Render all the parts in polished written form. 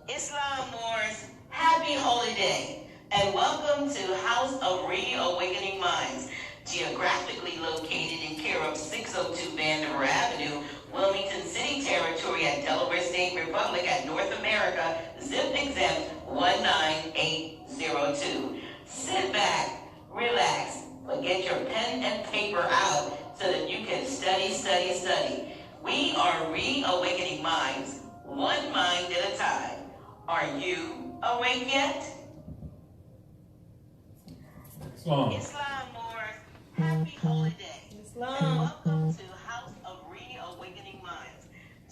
Islam Moors, happy holy day, and welcome to House of Reawakening Minds, geographically located in care of 602 Vandiver Avenue, Wilmington City Territory at Delaware State Republic at North America, zip exempt 19802. Sit back, relax, but get your pen and paper out so that you can study. We are reawakening minds, one mind at a time. Are you awake yet? Islam. Islam Moors, happy holy day. Islam. And welcome to House of Reawakening Minds,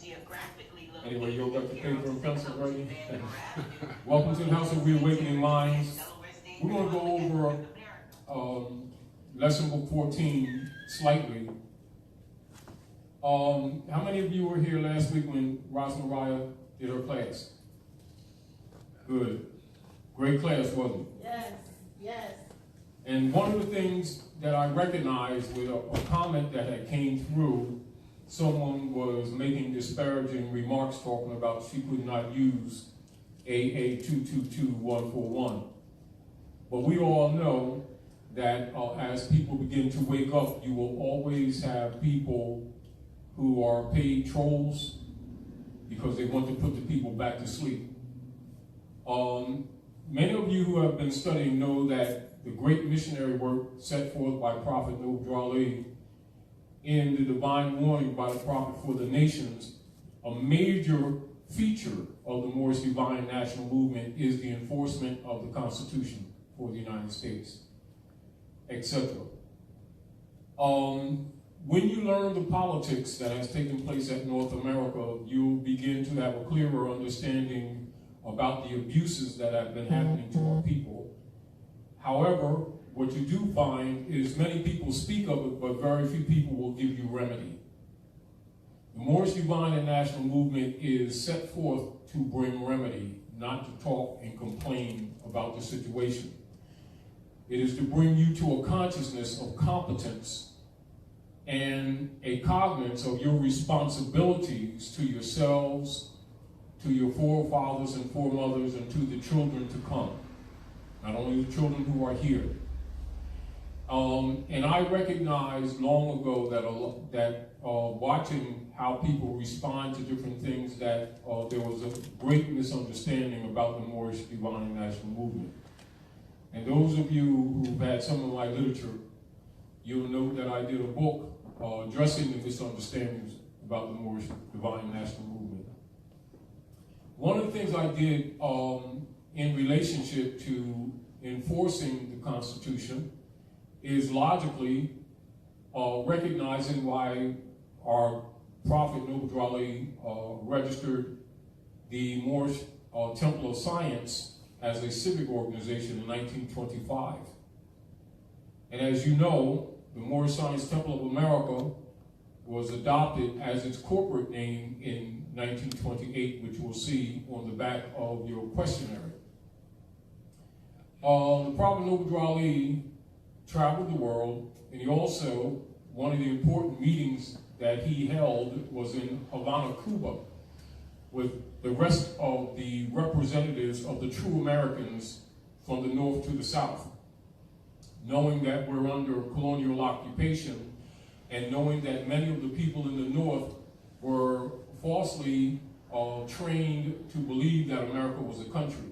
geographically located. Anyway, you got the paper and pencil ready? Welcome Welcome to the House of Reawakening Minds. We're going to go over lesson book 14 slightly. How many of you were here last week when Rosmaraya did her class? Good. Great class, wasn't it? Yes. And one of the things that I recognized with a comment that had came through, someone was making disparaging remarks talking about she could not use AA222141. But we all know that as people begin to wake up, you will always have people who are paid trolls because they want to put the people back to sleep. Many of you who have been studying know that the great missionary work set forth by Prophet Noble Ali in the divine warning by the prophet for the nations, a major feature of the Moorish Divine National Movement is the enforcement of the Constitution for the United States, etc. When you learn the politics that has taken place at North America, you'll begin to have a clearer understanding about the abuses that have been happening to our people. However, what you do find is many people speak of it, but very few people will give you remedy. The Moorish Divine and National Movement is set forth to bring remedy, not to talk and complain about the situation. It is to bring you to a consciousness of competence and a cognizance of your responsibilities to yourselves, to your forefathers and foremothers, and to the children to come. Not only the children who are here. And I recognized long ago that watching how people respond to different things, that there was a great misunderstanding about the Moorish Divine National Movement. And those of you who've had some of my literature, you'll know that I did a book addressing the misunderstandings about the Moorish Divine National Movement. One of the things I did in relationship to enforcing the Constitution is logically recognizing why our Prophet Noble Ali registered the Moorish Temple of Science as a civic organization in 1925. And as you know, the Moorish Science Temple of America was adopted as its corporate name in 1928, which you'll see on the back of your questionnaire. The Prophet Noble Ali traveled the world, and he also, one of the important meetings that he held was in Havana, Cuba, with the rest of the representatives of the true Americans from the north to the south. Knowing that we're under colonial occupation, and knowing that many of the people in the north were falsely trained to believe that America was a country.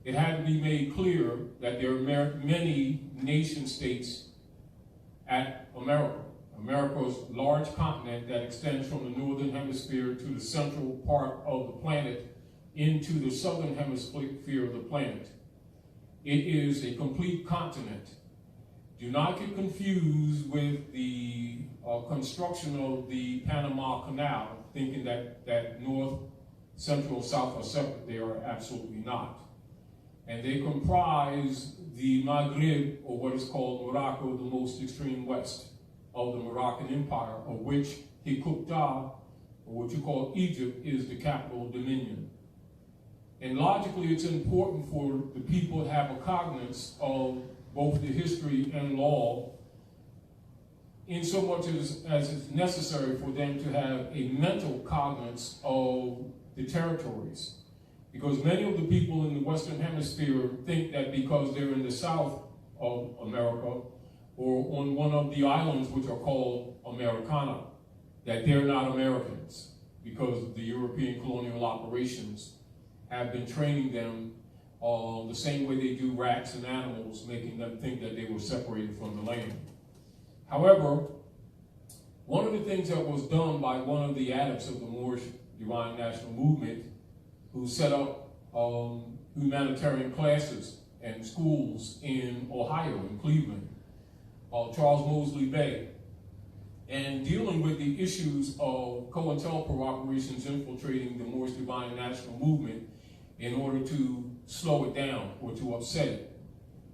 It had to be made clear that there are many nation states at America. America's large continent that extends from the northern hemisphere to the central part of the planet into the southern hemisphere of the planet. It is a complete continent. Do not get confused with the construction of the Panama Canal, thinking that North, Central, South are separate. They are absolutely not. And they comprise the Maghreb, or what is called Morocco, the most extreme west of the Moroccan Empire, of which Hikuta, or what you call Egypt, is the capital dominion. And logically, it's important for the people to have a cognizance of both the history and law, in so much as it's necessary for them to have a mental cognizance of the territories. Because many of the people in the Western Hemisphere think that because they're in the South of America, or on one of the islands which are called Americana, that they're not Americans, because the European colonial operations have been training them the same way they do rats and animals, making them think that they were separated from the land. However, one of the things that was done by one of the adepts of the Moorish Divine National Movement, who set up humanitarian classes and schools in Ohio, in Cleveland, Charles Mosley Bey, and dealing with the issues of COINTELPRO operations infiltrating the Moorish Divine National Movement in order to slow it down or to upset it.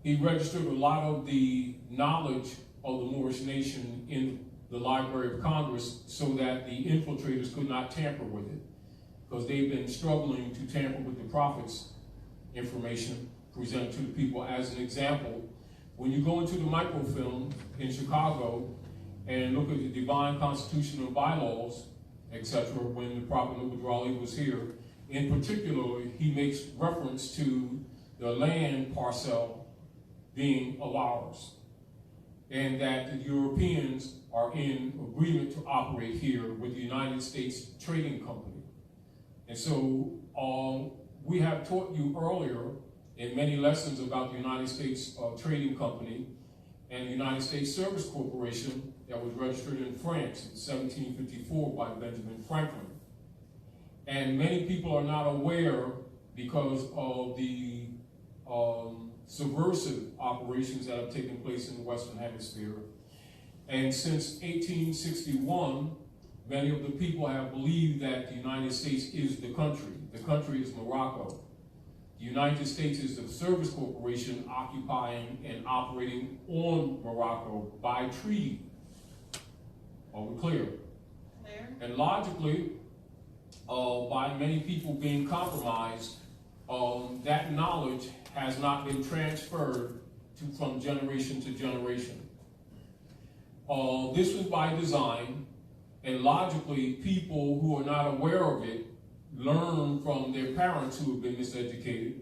He registered a lot of the knowledge of the Moorish nation in the Library of Congress so that the infiltrators could not tamper with it, because they've been struggling to tamper with the Prophet's information presented to the people. As an example, when you go into the microfilm in Chicago and look at the divine constitutional bylaws, etc., when the Prophet Nubu Ali was here, in particular, he makes reference to the land parcel being of ours, and that the Europeans are in agreement to operate here with the United States Trading Company. And so we have taught you earlier in many lessons about the United States Trading Company and the United States Service Corporation that was registered in France in 1754 by Benjamin Franklin. And many people are not aware, because of the subversive operations that have taken place in the Western Hemisphere. And since 1861, many of the people have believed that the United States is the country. The country is Morocco. The United States is the service corporation occupying and operating on Morocco by treaty. Are we clear? Clear. And logically, by many people being compromised, that knowledge has not been transferred from generation to generation. This was by design, and logically, people who are not aware of it learn from their parents who have been miseducated,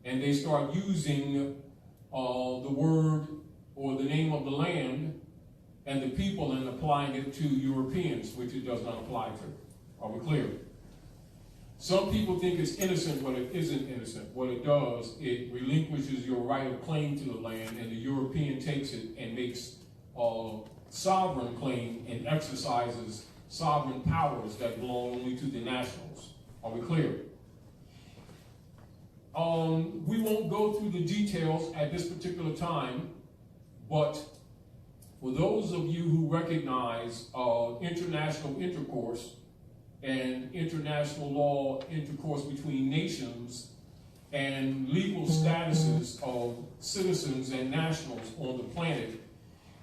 and they start using the word or the name of the land and the people and applying it to Europeans, which it does not apply to. Are we clear? Some people think it's innocent, but it isn't innocent. What it does, it relinquishes your right of claim to the land, and the European takes it and makes sovereign claim and exercises sovereign powers that belong only to the nationals. Are we clear? We won't go through the details at this particular time, but for those of you who recognize international intercourse and international law intercourse between nations and legal statuses of citizens and nationals on the planet,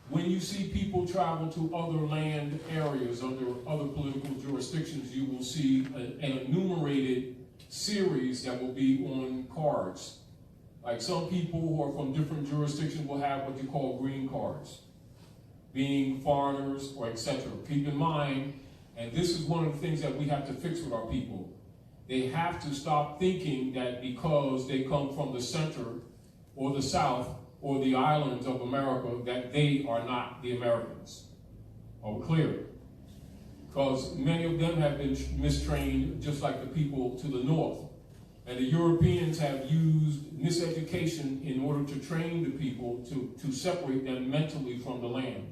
when you see people travel to other land areas under other political jurisdictions, you will see an enumerated series that will be on cards. Like some people who are from different jurisdictions will have what you call green cards, being foreigners or etc. Keep in mind, and this is one of the things that we have to fix with our people, they have to stop thinking that because they come from the center or the south or the islands of America that they are not the Americans. Are we clear? Because many of them have been mistrained just like the people to the north. And the Europeans have used miseducation in order to train the people to separate them mentally from the land.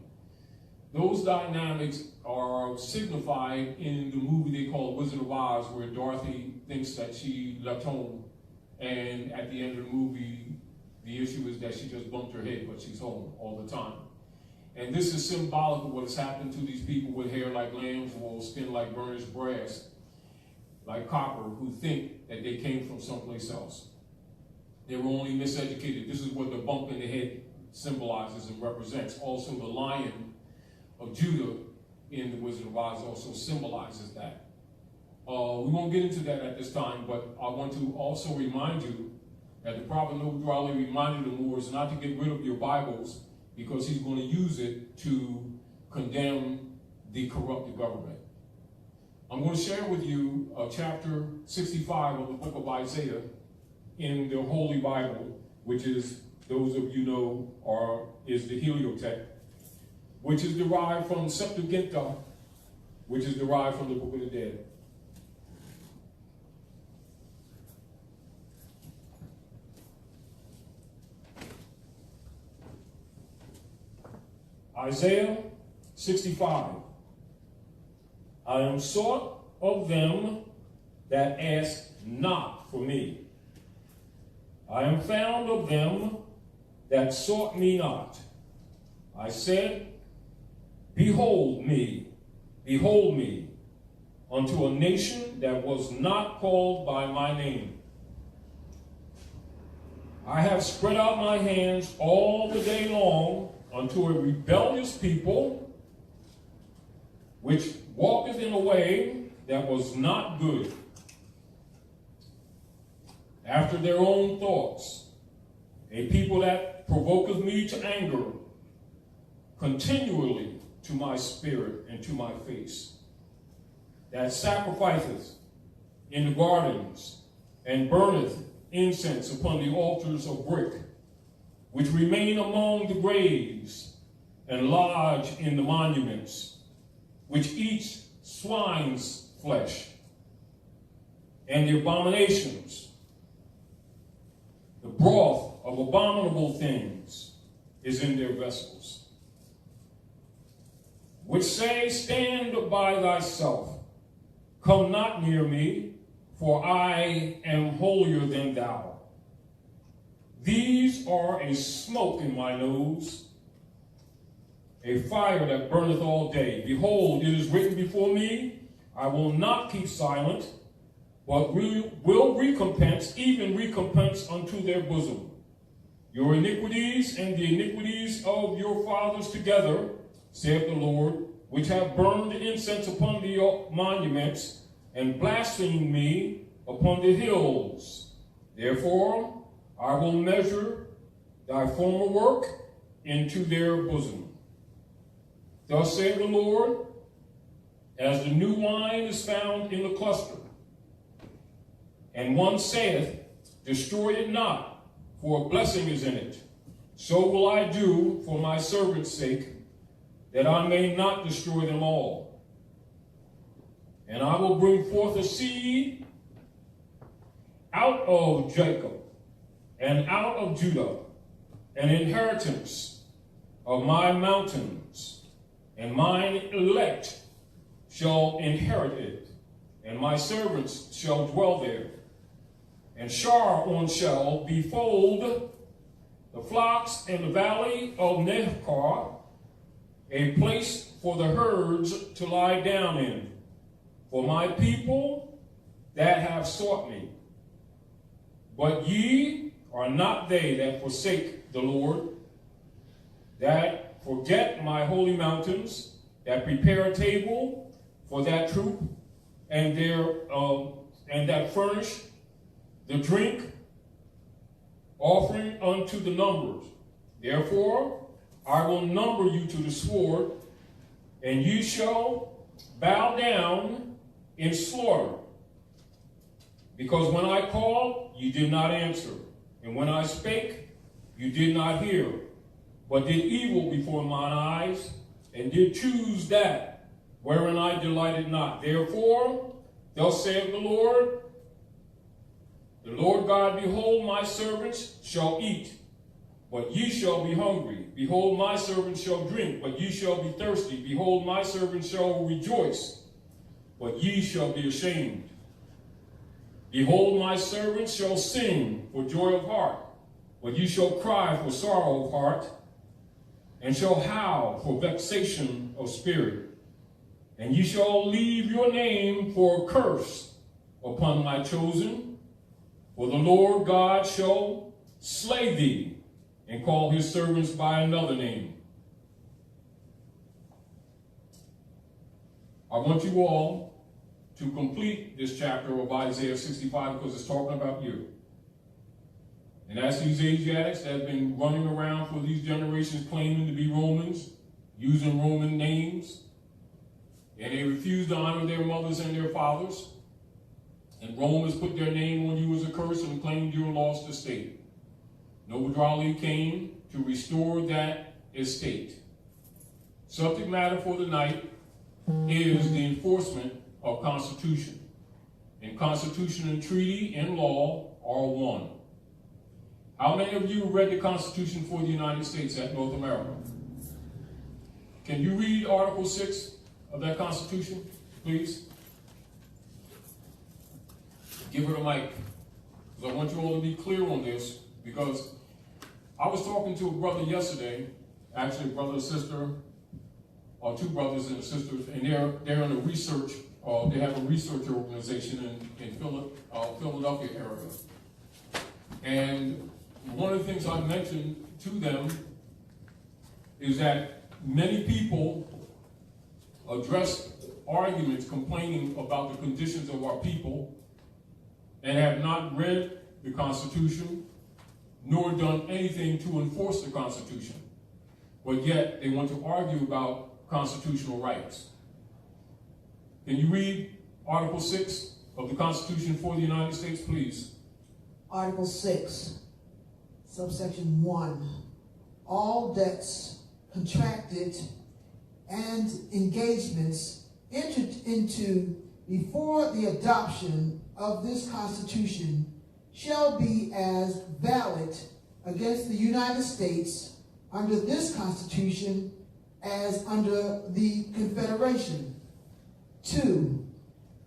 Those dynamics are signified in the movie they call Wizard of Oz, where Dorothy thinks that she left home, and at the end of the movie, the issue is that she just bumped her head, but she's home all the time. And this is symbolic of what has happened to these people with hair like lamb's wool, skin like burnished brass, like copper, who think that they came from someplace else. They were only miseducated. This is what the bump in the head symbolizes and represents. Also, the lion of Judah in the Wizard of Oz also symbolizes that. We won't get into that at this time, but I want to also remind you that the Prophet Nubu Ali reminded the Moors not to get rid of your Bibles, because he's going to use it to condemn the corrupt government. I'm going to share with you chapter 65 of the book of Isaiah in the Holy Bible, which is, those of you know, is the Heliotext, which is derived from Septuaginta, which is derived from the Book of the Dead. Isaiah 65. I am sought of them that ask not for me. I am found of them that sought me not. I said, behold me, unto a nation that was not called by my name. I have spread out my hands all the day long unto a rebellious people, which walketh in a way that was not good, after their own thoughts, a people that provoketh me to anger, continually to my spirit and to my face, that sacrificeth in the gardens, and burneth incense upon the altars of brick, which remain among the graves, and lodge in the monuments, which eat swine's flesh, and the abominations, the broth of abominable things is in their vessels, which say, stand by thyself, come not near me, for I am holier than thou. These are a smoke in my nose, a fire that burneth all day. Behold, it is written before me, I will not keep silent, but will recompense, even recompense unto their bosom. Your iniquities and the iniquities of your fathers together, saith the Lord, which have burned incense upon the monuments, and blasphemed me upon the hills. Therefore, I will measure thy former work into their bosom. Thus saith the Lord, as the new wine is found in the cluster, and one saith, destroy it not, for a blessing is in it. So will I do for my servant's sake, that I may not destroy them all. And I will bring forth a seed out of Jacob, and out of Judah, an inheritance of my mountains, and mine elect shall inherit it, and my servants shall dwell there. And Sharon shall befold the flocks in the valley of Nehkar, a place for the herds to lie down in, for my people that have sought me. But ye are not they that forsake the Lord, that forget my holy mountains, that prepare a table for that troop, and that furnish the drink offering unto the numbers. Therefore, I will number you to the sword, and ye shall bow down in slaughter. Because when I called, you did not answer. And when I spake, you did not hear, but did evil before mine eyes, and did choose that wherein I delighted not. Therefore, thus saith the Lord God, behold, my servants shall eat, but ye shall be hungry. Behold, my servants shall drink, but ye shall be thirsty. Behold, my servants shall rejoice, but ye shall be ashamed. Behold, my servants shall sing for joy of heart, but ye shall cry for sorrow of heart, and shall howl for vexation of spirit. And ye shall leave your name for a curse upon my chosen, for the Lord God shall slay thee, and call his servants by another name. I want you all to complete this chapter of Isaiah 65 because it's talking about you. And as these Asiatics that have been running around for these generations claiming to be Romans, using Roman names, and they refuse to honor their mothers and their fathers, and Rome has put their name on you as a curse and claimed your lost estate. Noble Raleigh came to restore that estate. Subject matter for the night is the enforcement of Constitution. And Constitution and treaty and law are one. How many of you read the Constitution for the United States at North America? Can you read Article 6 of that Constitution, please? Give her the mic, because I want you all to be clear on this, because I was talking to a brother yesterday, actually a brother and sister, or two brothers and sisters, and they're in a research, they have a research organization in Philadelphia area. And one of the things I mentioned to them is that many people address arguments complaining about the conditions of our people and have not read the Constitution nor done anything to enforce the Constitution. But yet they want to argue about constitutional rights. Can you read Article 6 of the Constitution for the United States, please? Article 6, subsection 1. All debts contracted and engagements entered into before the adoption of this Constitution shall be as valid against the United States under this Constitution as under the Confederation. 2.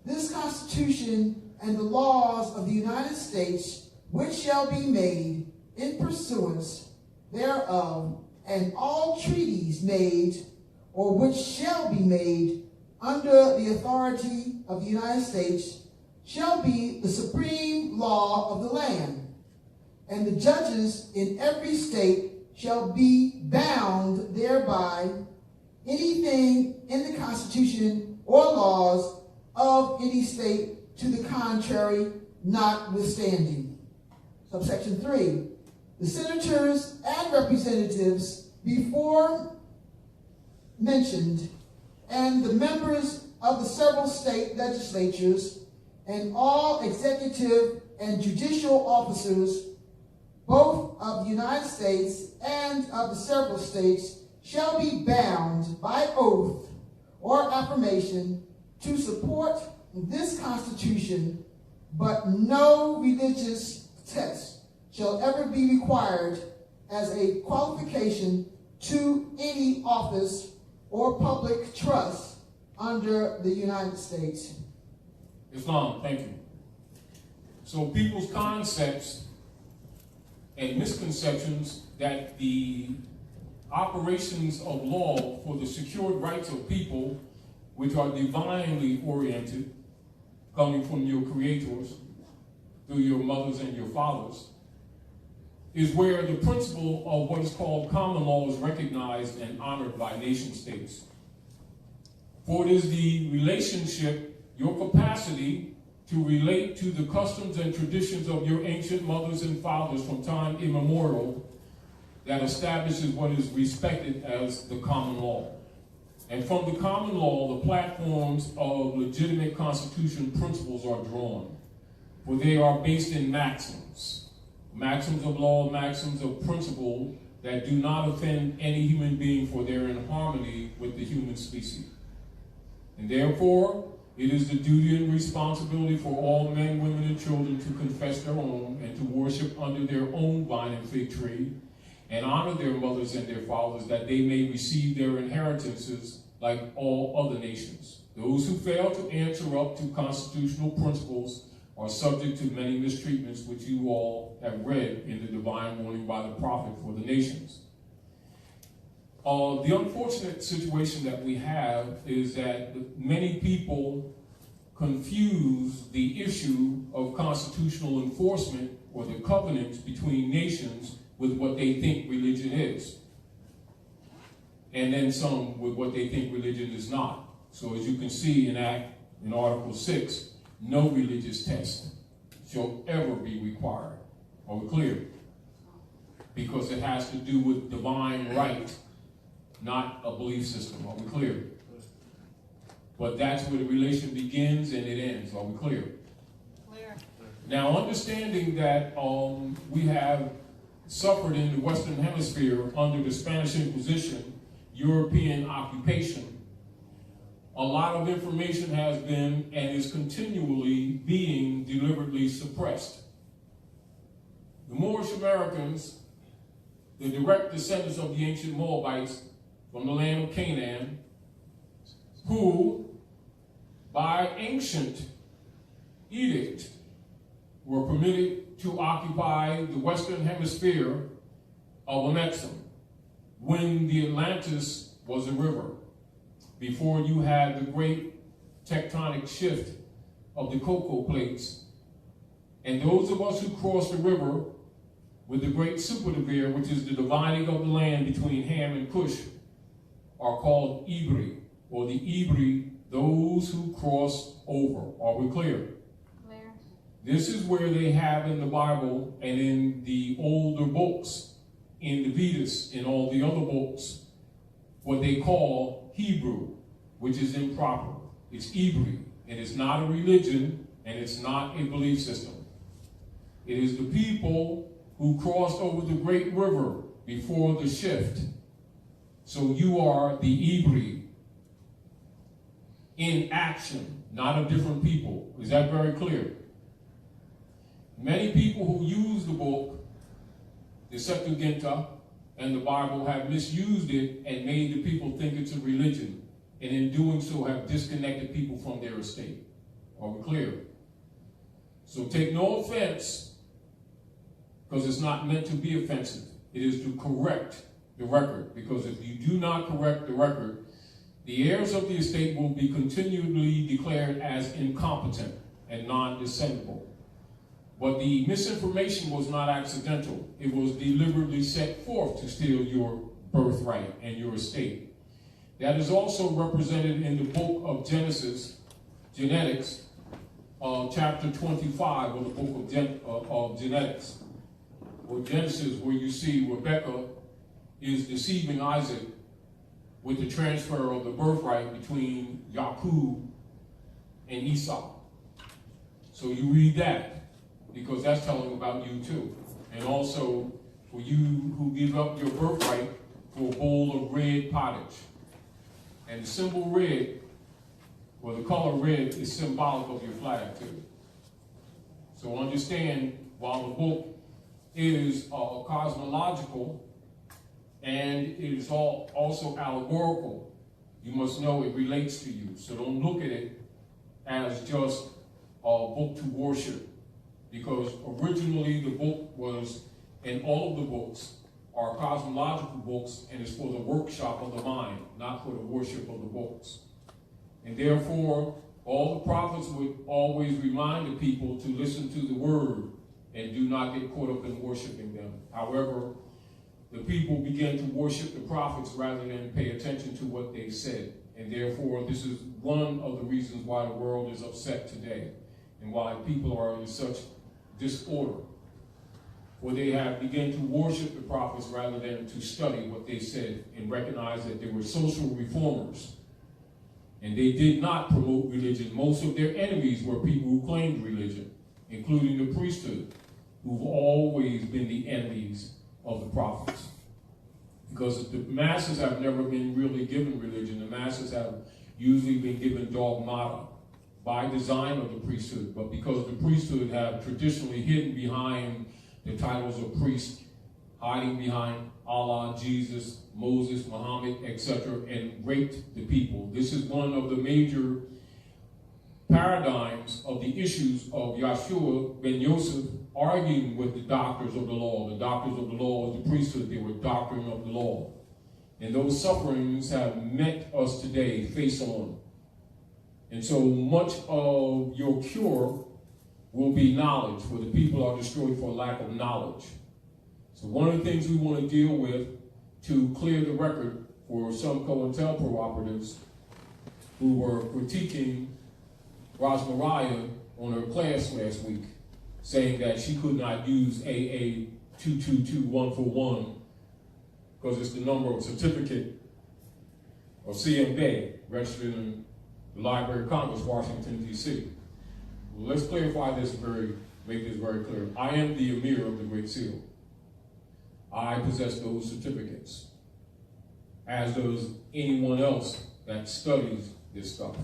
This Constitution and the laws of the United States, which shall be made in pursuance thereof, and all treaties made or which shall be made under the authority of the United States, shall be the supreme law of the land, and the judges in every state shall be bound thereby. Anything in the Constitution or laws of any state to the contrary notwithstanding. Subsection 3. The senators and representatives before mentioned, and the members of the several state legislatures, and all executive and judicial officers, both of the United States and of the several states, shall be bound by oath or affirmation to support this Constitution, but no religious test shall ever be required as a qualification to any office or public trust under the United States. Islam, thank you. So people's concepts and misconceptions that the operations of law for the secured rights of people, which are divinely oriented, coming from your creators, through your mothers and your fathers, is where the principle of what is called common law is recognized and honored by nation states. For it is the relationship, your capacity to relate to the customs and traditions of your ancient mothers and fathers from time immemorial that establishes what is respected as the common law. And from the common law, the platforms of legitimate constitution principles are drawn, for they are based in maxims of law, maxims of principle that do not offend any human being, for they're in harmony with the human species. And therefore, it is the duty and responsibility for all men, women, and children to confess their own and to worship under their own vine and fig tree, and honor their mothers and their fathers, that they may receive their inheritances like all other nations. Those who fail to answer up to constitutional principles are subject to many mistreatments, which you all have read in the divine warning by the prophet for the nations. The unfortunate situation that we have is that many people confuse the issue of constitutional enforcement or the covenants between nations with what they think religion is. And then some with what they think religion is not. So as you can see in Article 6, no religious test shall ever be required. Are we clear? Because it has to do with divine right, not a belief system. Are we clear? but that's where the relation begins and it ends. Are we clear? Clear. Now, understanding that we have suffered in the Western Hemisphere under the Spanish Inquisition, European occupation, a lot of information has been and is continually being deliberately suppressed. The Moorish Americans, the direct descendants of the ancient Moabites from the land of Canaan, who, by ancient edict, were permitted to occupy the Western Hemisphere of Amexem when the Atlantis was a river, before you had the great tectonic shift of the cocoa plates. And those of us who crossed the river with the great super-devere, which is the dividing of the land between Ham and Cush, are called Ibri, or the Ibri, those who cross over. Are we clear? Clear. This is where they have in the Bible and in the older books, in the Vedas, in all the other books, what they call Hebrew, which is improper. It's Ibri, and it's not a religion, and it's not a belief system. It is the people who crossed over the great river before the shift. So you are the Ibri in action, not a different people. Is that very clear? Many people who use the book, the Septuaginta, and the Bible have misused it and made the people think it's a religion, and in doing so have disconnected people from their estate. Are we clear? So take no offense, because it's not meant to be offensive. It is to correct the record, because if you do not correct the record, the heirs of the estate will be continually declared as incompetent and non-descendable. But the misinformation was not accidental. It was deliberately set forth to steal your birthright and your estate. That is also represented in the book of Genesis, Genetics, chapter 25 of the book of Genetics. Or Genesis, where you see Rebekah is deceiving Isaac with the transfer of the birthright between Jacob and Esau. So you read that, because that's telling about you too. And also for you who give up your birthright for a bowl of red pottage. And the symbol red, or the color red, is symbolic of your flag too. So understand, while the book is cosmological and it is also allegorical, you must know it relates to you. So don't look at it as just a book to worship, because originally the book was, and all of the books are cosmological books, and it's for the workshop of the mind, not for the worship of the books. And therefore, all the prophets would always remind the people to listen to the word and do not get caught up in worshiping them. However, the people began to worship the prophets rather than pay attention to what they said. And therefore, this is one of the reasons why the world is upset today and why people are in such disorder. For they have begun to worship the prophets rather than to study what they said and recognize that they were social reformers. And they did not promote religion. Most of their enemies were people who claimed religion, including the priesthood, who've always been the enemies of the prophets. Because the masses have never been really given religion. The masses have usually been given dogmata by design of the priesthood. But because the priesthood have traditionally hidden behind the titles of priest, hiding behind Allah, Jesus, Moses, Muhammad, etc., and raped the people. This is one of the major paradigms of the issues of Yeshua ben Yosef arguing with the doctors of the law. The doctors of the law was the priesthood. They were doctoring of the law. And those sufferings have met us today face on. And so much of your cure will be knowledge, for the people are destroyed for lack of knowledge. So one of the things we want to deal with to clear the record for some COINTELPRO operatives who were critiquing Ras Mariah on her class last week, saying that she could not use AA222141 because it's the number of certificate of CM Bay registered in the Library of Congress, Washington, D.C. Well, let's clarify this make this very clear. I am the Emir of the Great Seal. I possess those certificates, as does anyone else that studies this stuff.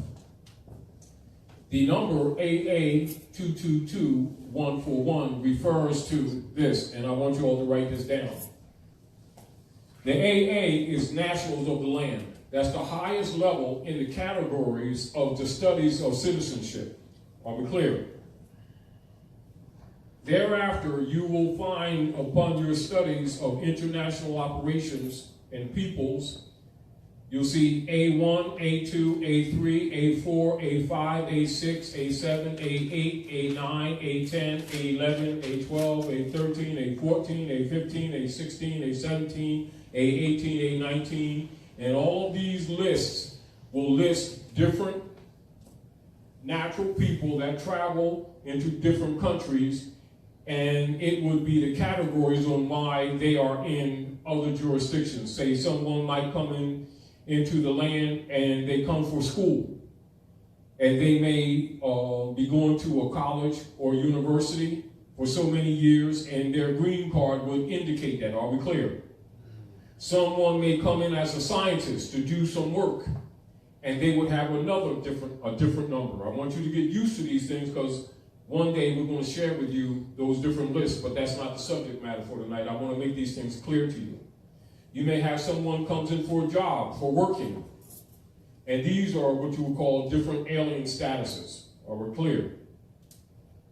The number AA222141 refers to this, and I want you all to write this down. The AA is Nationals of the Land. That's the highest level in the categories of the studies of citizenship. Are we clear? Thereafter, you will find upon your studies of international operations and peoples, you'll see A1, A2, A3, A4, A5, A6, A7, A8, A9, A10, A11, A12, A13, A14, A15, A16, A17, A18, A19, and all of these lists will list different natural people that travel into different countries, and it would be the categories on why they are in other jurisdictions. Say someone might come into the land and they come for school, and they may be going to a college or university for so many years, and their green card would indicate that. Are we clear? Someone may come in as a scientist to do some work, and they would have a different number. I want you to get used to these things, because one day we're going to share with you those different lists, but that's not the subject matter for tonight. I want to make these things clear to you. You may have someone comes in for a job, for working, and these are what you would call different alien statuses. Are we clear?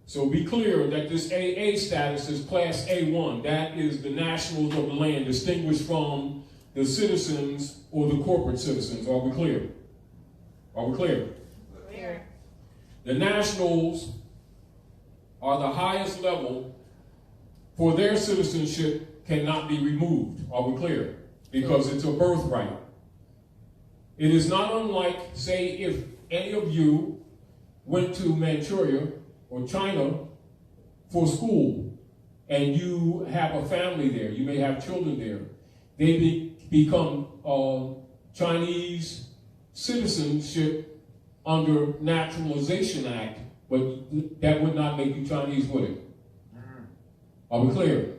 So be clear that this AA status is Class A1. That is the nationals of the land, distinguished from the citizens or the corporate citizens. Are we clear? Are we clear? Clear. The nationals are the highest level for their citizenship cannot be removed. Are we clear? Because it's a birthright. It is not unlike, say, if any of you went to Manchuria or China for school, and you have a family there, you may have children there, they become Chinese citizenship under Naturalization Act, but that would not make you Chinese, would it? Are we clear?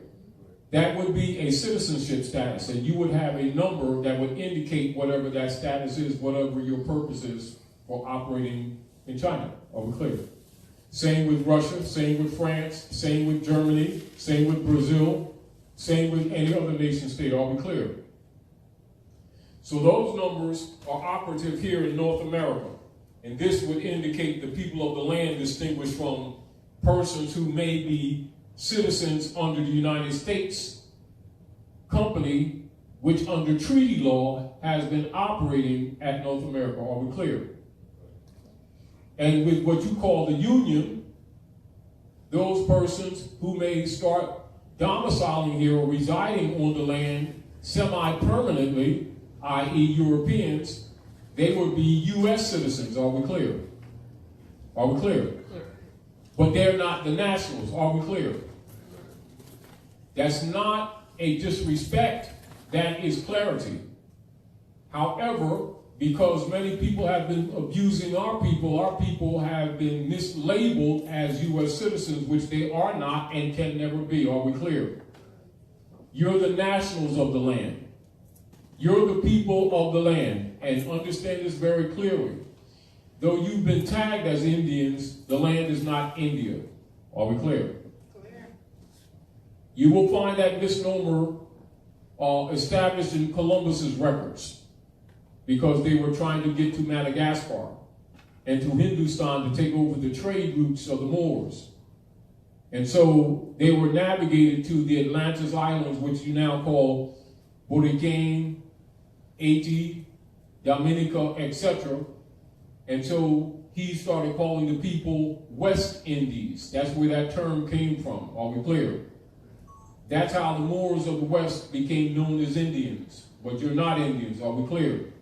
That would be a citizenship status, and you would have a number that would indicate whatever that status is, whatever your purpose is for operating in China. Are we clear? Same with Russia, same with France, same with Germany, same with Brazil, same with any other nation state. Are we clear? So those numbers are operative here in North America. And this would indicate the people of the land distinguished from persons who may be citizens under the United States company, which under treaty law has been operating at North America. Are we clear? And with what you call the union, those persons who may start domiciling here or residing on the land semi-permanently, i.e. Europeans, they would be U.S. citizens. Are we clear? Are we clear? Clear. But they're not the nationals. Are we clear? That's not a disrespect. That is clarity. However, because many people have been abusing our people have been mislabeled as U.S. citizens, which they are not and can never be. Are we clear? You're the nationals of the land. You're the people of the land. And understand this very clearly. Though you've been tagged as Indians, the land is not India. Are we clear? Clear. You will find that misnomer established in Columbus's records, because they were trying to get to Madagascar and to Hindustan to take over the trade routes of the Moors. And so they were navigated to the Atlantis Islands, which you now call Boricaine, Haiti, Dominica, etc. And so he started calling the people West Indies. That's where that term came from. Are we clear? That's how the Moors of the West became known as Indians. But you're not Indians. Are we clear?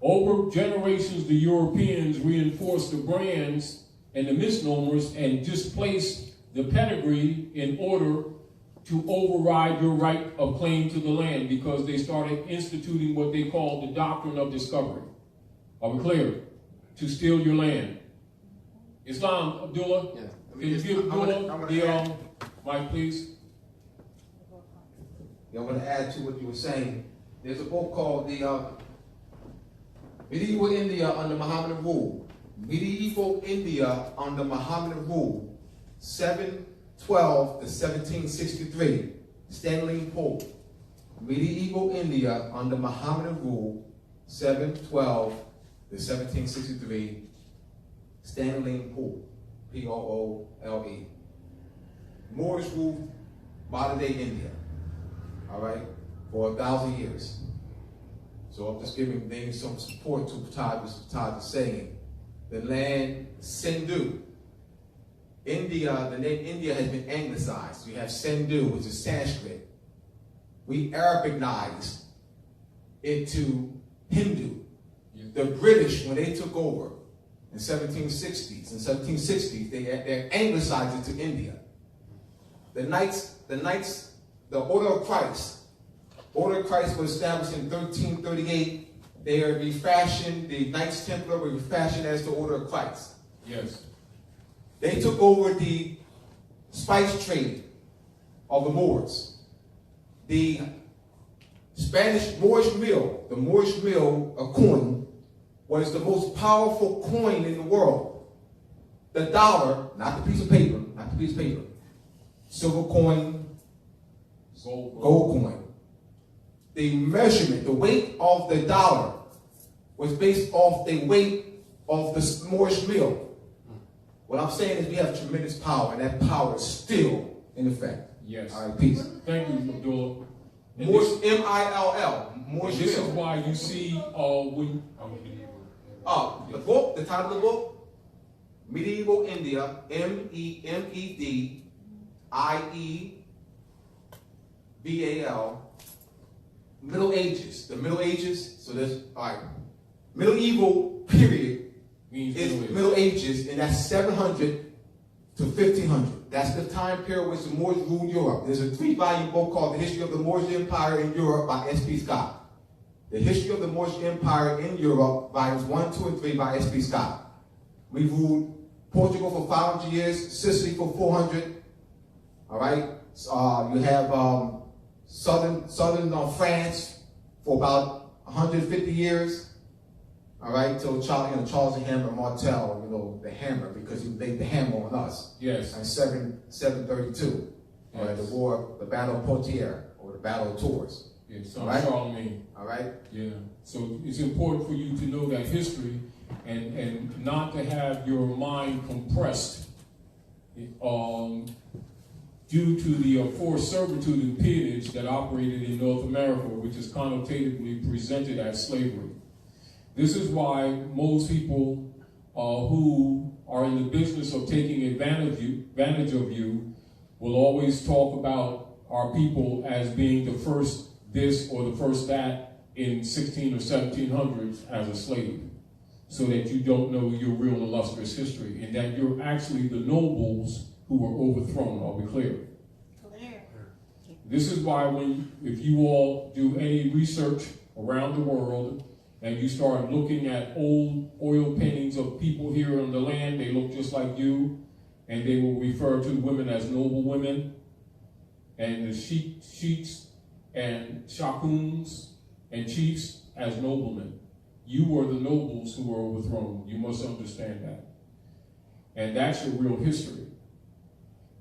Over generations, the Europeans reinforced the brands and the misnomers and displaced the pedigree in order to override your right of claim to the land, because they started instituting what they called the doctrine of discovery. Are we clear? to steal your land. Islam, Abdullah, Yeah. can you give Abdullah the mic, please? Yeah, I'm going to add to what you were saying. There's a book called the Medieval India Under Mohammedan Rule. Medieval India Under Mohammedan Rule, 712 to 1763. Stanley Pope. Medieval India Under Mohammedan Rule, 712 to 1763. Stanley Poole, Poole. Moors ruled modern-day India, all right, for 1,000 years. So I'm just giving some support to what Taj is saying. The land Sindhu. India, the name India has been anglicized. You have Sindhu, which is Sanskrit. We Arabicized it to Hindu. The British, when they took over in 1760s, they anglicized it to India. The Knights, the Order of Christ was established in 1338. They are refashioned, the Knights Templar were refashioned as the Order of Christ. Yes. They took over the spice trade of the Moors. The Spanish Moorish mill, a coin, was the most powerful coin in the world. The dollar, not the piece of paper, silver coin, gold coin. The measurement, the weight of the dollar was based off the weight of the Moorish mill. What I'm saying is we have tremendous power, and that power is still in effect. Yes. All right, peace. Thank you, Abdullah. Moorish, M-I-L-L. Moorish This mill. is why you see when The book, the title of the book, Medieval India, MEDIEVAL, Middle Ages. The Middle Ages, so there's, all right, medieval period is Middle Ages, and that's 700 to 1500. That's the time period which the Moors ruled Europe. There's a 3-volume book called The History of the Moorish Empire in Europe by S.P. Scott. The History of the Moorish Empire in Europe, volumes 1, 2, and 3 by S.P. Scott. We ruled Portugal for 500 years, Sicily for 400. All right. You have southern France for about 150 years. All right. So Charles the Hammer Martel, the hammer, because he laid the hammer on us. yes, And 732. All right. Yes. The Battle of Poitiers, or the Battle of Tours. yes, All right. Charlemagne. All right. Yeah. So it's important for you to know that history and not to have your mind compressed due to the forced servitude and peonage that operated in North America, which is connotatively presented as slavery. This is why most people who are in the business of taking advantage of you will always talk about our people as being the first this or the first that in 16 or 1700s as a slave, so that you don't know your real illustrious history, and that you're actually the nobles who were overthrown. Are we clear? Clear. This is why if you all do any research around the world and you start looking at old oil paintings of people here on the land, they look just like you, and they will refer to women as noble women, and the sheiks and shakuns and chiefs as noblemen. You were the nobles who were overthrown. You must understand that. And that's your real history.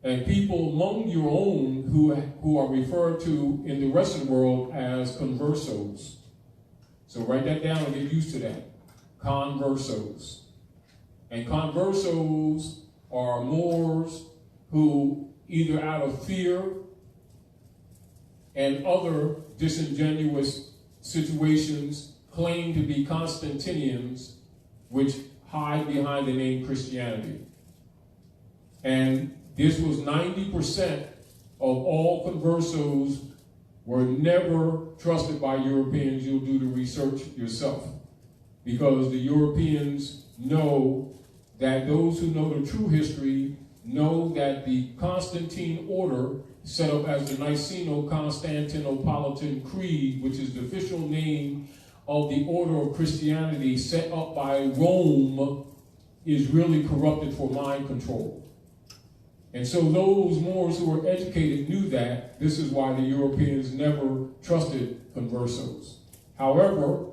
And people among your own who are referred to in the rest of the world as conversos. So write that down and get used to that. Conversos. And conversos are Moors who, either out of fear and other disingenuous situations, claim to be Constantinians, which hide behind the name Christianity. And this was 90% of all conversos were never trusted by Europeans. You'll do the research yourself, because the Europeans know that those who know the true history know that the Constantine order, set up as the Niceno-Constantinopolitan Creed, which is the official name of the order of Christianity set up by Rome is really corrupted for mind control. And so those Moors who were educated knew that. This is why the Europeans never trusted conversos. However,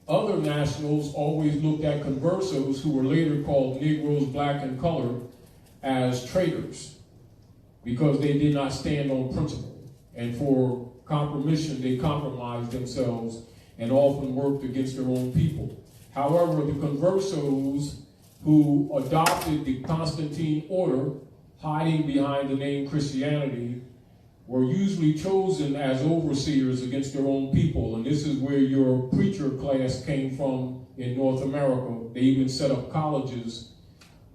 other nationals always looked at conversos, who were later called Negroes, black, and colored, as traitors, because they did not stand on principle. And for compromission, they compromised themselves and often worked against their own people. However, the conversos who adopted the Constantine order, hiding behind the name Christianity, were usually chosen as overseers against their own people. And this is where your preacher class came from in North America. They even set up colleges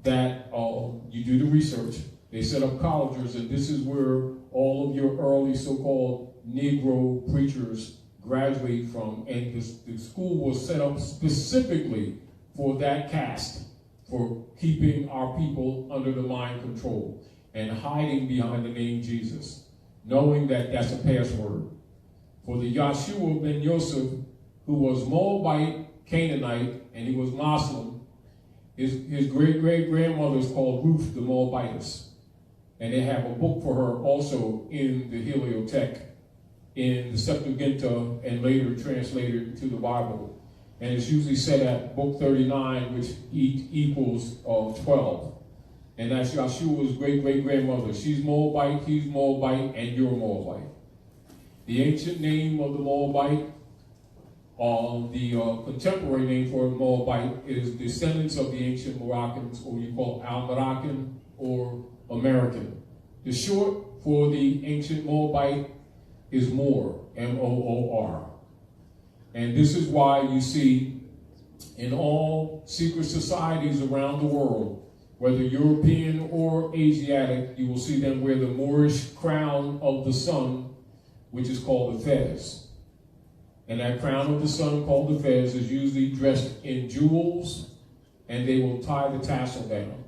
that you do the research. They set up colleges, and this is where all of your early so-called Negro preachers graduate from. And the school was set up specifically for that caste, for keeping our people under the mind control and hiding behind the name Jesus, knowing that that's a password. For the Yahshua ben Yosef, who was Moabite, Canaanite, and he was Muslim, his great-great-grandmother is called Ruth the Moabitess. And they have a book for her also in the Heliothek, in the Septuaginta, and later translated to the Bible. And it's usually set at book 39, which equals 12. And that's Yahshua's great-great-grandmother. She's Moabite, he's Moabite, and you're Moabite. The ancient name of the Moabite, the contemporary name for the Moabite, is descendants of the ancient Moroccans, or you call Al-Moroccan or American. The short for the ancient Moabite is Moor, M-O-O-R. And this is why you see in all secret societies around the world, whether European or Asiatic, you will see them wear the Moorish crown of the sun, which is called the fez. And that crown of the sun, called the fez, is usually dressed in jewels, and they will tie the tassel down.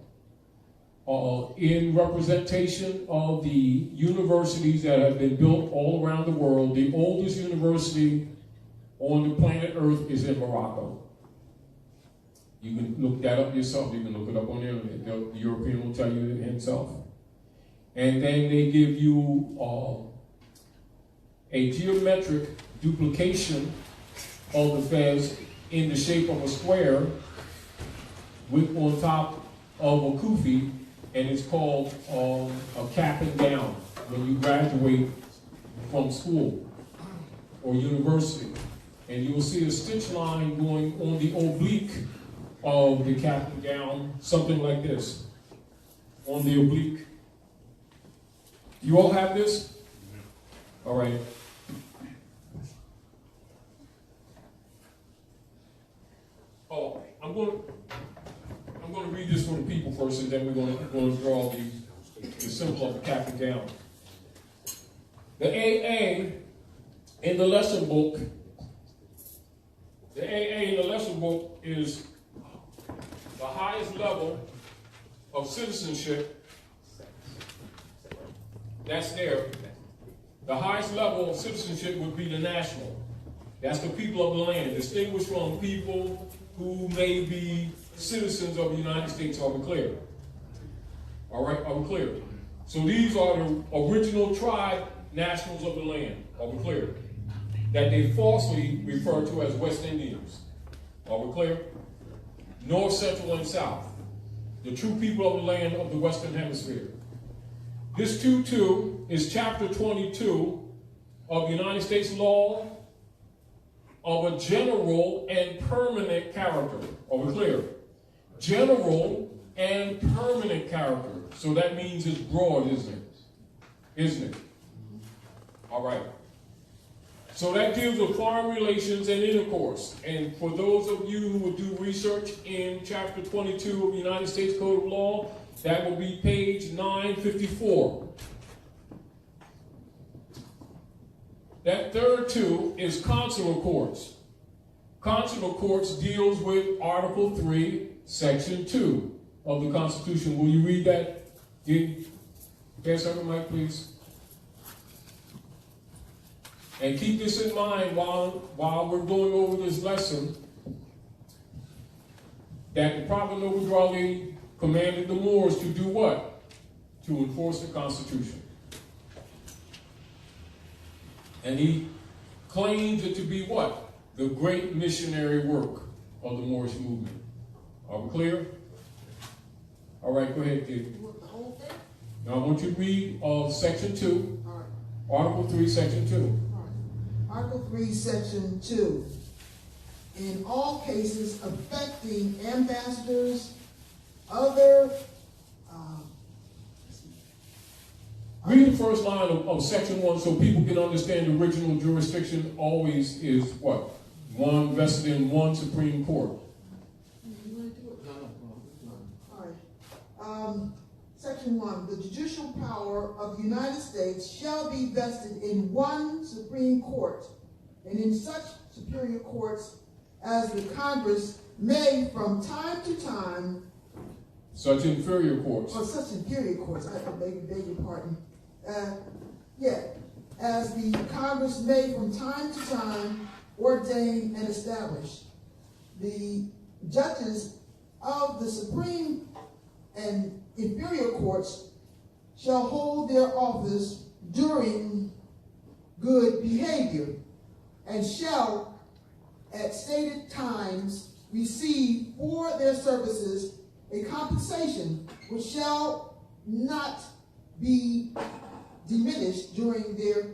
In representation of the universities that have been built all around the world, the oldest university on the planet Earth is in Morocco. You can look that up yourself. You can look it up on the internet. The European will tell you it himself. And then they give you a geometric duplication of the fez in the shape of a square with on top of a kufi, and it's called a cap and gown when you graduate from school or university. And you will see a stitch line going on the oblique of the cap and gown, something like this, on the oblique. You all have this? All right. Oh, I'm going to read this for the people first, and then we're going to draw the symbol of the cap and gown. The AA in the lesson book, is the highest level of citizenship that's there. The highest level of citizenship would be the national. That's the people of the land, distinguished from people who may be citizens of the United States. Are we clear? All right, are we clear? So these are the original tribe nationals of the land. Are we clear? That they falsely refer to as West Indians. Are we clear? North, Central, and South. The true people of the land of the Western Hemisphere. This 2.2 is chapter 22 of the United States law of a general and permanent character. Are we clear? General and permanent character. So that means it's broad, isn't it? Isn't it? All right. So that deals with foreign relations and intercourse. And for those of you who would do research in chapter 22 of the United States Code of Law, that will be page 954. That third two is consular courts. Consular courts deals with Article 3, Section 2 of the Constitution. Will you read that? Pass over the mic, please. And keep this in mind while we're going over this lesson, that the Prophet Noble Raleigh commanded the Moors to do what? To enforce the Constitution. And he claims it to be what? The great missionary work of the Moorish movement. Are we clear? All right, go ahead, David. You want the whole thing? Now I want you to read section 2, All right. Article 3, section 2. All right. Article 3, section 2. In all cases affecting ambassadors, other Read the first line of section 1 so people can understand the original jurisdiction always is what? One vested in one Supreme Court. You want to do it? No. All right. Section 1. The judicial power of the United States shall be vested in one Supreme Court, and in such superior courts as the Congress may from time to time. Such inferior courts. Or such inferior courts. I beg your pardon. As the Congress may from time to time ordain and establish. The judges of the Supreme and inferior courts shall hold their office during good behavior, and shall at stated times receive for their services a compensation which shall not be diminished during their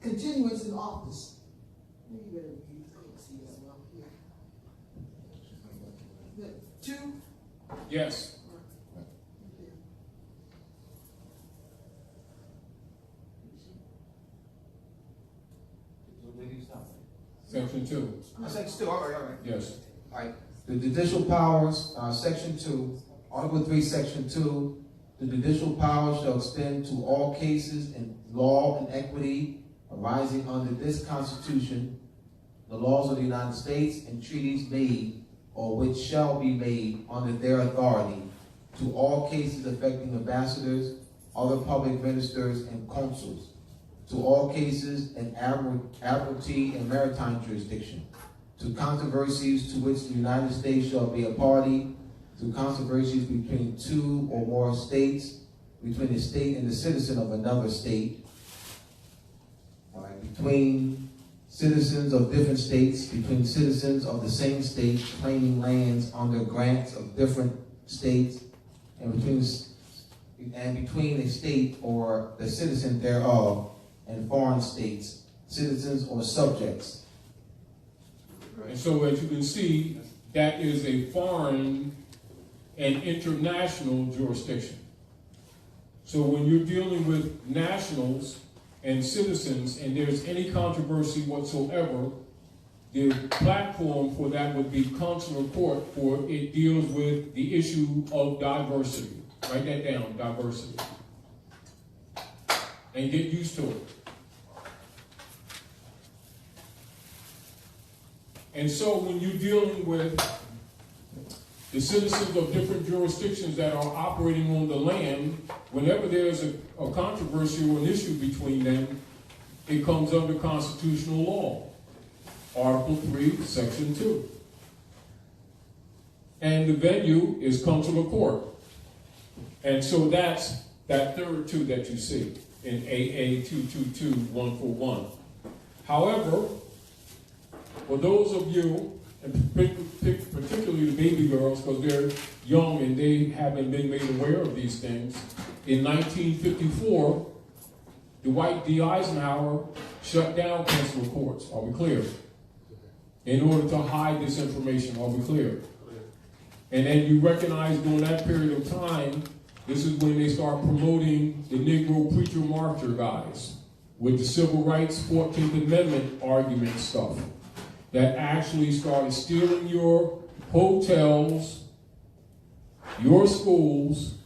continuance in office. You better read. I can't see that well here. 2? Yes. Section 2. Section 2, all right. Yes. All right. The judicial powers, section 2, Article 3, section 2, the judicial powers shall extend to all cases in law and equity arising under this Constitution, the laws of the United States, and treaties made or which shall be made under their authority, to all cases affecting ambassadors, other public ministers, and consuls, to all cases in admiralty and maritime jurisdiction, to controversies to which the United States shall be a party, to controversies between two or more states, between the state and the citizen of another state, between citizens of different states, between citizens of the same state claiming lands under grants of different states, and between a state or the citizen thereof and foreign states, citizens or subjects. And so as you can see, that is a foreign and international jurisdiction. So when you're dealing with nationals and citizens and there's any controversy whatsoever, the platform for that would be consular court, for it deals with the issue of diversity. Write that down, diversity. And get used to it. And so when you're dealing with the citizens of different jurisdictions that are operating on the land, whenever there's a controversy or an issue between them, it comes under constitutional law. Article 3, Section 2. And the venue is consular court. And so that's that third 2 that you see in AA222141. However, for those of you, and particularly the baby girls, because they're young and they haven't been made aware of these things, in 1954, Dwight D. Eisenhower shut down consular courts. Are we clear? In order to hide this information. Are we clear? And then you recognize during that period of time, this is when they start promoting the Negro preacher martyr guys with the civil rights 14th Amendment argument stuff that actually started stealing your hotels, your schools,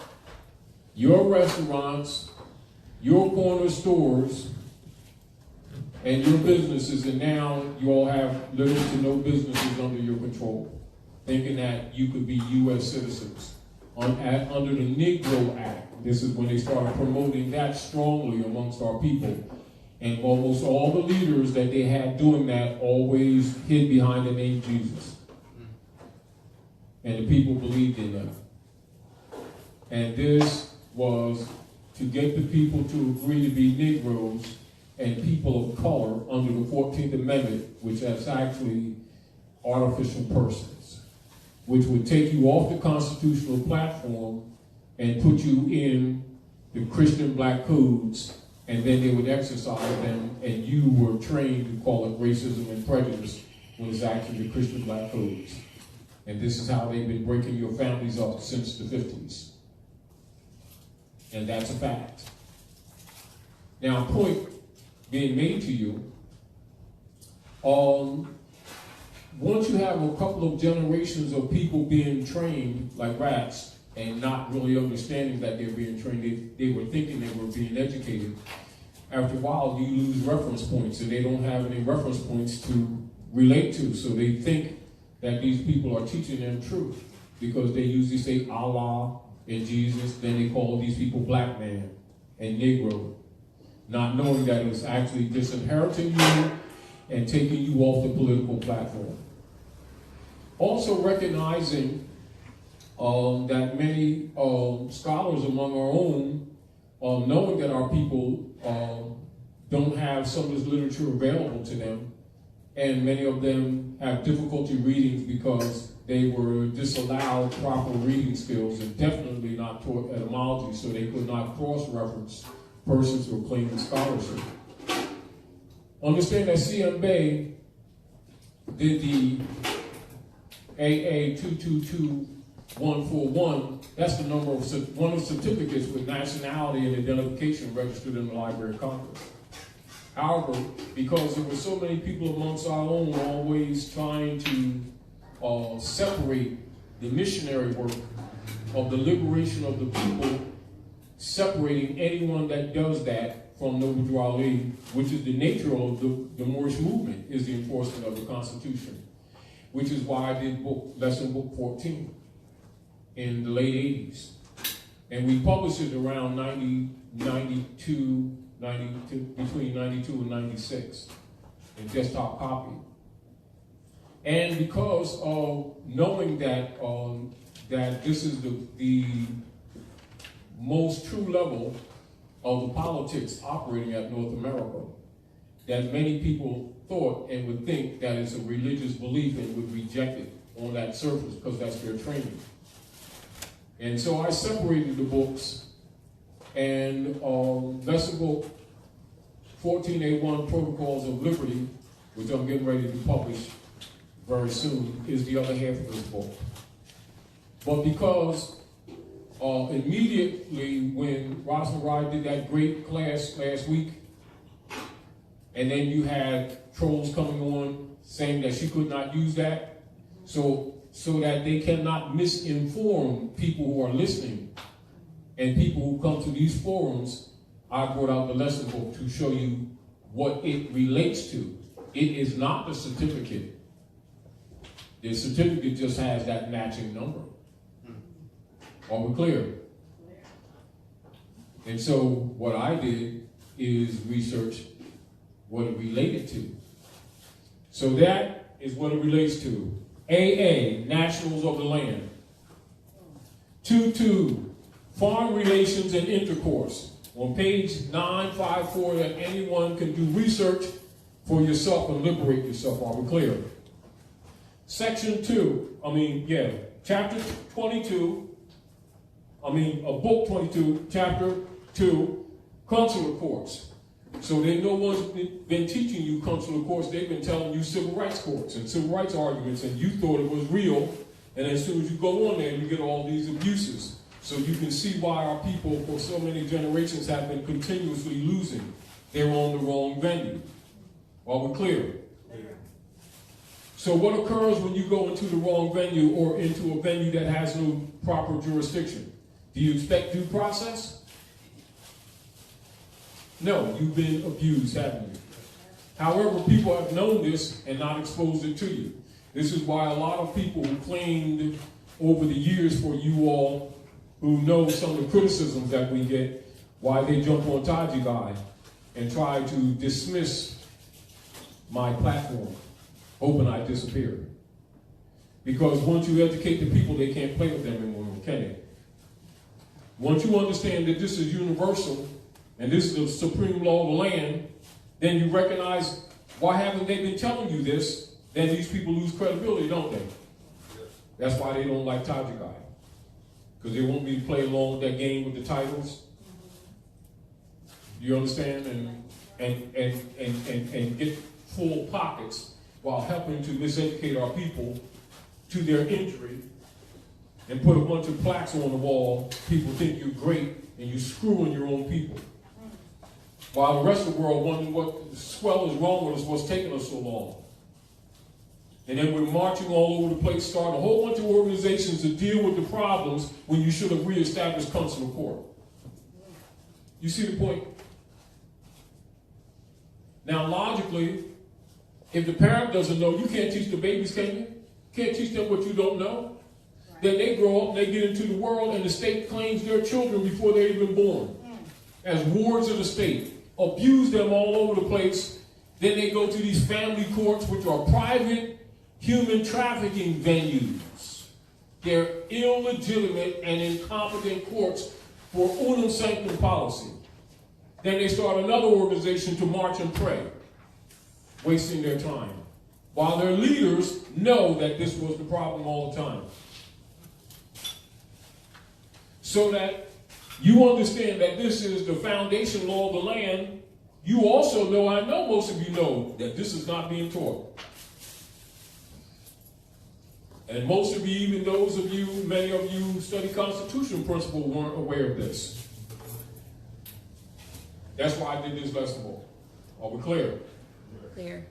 your restaurants, your corner stores, and your businesses, and now you all have little to no businesses under your control, thinking that you could be U.S. citizens. Under the Negro Act, this is when they started promoting that strongly amongst our people. And almost all the leaders that they had doing that always hid behind the name Jesus. And the people believed in them. And this was to get the people to agree to be Negroes and people of color under the 14th Amendment, which is actually artificial persons, which would take you off the constitutional platform and put you in the Christian black codes, and then they would exercise them, and you were trained to call it racism and prejudice when it's actually the Christian black codes. And this is how they've been breaking your families up since the 50s. And that's a fact. Now, a point being made to you, once you have a couple of generations of people being trained like rats and not really understanding that they're being trained, they were thinking they were being educated. After a while, you lose reference points, and they don't have any reference points to relate to. So they think that these people are teaching them truth because they usually say Allah and Jesus, then they call these people black man and Negro, not knowing that it was actually disinheriting you and taking you off the political platform. Also recognizing that many scholars among our own, knowing that our people don't have some of this literature available to them, and many of them have difficulty reading because they were disallowed proper reading skills and definitely not taught etymology, so they could not cross-reference persons who are claiming scholarship. Understand that C.M. Bey did the AA222141. That's the number of one of the certificates with nationality and identification registered in the Library of Congress. However, because there were so many people amongst our own always trying to separate the missionary work of the liberation of the people, separating anyone that does that from Noble Drew Ali, which is the nature of the Moorish movement, is the enforcement of the Constitution, which is why I did lesson book 14 in the late 80s. And we published it around 92, between 92 and 96 in desktop copy. And because of knowing that that this is the most true level of the politics operating at North America, that many people thought and would think that it's a religious belief and would reject it on that surface because that's their training. And so I separated the books, and lesson book 14A1, Protocols of Liberty, which I'm getting ready to publish very soon, is the other half of this book. But because immediately when Rosalind Rye did that great class last week, and then you had trolls coming on saying that she could not use that, so that they cannot misinform people who are listening and people who come to these forums, I brought out the lesson book to show you what it relates to. It is not the certificate. The certificate just has that matching number. Are we clear? And so what I did is research what it related to. So that is what it relates to. AA, Nationals of the Land. 2.2, Foreign Relations and Intercourse. On page 954, that anyone can do research for yourself and liberate yourself. Are we clear? Section 2, chapter 22, book 22, chapter 2, Consular Courts. So then no one's been teaching you consular courts, they've been telling you civil rights courts and civil rights arguments, and you thought it was real, and as soon as you go on there, you get all these abuses. So you can see why our people for so many generations have been continuously losing. They're on the wrong venue. Are we clear? So what occurs when you go into the wrong venue or into a venue that has no proper jurisdiction? Do you expect due process? No, you've been abused, haven't you? However, people have known this and not exposed it to you. This is why a lot of people who claimed over the years for you all who know some of the criticisms that we get, why they jump on Taji Guy and tried to dismiss my platform, hoping I'd disappear. Because once you educate the people, they can't play with them anymore, can they? Once you understand that this is universal, and this is the supreme law of the land, then you recognize, why haven't they been telling you this? Then these people lose credibility, don't they? That's why they don't like Taj Tarik, because they won't be playing along with that game with the titles. You understand? And get full pockets while helping to miseducate our people to their injury, and put a bunch of plaques on the wall. People think you're great, and you're screwing your own people. While the rest of the world wondering what the swell is wrong with us, what's taking us so long. And then we're marching all over the place, starting a whole bunch of organizations to deal with the problems when you should have reestablished Consular court. You see the point? Now, logically, if the parent doesn't know, you can't teach the babies, can you? Can't teach them what you don't know. Then they grow up and they get into the world, and the state claims their children before they're even born as wards of the state, abuse them all over the place. Then they go to these family courts, which are private human trafficking venues. They're illegitimate and incompetent courts for unum sanctum policy. Then they start another organization to march and pray, wasting their time, while their leaders know that this was the problem all the time. So that you understand that this is the foundation law of the land, you also know, I know most of you know, that this is not being taught. And most of you, even those of you, many of you who study constitutional principle, weren't aware of this. That's why I did this festival. Are we clear? Clear.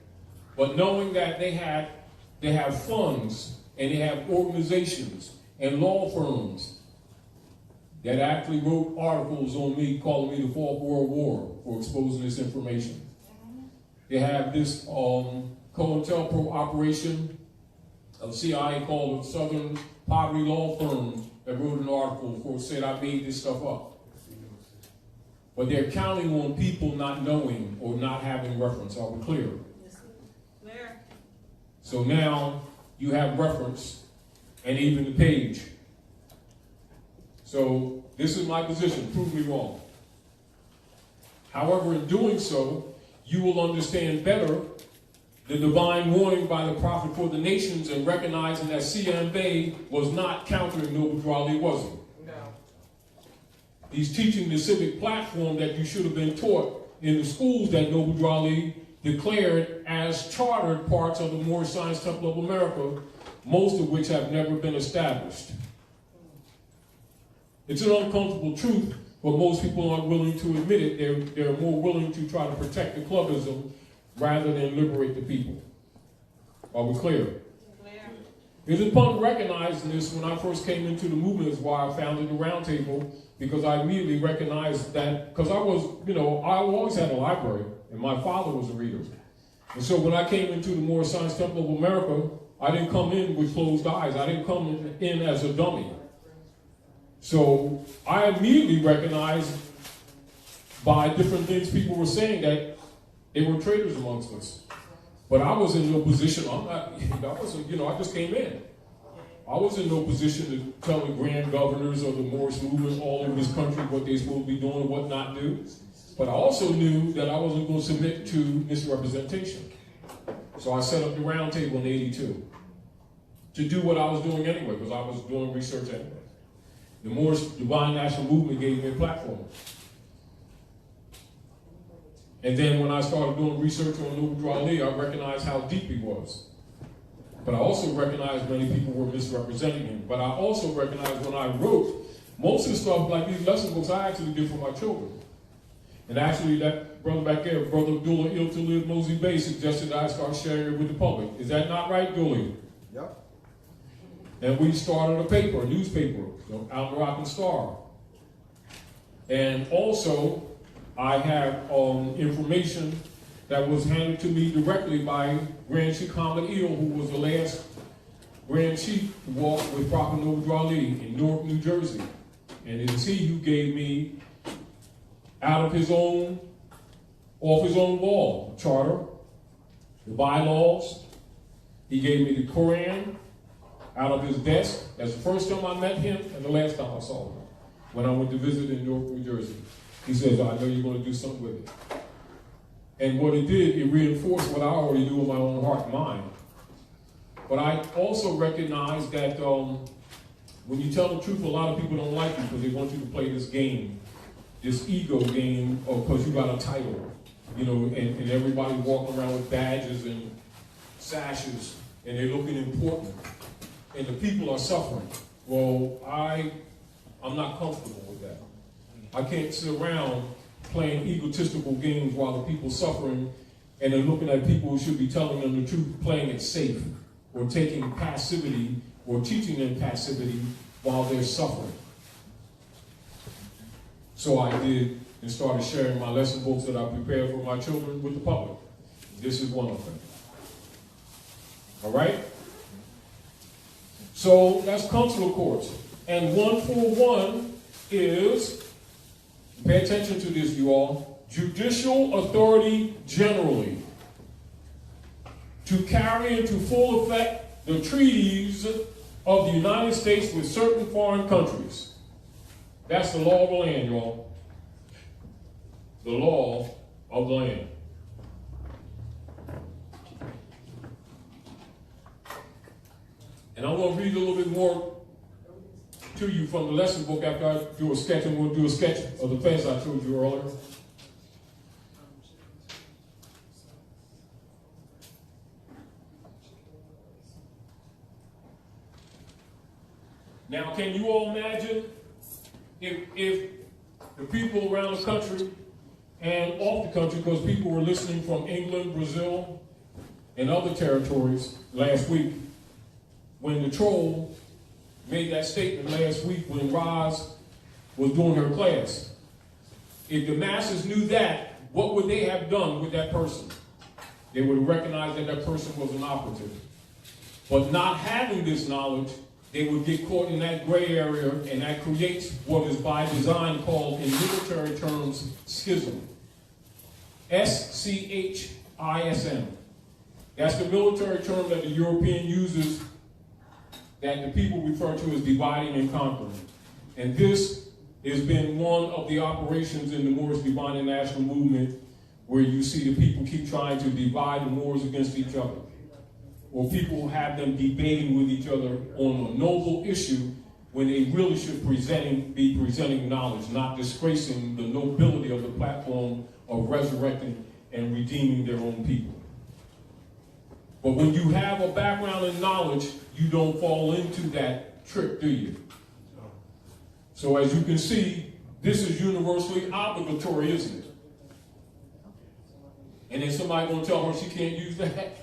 But knowing that they have funds and they have organizations and law firms that actually wrote articles on me, calling me the Fourth World War for exposing this information. They have this COINTELPRO operation of CIA called the Southern Poverty Law Firm that wrote an article for said I made this stuff up. But they're counting on people not knowing or not having reference. Are we clear? Clear. So now you have reference and even the page. So this is my position. Prove me wrong. However, in doing so, you will understand better the divine warning by the prophet for the nations, and recognizing that C.M. Bey was not countering Noble Ali, was he? No. He's teaching the civic platform that you should have been taught in the schools that Noble Ali declared as chartered parts of the Moorish Science Temple of America, most of which have never been established. It's an uncomfortable truth, but most people aren't willing to admit it. They're more willing to try to protect the clubism rather than liberate the people. Are we clear? Clear. It's important recognizing this when I first came into the movement is why I founded the Roundtable, because I immediately recognized that, because I always had a library, and my father was a reader. And so when I came into the Moorish Science Temple of America, I didn't come in with closed eyes. I didn't come in as a dummy. So I immediately recognized by different things people were saying that they were traitors amongst us. But I was in no position, I just came in. I was in no position to tell the grand governors of the Moorish movement all over this country what they're supposed to be doing and what not do. But I also knew that I wasn't going to submit to misrepresentation. So I set up the Roundtable in '82 to do what I was doing anyway, because I was doing research anyway. The Moorish Divine National Movement gave me a platform. And then when I started doing research on Noble Ali, I recognized how deep he was. But I also recognized many people were misrepresenting him. But I also recognized when I wrote, most of the stuff, like these lesson books, I actually did for my children. And actually, that brother back there, Brother Abdullah Iltalib Mosey Bey, suggested that I start sharing it with the public. Is that not right, Dooley? Yep. And we started a newspaper, Out Rock and Star. And also, I have information that was handed to me directly by Grand Sheikh Hamid Eel, who was the last Grand Sheikh to walk with Prophet Noble Ali in Newark, New Jersey. And it is he who gave me, out of his own off his own wall, the charter, the bylaws. He gave me the Quran out of his desk. That's the first time I met him and the last time I saw him, when I went to visit in Newark, New Jersey. He says, I know you're going to do something with it. And what it did, it reinforced what I already do in my own heart and mind. But I also recognize that when you tell the truth, a lot of people don't like you because they want you to play this game, this ego game, or because you got a title, you know, and everybody walking around with badges and sashes, and they're looking important, and the people are suffering. Well, I'm not comfortable with that. I can't sit around playing egotistical games while the people suffering, and they're looking at people who should be telling them the truth, playing it safe, or taking passivity, or teaching them passivity while they're suffering. So I did, and started sharing my lesson books that I prepared for my children with the public. This is one of them. All right? So that's consular courts. And 141 is, pay attention to this, you all, judicial authority generally to carry into full effect the treaties of the United States with certain foreign countries. That's the law of the land, y'all. The law of the land. And I'm going to read a little bit more to you from the lesson book after I do a sketch, and we'll do a sketch of the fence I showed you earlier. Now, can you all imagine if the people around the country and off the country, because people were listening from England, Brazil, and other territories last week, when the troll made that statement last week when Roz was doing her class. If the masses knew that, what would they have done with that person? They would have recognized that that person was an operative. But not having this knowledge, they would get caught in that gray area, and that creates what is by design called, in military terms, schism. S-C-H-I-S-M. That's the military term that the European uses, that the people refer to as dividing and conquering. And this has been one of the operations in the Moorish Dividing National Movement, where you see the people keep trying to divide the Moors against each other, or people have them debating with each other on a noble issue when they really should be presenting knowledge, not disgracing the nobility of the platform of resurrecting and redeeming their own people. But when you have a background in knowledge, you don't fall into that trick, do you? So as you can see, this is universally obligatory, isn't it? And then somebody gonna tell her she can't use that?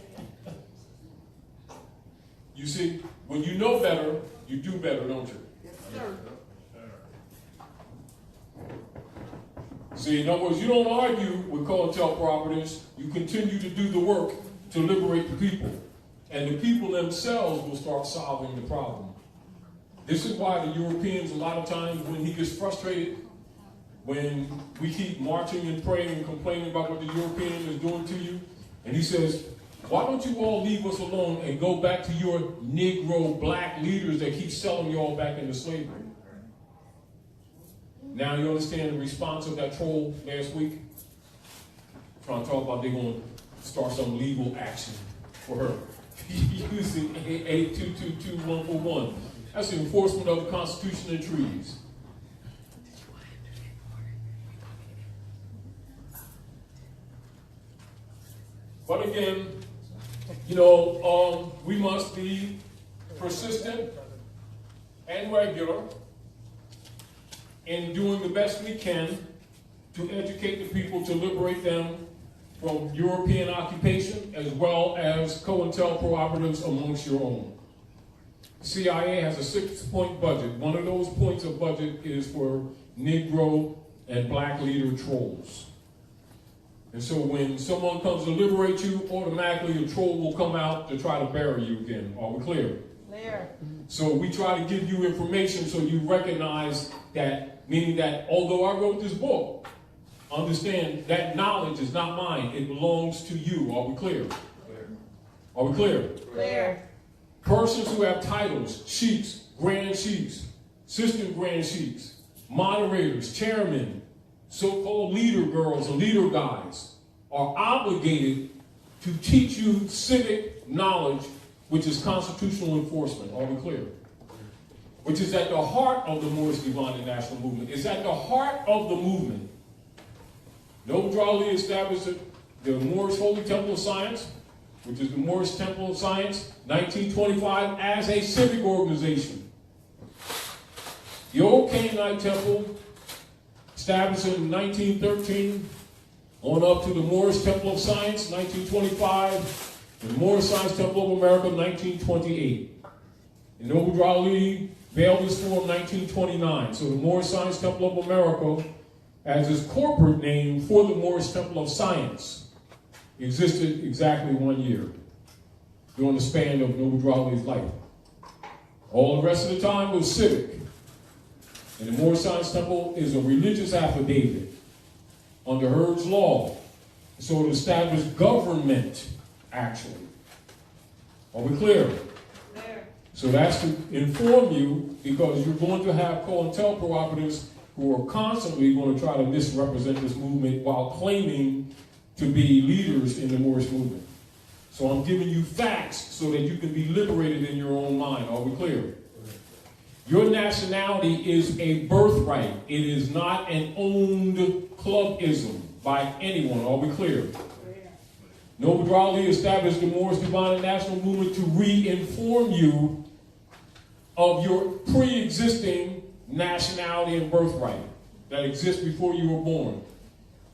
You see, when you know better, you do better, don't you? Yes, sir. See, in other words, you don't argue with co-intelporators, you continue to do the work to liberate the people. And the people themselves will start solving the problem. This is why the Europeans, a lot of times when he gets frustrated, when we keep marching and praying and complaining about what the European is doing to you, and he says, why don't you all leave us alone and go back to your Negro black leaders that keep selling you all back into slavery? Now you understand the response of that troll last week? Trying to talk about they're going to start some legal action for her using AA222141. That's the enforcement of the Constitution and treaties. But again, you know, we must be persistent and regular in doing the best we can to educate the people, to liberate them from European occupation, as well as COINTELPRO amongst your own. CIA has a 6-point budget. One of those points of budget is for Negro and black leader trolls. And so when someone comes to liberate you, automatically a troll will come out to try to bury you again. Are we clear? Clear. So we try to give you information so you recognize that, meaning that although I wrote this book, understand that knowledge is not mine. It belongs to you. Are we clear? Are we clear? Clear. Persons who have titles, sheiks, grand sheiks, assistant grand sheiks, moderators, chairmen, so-called leader girls and leader guys are obligated to teach you civic knowledge, which is constitutional enforcement. Are we clear? Which is at the heart of the Moorish Divine and National Movement. It's at the heart of the movement. Noble Drew Ali established the Moorish Holy Temple of Science, which is the Moorish Temple of Science, 1925, as a civic organization. The old Canaanite Temple, established in 1913, on up to the Moorish Temple of Science, 1925, and the Moorish Science Temple of America, 1928. And Noble Drew Ali veiled his form 1929. So the Moorish Science Temple of America, as his corporate name for the Moorish Temple of Science, existed exactly 1 year during the span of Noble Drew Ali's life. All the rest of the time was civic. And the Moorish Science Temple is a religious affidavit under Heard's law. So it established government, actually. Are we clear? Clear. So that's to inform you, because you're going to have COINTELPRO who are constantly going to try to misrepresent this movement while claiming to be leaders in the Moorish movement. So I'm giving you facts so that you can be liberated in your own mind. Are we clear? Your nationality is a birthright. It is not an owned clubism by anyone. Are we clear? Noble Drew Ali established the Moorish Divine and National Movement to re-inform you of your pre-existing nationality and birthright that exists before you were born,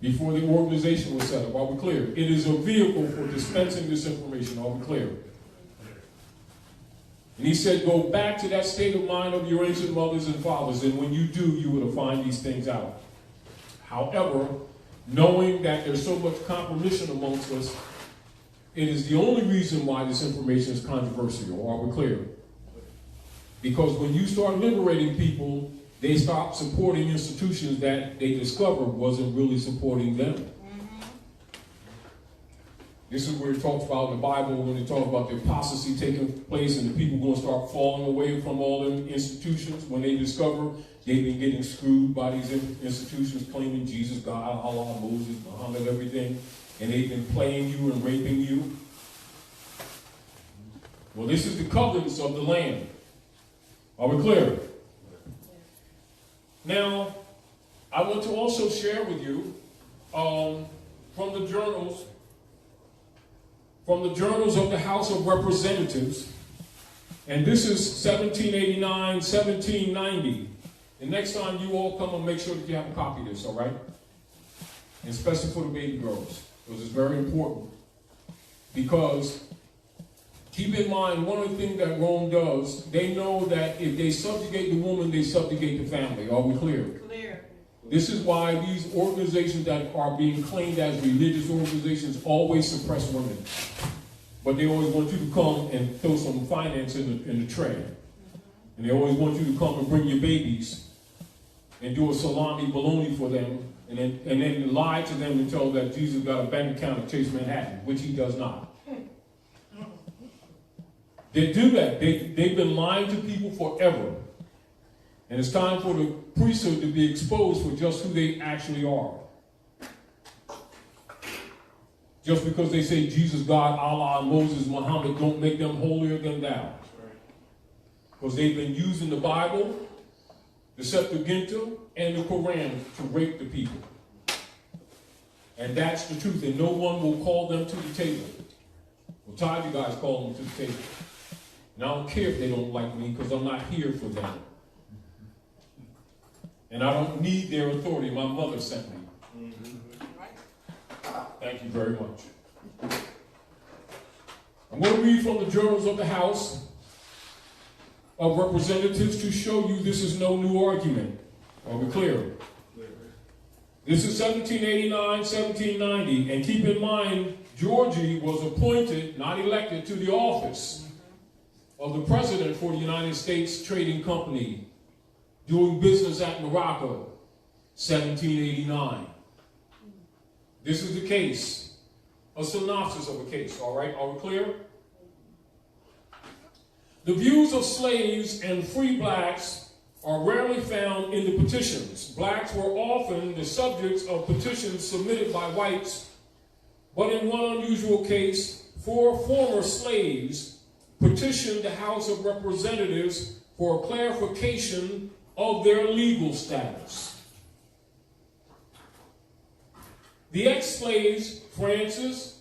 before the organization was set up. Are we clear? It is a vehicle for dispensing this information. Are we clear? And he said, go back to that state of mind of your ancient mothers and fathers, and when you do, you will find these things out. However, knowing that there's so much compromission amongst us, it is the only reason why this information is controversial. Are we clear? Because when you start liberating people, they stop supporting institutions that they discovered wasn't really supporting them. This is where it talks about in the Bible when it talks about the apostasy taking place and the people going to start falling away from all them institutions when they discover they've been getting screwed by these institutions claiming Jesus, God, Allah, Moses, Muhammad, everything, and they've been playing you and raping you. Well, this is the covenants of the land. Are we clear? Now, I want to also share with you from the journals of the House of Representatives, and this is 1789, 1790. And next time you all come and make sure that you have a copy of this, all right? And especially for the baby girls, because it's very important. Because keep in mind, one of the things that Rome does, they know that if they subjugate the woman, they subjugate the family. Are we clear? Clear. This is why these organizations that are being claimed as religious organizations always suppress women. But they always want you to come and throw some finance in the tray. And they always want you to come and bring your babies and do a salami bologna for them and then lie to them and tell them that Jesus got a bank account at Chase Manhattan, which he does not. They do that. They've been lying to people forever. And it's time for the priesthood to be exposed for just who they actually are. Just because they say Jesus, God, Allah, Moses, Muhammad don't make them holier than thou. Because they've been using the Bible, the Septuaginta, and the Quran to rape the people. And that's the truth. And no one will call them to the table. Well, Taj, you guys call them to the table. And I don't care if they don't like me because I'm not here for them. And I don't need their authority. My mother sent me. Thank you very much. I'm going to read from the journals of the House of Representatives to show you this is no new argument. Are we clear? This is 1789, 1790. And keep in mind, Georgie was appointed, not elected, to the office of the president for the United States Trading Company, doing business at Morocco, 1789. This is the case, a synopsis of a case, all right? Are we clear? The views of slaves and free blacks are rarely found in the petitions. Blacks were often the subjects of petitions submitted by whites, but in one unusual case, 4 former slaves petitioned the House of Representatives for clarification of their legal status. The ex-slaves, Francis,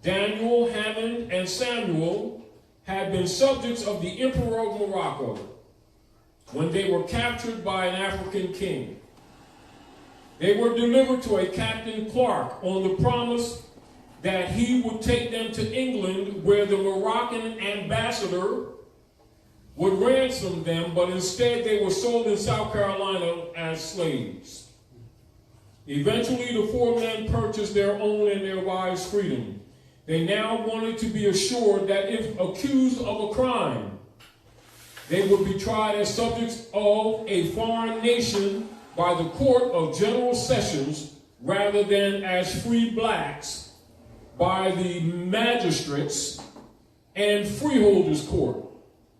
Daniel, Hammond, and Samuel, had been subjects of the Emperor of Morocco when they were captured by an African king. They were delivered to a Captain Clark on the promise that he would take them to England, where the Moroccan ambassador would ransom them, but instead they were sold in South Carolina as slaves. Eventually, the 4 men purchased their own and their wives' freedom. They now wanted to be assured that if accused of a crime, they would be tried as subjects of a foreign nation by the Court of General Sessions rather than as free blacks by the magistrates and freeholders' court.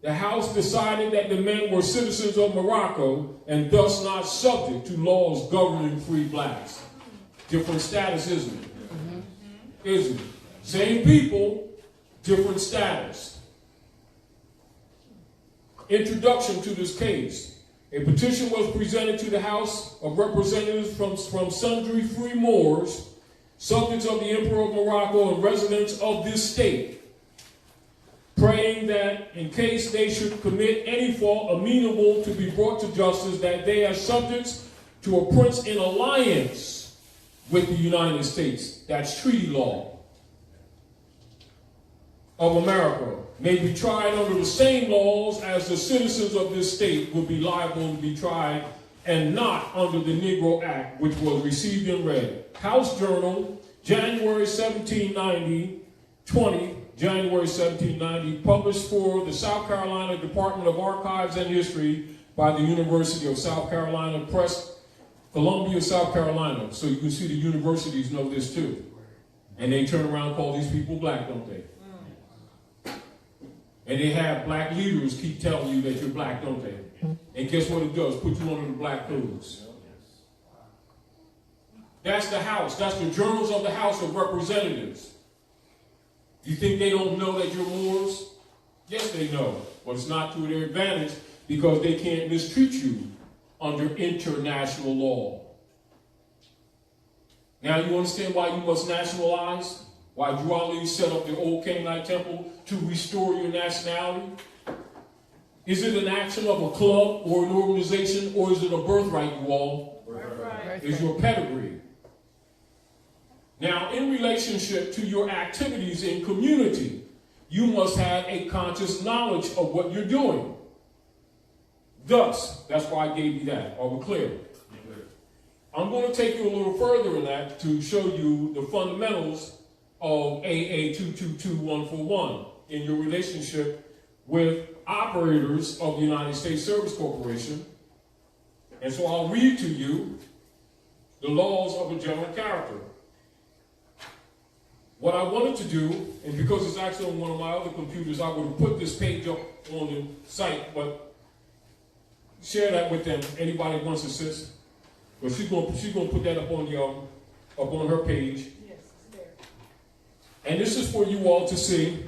The House decided that the men were citizens of Morocco and thus not subject to laws governing free blacks. Different status, isn't it? Isn't it? Same people, different status. Introduction to this case. A petition was presented to the House of Representatives from sundry free Moors, subjects of the Emperor of Morocco and residents of this state, praying that in case they should commit any fault amenable to be brought to justice, that they as subjects to a prince in alliance with the United States, that's treaty law, of America, may be tried under the same laws as the citizens of this state would be liable to be tried, and not under the Negro Act, which was received and read. House Journal, January 1790, January 1790, published for the South Carolina Department of Archives and History by the University of South Carolina Press, Columbia, South Carolina. So you can see the universities know this too. And they turn around and call these people black, don't they? And they have black leaders keep telling you that you're black, don't they? And guess what it does? Put you under the black codes. That's the House. That's the journals of the House of Representatives. You think they don't know that you're Moors? Yes, they know. But it's not to their advantage because they can't mistreat you under international law. Now you understand why you must nationalize? Why Drew Ali set up the old Canaanite temple to restore your nationality? Is it an action of a club or an organization, or is it a birthright, you all? Birthright. Is your pedigree. Now, in relationship to your activities in community, you must have a conscious knowledge of what you're doing. Thus, that's why I gave you that. Are we clear? I'm going to take you a little further in that to show you the fundamentals of AA222141 in your relationship with operators of the United States Service Corporation. And so I'll read to you the laws of a general character. What I wanted to do, and because it's actually on one of my other computers, I would have put this page up on the site, but share that with them, anybody who wants to assist. But she's going to put that up on her page. Yes, it's there. And this is for you all to see.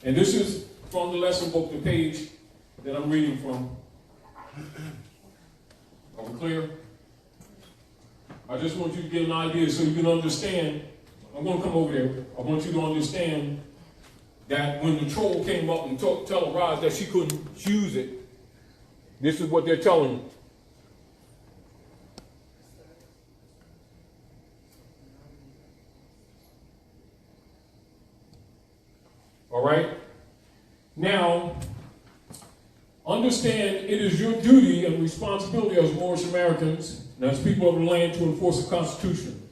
And this is from the lesson book, the page that I'm reading from. Are we clear? I just want you to get an idea so you can understand. I'm going to come over there. I want you to understand that when the troll came up and tell Roz that she couldn't use it, this is what they're telling her. All right? Now, understand it is your duty and responsibility as Moorish Americans and as people of the land to enforce the Constitution,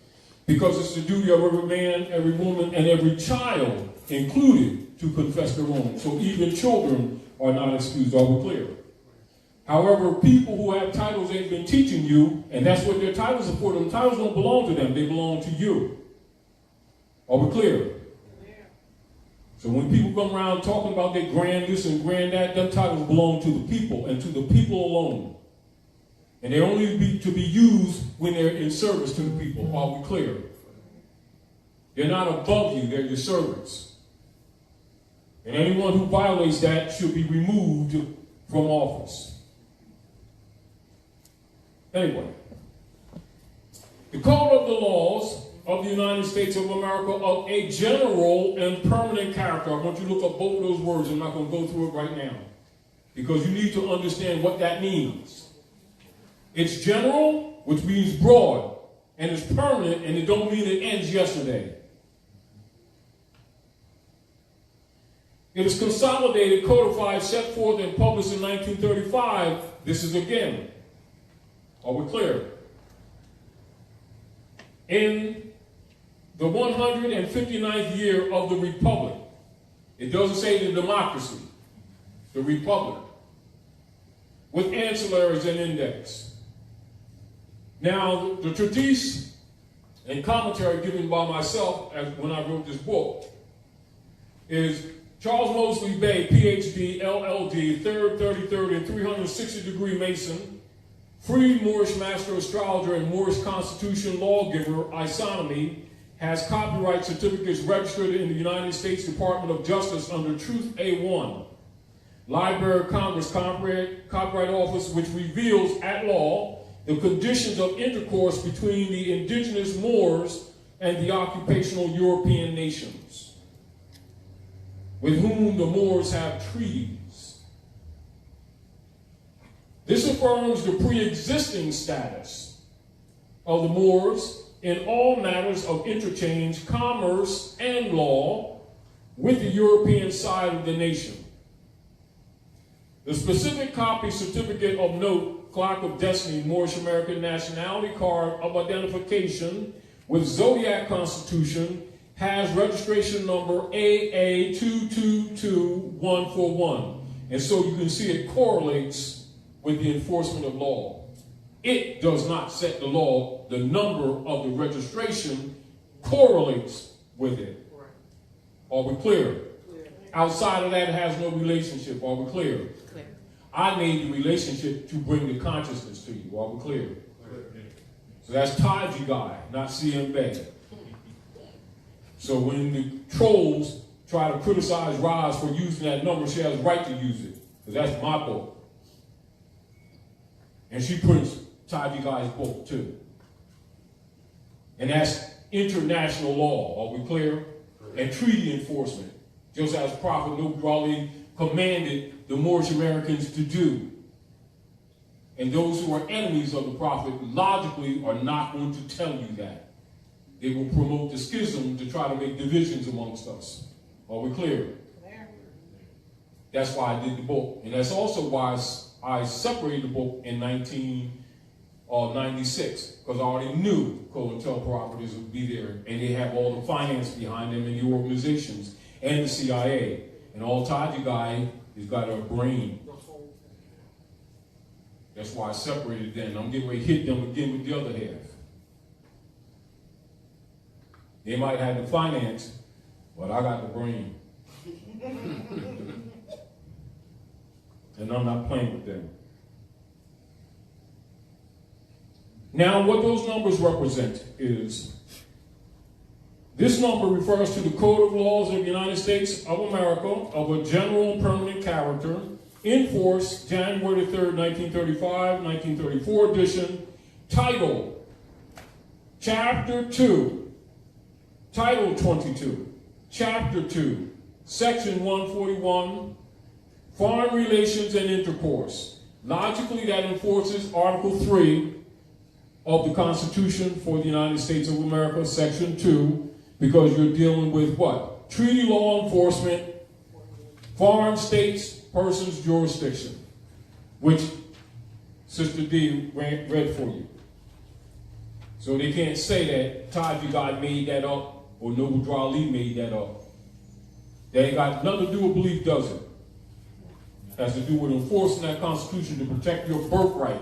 because it's the duty of every man, every woman, and every child included to confess their wrong. So even children are not excused. Are we clear? However, people who have titles ain't been teaching you, and that's what their titles are for. Them titles don't belong to them, they belong to you. Are we clear? So when people come around talking about their grand this and grand that, them titles belong to the people and to the people alone. And they're only to be used when they're in service to the people. Are we clear? They're not above you, they're your servants. And anyone who violates that should be removed from office. Anyway, the Code of the Laws of the United States of America of a general and permanent character. I want you to look up both of those words. I'm not going to go through it right now, because you need to understand what that means. It's general, which means broad, and it's permanent, and it don't mean it ends yesterday. It is consolidated, codified, set forth, and published in 1935. This is again. Are we clear? In the 159th year of the Republic. It doesn't say the democracy, the Republic, with ancillaries and index. Now, the treatise and commentary given by myself when I wrote this book is Charles Mosley Bey, PhD, LLD, 3rd, 33rd, and 360-degree Mason, free Moorish master astrologer and Moorish constitution lawgiver, isonomy, has copyright certificates registered in the United States Department of Justice under Truth A1. Library of Congress Copyright Office, which reveals at law the conditions of intercourse between the indigenous Moors and the occupational European nations, with whom the Moors have treaties. This affirms the pre-existing status of the Moors in all matters of interchange, commerce, and law with the European side of the nation. The specific copy certificate of note, clock of destiny, Moorish American nationality card of identification with Zodiac Constitution has registration number AA222141. And so you can see it correlates with the enforcement of law. It does not set the law. The number of the registration correlates with it. Are we clear? Outside of that, it has no relationship. Are we clear? I made the relationship to bring the consciousness to you. Are we clear? So that's Taji Guy, not CM Bey. So when the trolls try to criticize Roz for using that number, she has the right to use it, because that's my book. And she prints Taji Guy's book too. And that's international law. Are we clear? And treaty enforcement, just as Prophet Nubu Ali commanded the Moorish Americans to do. And those who are enemies of the Prophet logically are not going to tell you that. They will promote the schism to try to make divisions amongst us. Are we clear? That's why I did the book. And that's also why I separated the book in 1996, because I already knew COINTELPRO would be there, and they have all the finance behind them and the organizations and the CIA. And all Taji Guy has got a brain. That's why I separated them. I'm getting ready to hit them again with the other half. They might have the finance, but I got the brain. And I'm not playing with them. Now, what those numbers represent is, this number refers to the Code of Laws of the United States of America of a general and permanent character, in force January 3rd, 1935, 1934 edition, title, Chapter 2, Title 22, Chapter 2, Section 141, Foreign Relations and Intercourse. Logically, that enforces Article 3 of the Constitution for the United States of America, Section 2, because you're dealing with what? Treaty law enforcement, foreign states, persons, jurisdiction, which Sister D read for you. So they can't say that Taji God made that up or Nubu Ali made that up. That ain't got nothing to do with belief, does it? has to do with enforcing that Constitution to protect your birthright,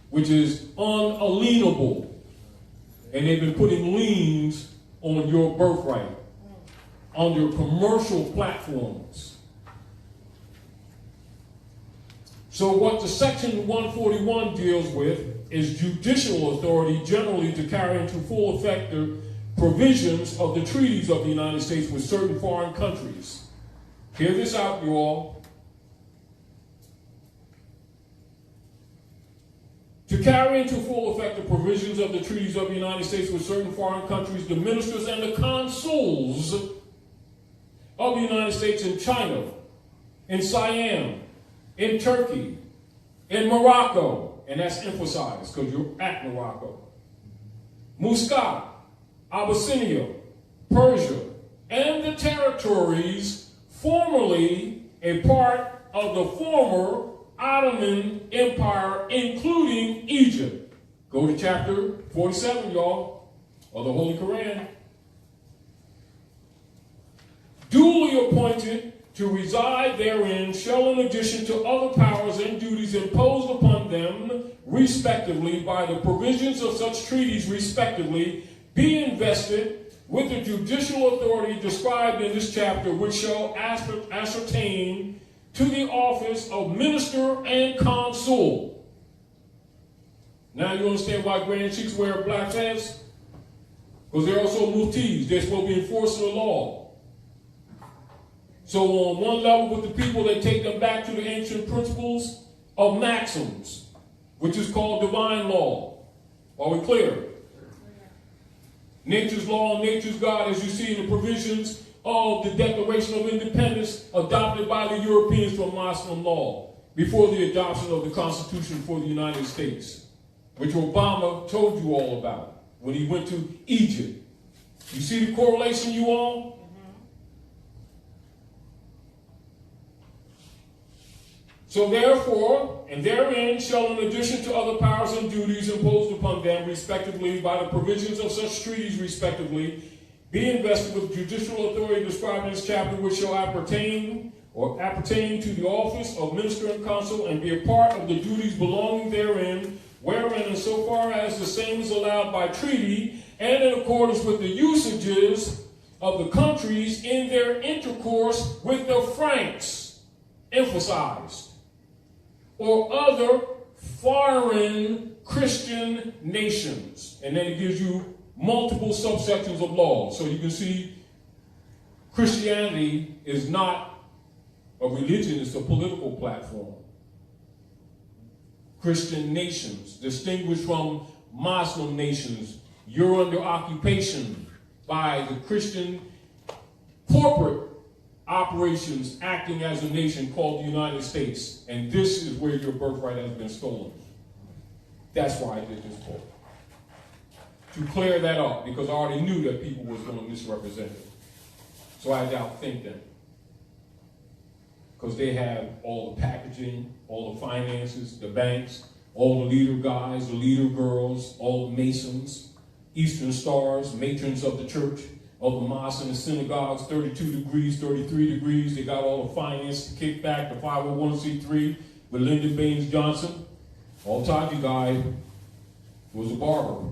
which is unalienable. And they've been putting liens on your birthright on your commercial platforms. So what the Section 141 deals with is judicial authority generally to carry into full effect the provisions of the treaties of the United States with certain foreign countries. Hear this out, you all. To carry into full effect the provisions of the treaties of the United States with certain foreign countries, the ministers and the consuls of the United States in China, in Siam, in Turkey, in Morocco, and that's emphasized because you're at Morocco, Muscat, Abyssinia, Persia, and the territories formerly a part of the former Ottoman Empire, including Egypt. Go to chapter 47, y'all, of the Holy Quran. Duly appointed to reside therein shall, in addition to other powers and duties imposed upon them, respectively, by the provisions of such treaties, respectively, be invested with the judicial authority described in this chapter, which shall ascertain to the office of minister and consul. Now you understand why Grand Sheiks wear black hats? Because they're also muftis. They're supposed to be enforcing the law. So on one level with the people, they take them back to the ancient principles of maxims, which is called divine law. Are we clear? Nature's law and nature's God, as you see in the provisions of the Declaration of Independence adopted by the Europeans from Muslim law before the adoption of the Constitution for the United States, which Obama told you all about when he went to Egypt. You see the correlation, you all? So therefore, and therein shall, in addition to other powers and duties imposed upon them, respectively, by the provisions of such treaties, respectively, be invested with judicial authority described in this chapter, which shall appertain to the office of minister and consul, and be a part of the duties belonging therein, wherein and so far as the same is allowed by treaty, and in accordance with the usages of the countries in their intercourse with the Franks, emphasized, or other foreign Christian nations. And then it gives you multiple subsections of law. So you can see Christianity is not a religion, it's a political platform. Christian nations, distinguished from Muslim nations, you're under occupation by the Christian corporate operations acting as a nation called the United States. And this is where your birthright has been stolen. That's why I did this book. To clear that up, because I already knew that people was going to misrepresent it. So I had to outthink them. Because they have all the packaging, all the finances, the banks, all the leader guys, the leader girls, all the masons, Eastern Stars, matrons of the church, of the mosques and the synagogues, 32 degrees, 33 degrees. They got all the finance to kick back, the 501c3 with Lyndon Baines Johnson. All Taji guy was a barber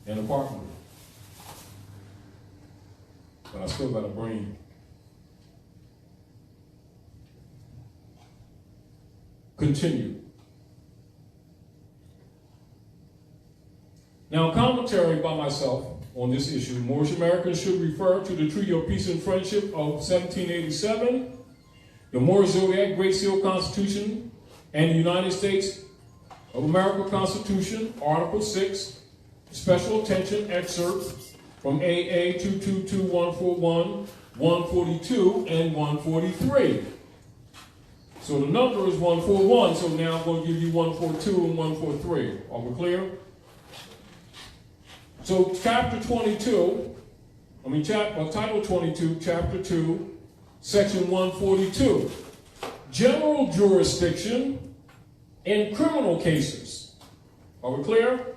and a carpenter. But I still got a brain. Continue. Now, commentary by myself on this issue. Moorish Americans should refer to the Treaty of Peace and Friendship of 1787, the Moorish Zodiac Great Seal Constitution, and the United States of America Constitution, Article 6, Special Attention excerpts from AA222141, 142, and 143. So the number is 141, so now I'm going to give you 142 and 143. Are we clear? So chapter 22, title 22, chapter 2, section 142. General jurisdiction in criminal cases. Are we clear?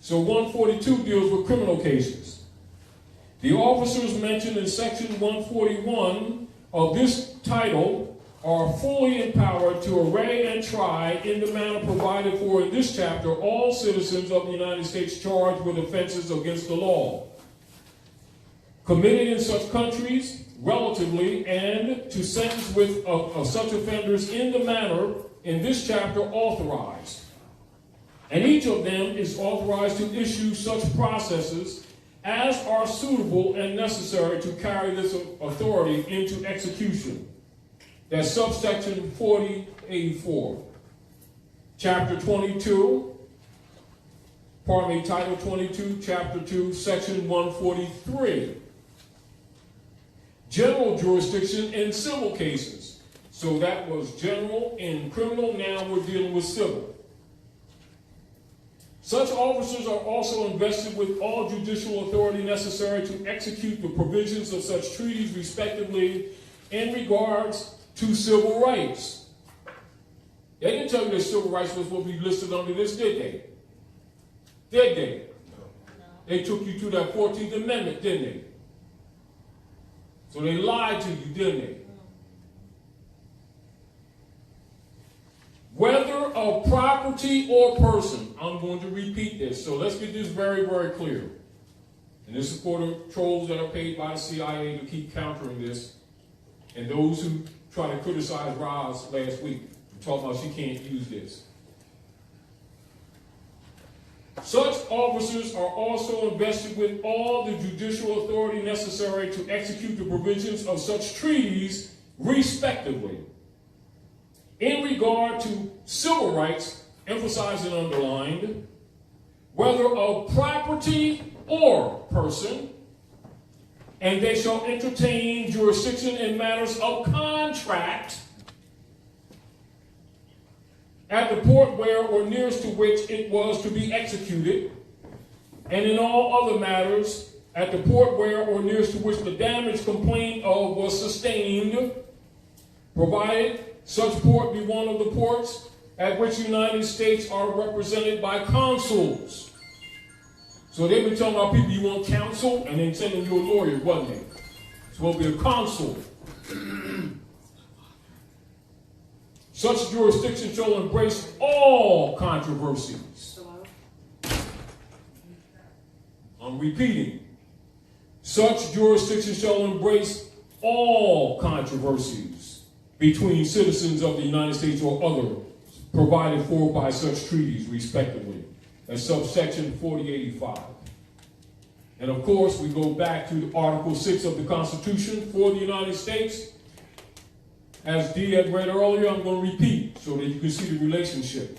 So 142 deals with criminal cases. The officers mentioned in section 141 of this title are fully empowered to array and try in the manner provided for in this chapter all citizens of the United States charged with offenses against the law, committed in such countries relatively, and to sentence with of such offenders in the manner in this chapter authorized. And each of them is authorized to issue such processes as are suitable and necessary to carry this authority into execution. That's subsection 4084. Chapter 22, Title 22, Chapter 2, Section 143. General jurisdiction in civil cases. So that was general in criminal, now we're dealing with civil. Such officers are also invested with all judicial authority necessary to execute the provisions of such treaties respectively in regards to civil rights. They didn't tell you that civil rights was what we listed under this, did they? Did they? No. They took you to that 14th Amendment, didn't they? So they lied to you, didn't they? Whether of property or person. I'm going to repeat this, so let's get this very, very clear. And this is for the trolls that are paid by the CIA to keep countering this, and those who try to criticize Roz last week, talking about she can't use this. Such officers are also invested with all the judicial authority necessary to execute the provisions of such treaties, respectively. In regard to civil rights, emphasized and underlined, whether of property or person, and they shall entertain jurisdiction in matters of contract at the port where or nearest to which it was to be executed, and in all other matters at the port where or nearest to which the damage complained of was sustained, provided such port be one of the ports at which the United States are represented by consuls. So they've been telling our people you want counsel and then sending you a lawyer, wasn't they? So it'll be a consul. Such jurisdiction shall embrace all controversies. I'm repeating. Such jurisdiction shall embrace all controversies between citizens of the United States or other provided for by such treaties, respectively. That's subsection 4085. And of course, we go back to Article 6 of the Constitution for the United States. As Dee had read earlier, I'm going to repeat so that you can see the relationship.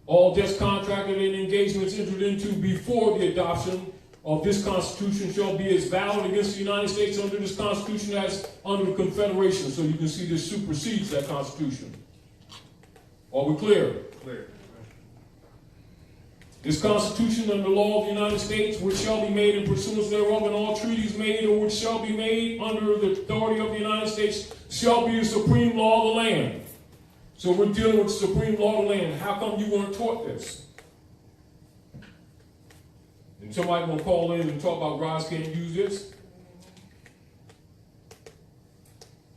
All debts contracted and engagements entered into before the adoption of this Constitution shall be as valid against the United States under this Constitution as under the Confederation. So you can see this supersedes that Constitution. Are we clear? Clear. This Constitution and the law of the United States, which shall be made in pursuance thereof, and all treaties made or which shall be made under the authority of the United States, shall be the supreme law of the land. So we're dealing with the supreme law of the land. How come you weren't taught this? And somebody going to call in and talk about Roz can't use this?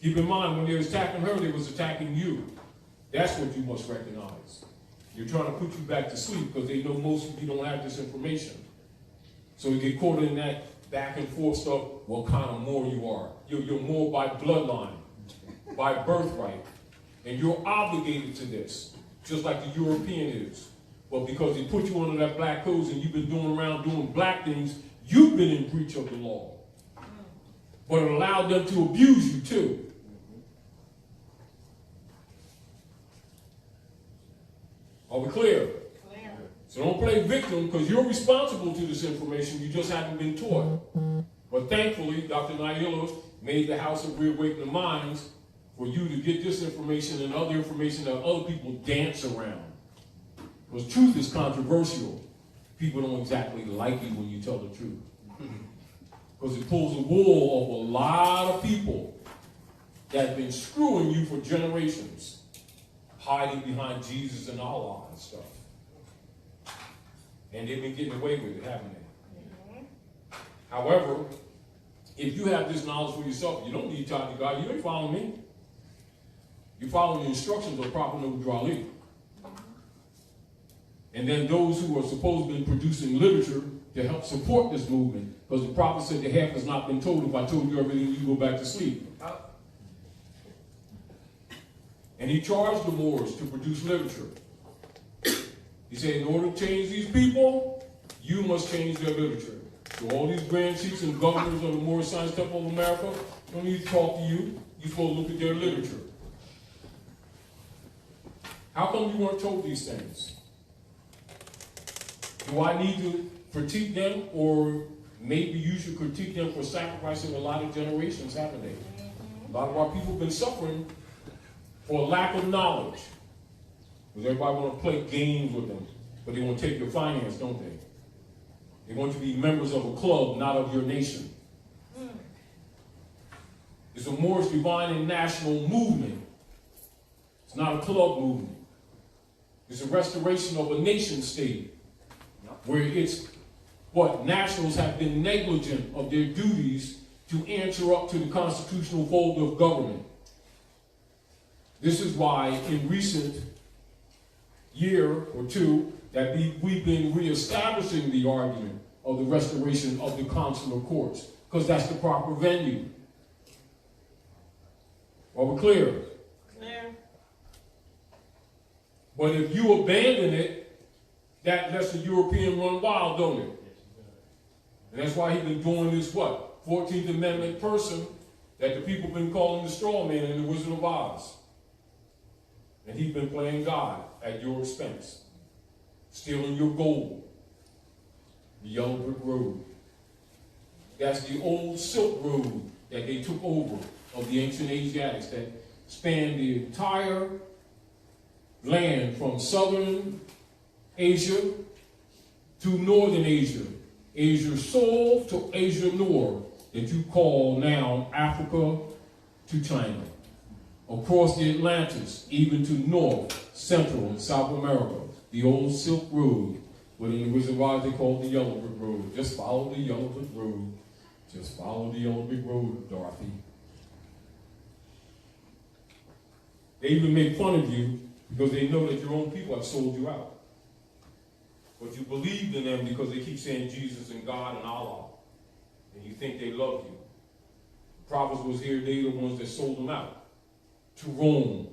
Keep in mind, when they was attacking her, they was attacking you. That's what you must recognize. You're trying to put you back to sleep because they know most of you don't have this information. So you get caught in that back and forth stuff, what kind of more you are. You're more by bloodline, by birthright. And you're obligated to this, just like the European is. But because they put you under that black codes and you've been doing around doing black things, you've been in breach of the law. But it allowed them to abuse you too. Are we clear? Clear. So don't play victim because you're responsible to this information. You just haven't been taught. But thankfully, Dr. Naila made the House of Reawakening Minds for you to get this information and other information that other people dance around. Because truth is controversial. People don't exactly like you when you tell the truth. Because it pulls the wool over a lot of people that have been screwing you for generations. Hiding behind Jesus and Allah and stuff. And they've been getting away with it, haven't they? Mm-hmm. However, if you have this knowledge for yourself, you don't need to talk to God. You ain't following me. You're following the instructions of Prophet Noble Ali. And then those who are supposed to be producing literature to help support this movement, because the prophet said the half has not been told. If I told you everything, you go back to sleep. And he charged the Moors to produce literature. He said, in order to change these people, you must change their literature. So all these grand chiefs and governors of the Moorish Science Temple of America don't need to talk to you. You're supposed to look at their literature. How come you weren't told these things? Do I need to critique them, or maybe you should critique them for sacrificing a lot of generations, haven't they? A lot of our people have been suffering for a lack of knowledge. Because everybody want to play games with them, but they want to take your finance, don't they? They want you to be members of a club, not of your nation. It's a Moorish divine and national movement. It's not a club movement. It's a restoration of a nation state where it's what nationals have been negligent of their duties to answer up to the constitutional fold of government. This is why in recent year or two that we've been reestablishing the argument of the restoration of the consular courts, because that's the proper venue. Are we clear? Clear. But if you abandon it, that lets the European run wild, don't it? And that's why he's been doing this, what? 14th Amendment person that the people have been calling the straw man in the Wizard of Oz. And he's been playing God at your expense, stealing your gold, the yellow brick road. That's the old Silk Road that they took over of the ancient Asiatics that spanned the entire land from southern Asia to northern Asia, Asia South to Asia North, that you call now Africa to China, across the Atlantis, even to North, Central, and South America, the old Silk Road, what in the Wizard of Oz they called the Yellow Brick Road. Just follow the Yellow Brick Road. Just follow the Yellow Brick Road, Dorothy. They even make fun of you because they know that your own people have sold you out. But you believed in them because they keep saying Jesus and God and Allah. And you think they love you. The prophets was here, they the ones that sold them out to Rome.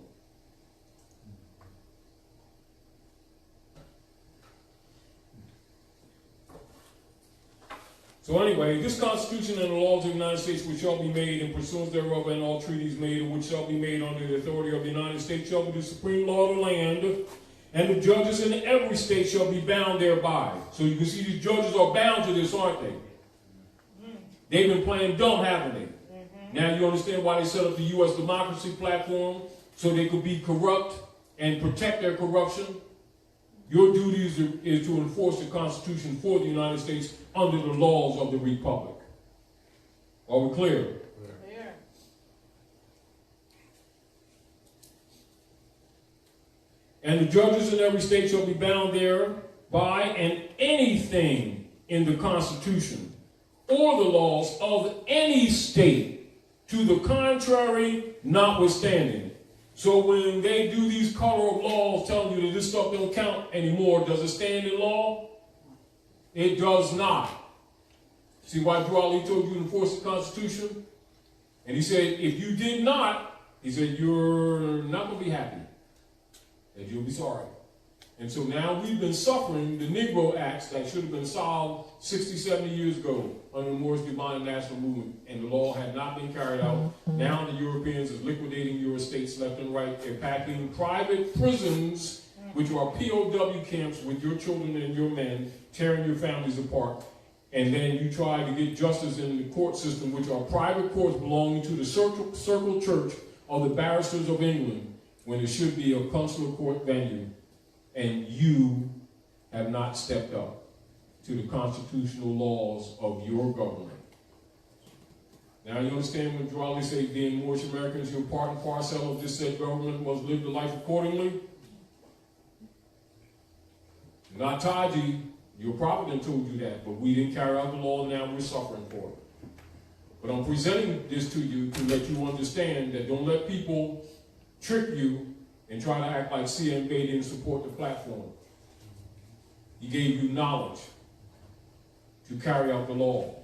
So anyway, this Constitution and the laws of the United States which shall be made in pursuance thereof, and all treaties made and which shall be made under the authority of the United States shall be the supreme law of the land, and the judges in every state shall be bound thereby. So you can see these judges are bound to this, aren't they? They've been playing dumb, haven't they? Now you understand why they set up the U.S. democracy platform, so they could be corrupt and protect their corruption. Your duty is to enforce the Constitution for the United States under the laws of the Republic. Are we clear? Clear. And the judges in every state shall be bound thereby, and anything in the Constitution or the laws of any state to the contrary notwithstanding. So when they do these color of laws telling you that this stuff don't count anymore, does it stand in law? It does not. See why Drew Ali told you to enforce the Constitution? And he said, if you did not, he said, you're not going to be happy. That you'll be sorry. And so now we've been suffering the Negro Acts that should have been solved 60, 70 years ago under the Moorish Divine National Movement, and the law had not been carried out. Now the Europeans is liquidating your estates left and right. They're packing private prisons, which are POW camps with your children and your men, tearing your families apart. And then you try to get justice in the court system, which are private courts belonging to the Circle Church of the Barristers of England, when it should be a consular court venue. And you have not stepped up to the constitutional laws of your government. Now you understand when Drawley says being Moorish Americans, you're part and parcel of this said government, must live the life accordingly. Not Taji, your prophet done told you that, but we didn't carry out the law, and now we're suffering for it. But I'm presenting this to you to let you understand that don't let people trick you and try to act like CMB didn't support the platform. He gave you knowledge to carry out the law.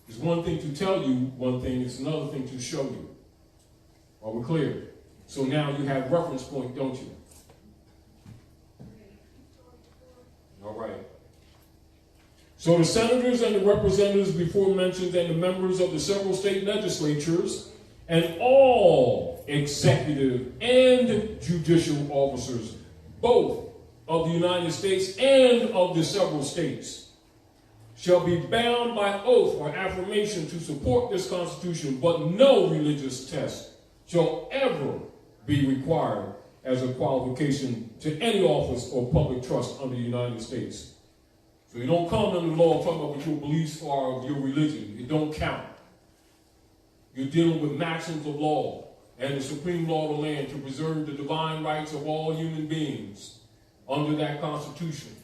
It's one thing to tell you one thing, it's another thing to show you. Are we clear? So now you have reference point, don't you? All right. So the senators and the representatives before mentioned and the members of the several state legislatures and all executive and judicial officers, both of the United States and of the several states, shall be bound by oath or affirmation to support this Constitution, but no religious test shall ever be required as a qualification to any office or public trust under the United States. So you don't come under the law talking about what your beliefs are of your religion. It don't count. You're dealing with maxims of law and the supreme law of the land to preserve the divine rights of all human beings under that Constitution.